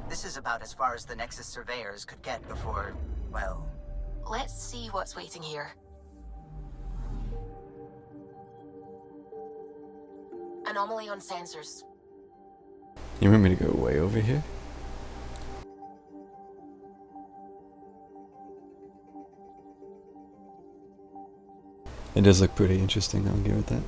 This is about as far as the Nexus surveyors could get before, well... Let's see what's waiting here. Anomaly on sensors. You want me to go way over here? It does look pretty interesting, I'll give it that.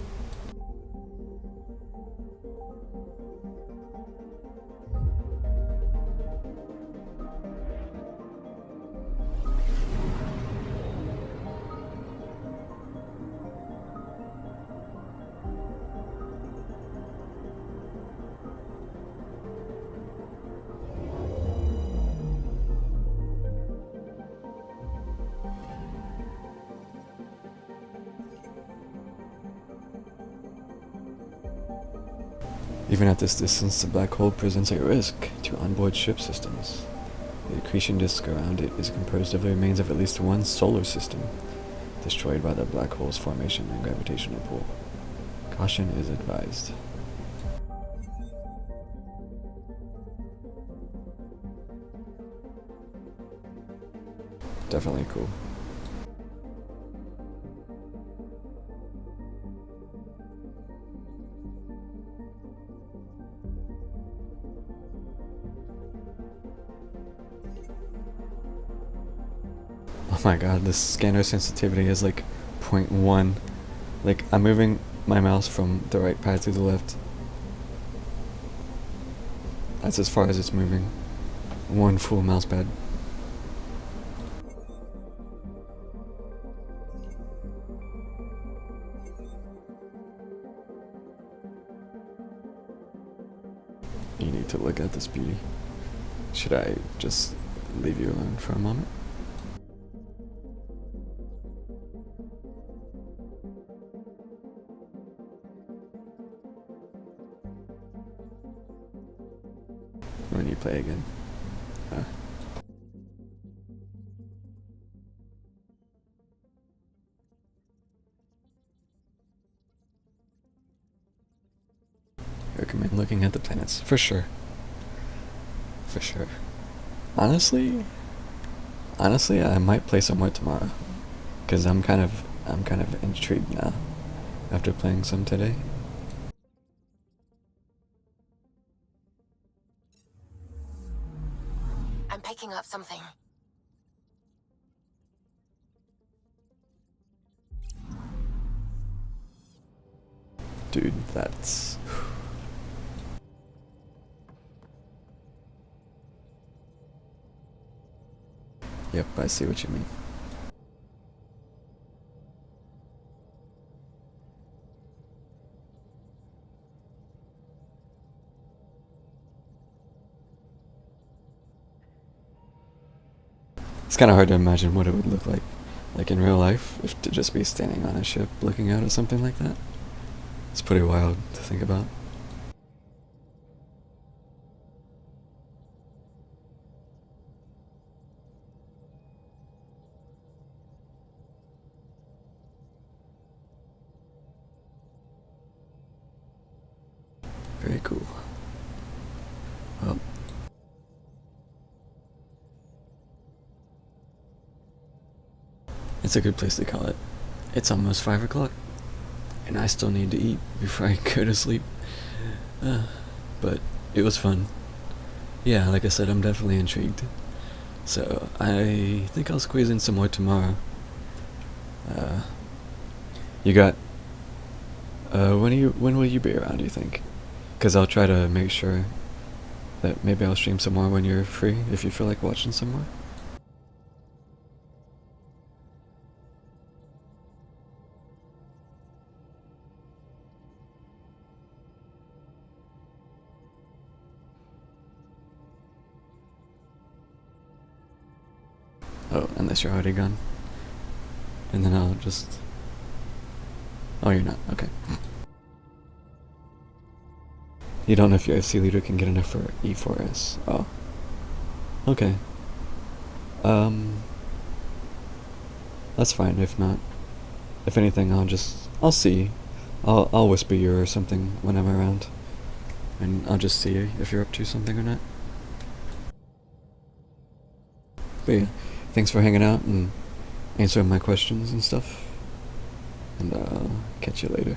Even at this distance, the black hole presents a risk to onboard ship systems. The accretion disk around it is composed of the remains of at least one solar system, destroyed by the black hole's formation and gravitational pull. Caution is advised. Definitely cool. Oh my god, this scanner sensitivity is like 0.1. Like, I'm moving my mouse from the right pad to the left. That's as far as it's moving. one full mouse pad. You need to look at this beauty. Should I just leave you alone for a moment? When you play again. I recommend looking at the planets, for sure. For sure. Honestly, I might play some more tomorrow, cause I'm kind of intrigued now, after playing some today. I'm picking up something. Dude, that's... Yep, I see what you mean. It's kind of hard to imagine what it would look like in real life, if to just be standing on a ship looking out at something like that. It's pretty wild to think about. Very cool. Well, it's a good place to call it. It's almost 5 o'clock, and I still need to eat before I go to sleep. But it was fun. Yeah, like I said, I'm definitely intrigued. So I think I'll squeeze in some more tomorrow. You got... when will you be around, do you think? Because I'll try to make sure that maybe I'll stream some more when you're free, if you feel like watching some more. Oh, unless you're already gone. And then I'll just... Oh, you're not. Okay. You don't know if your FC leader can get enough for E4S. Oh. Okay. That's fine, if not. If anything, I'll see. I'll whisper you or something when I'm around. And I'll just see if you're up to something or not. But yeah, thanks for hanging out and answering my questions and stuff. And I'll catch you later.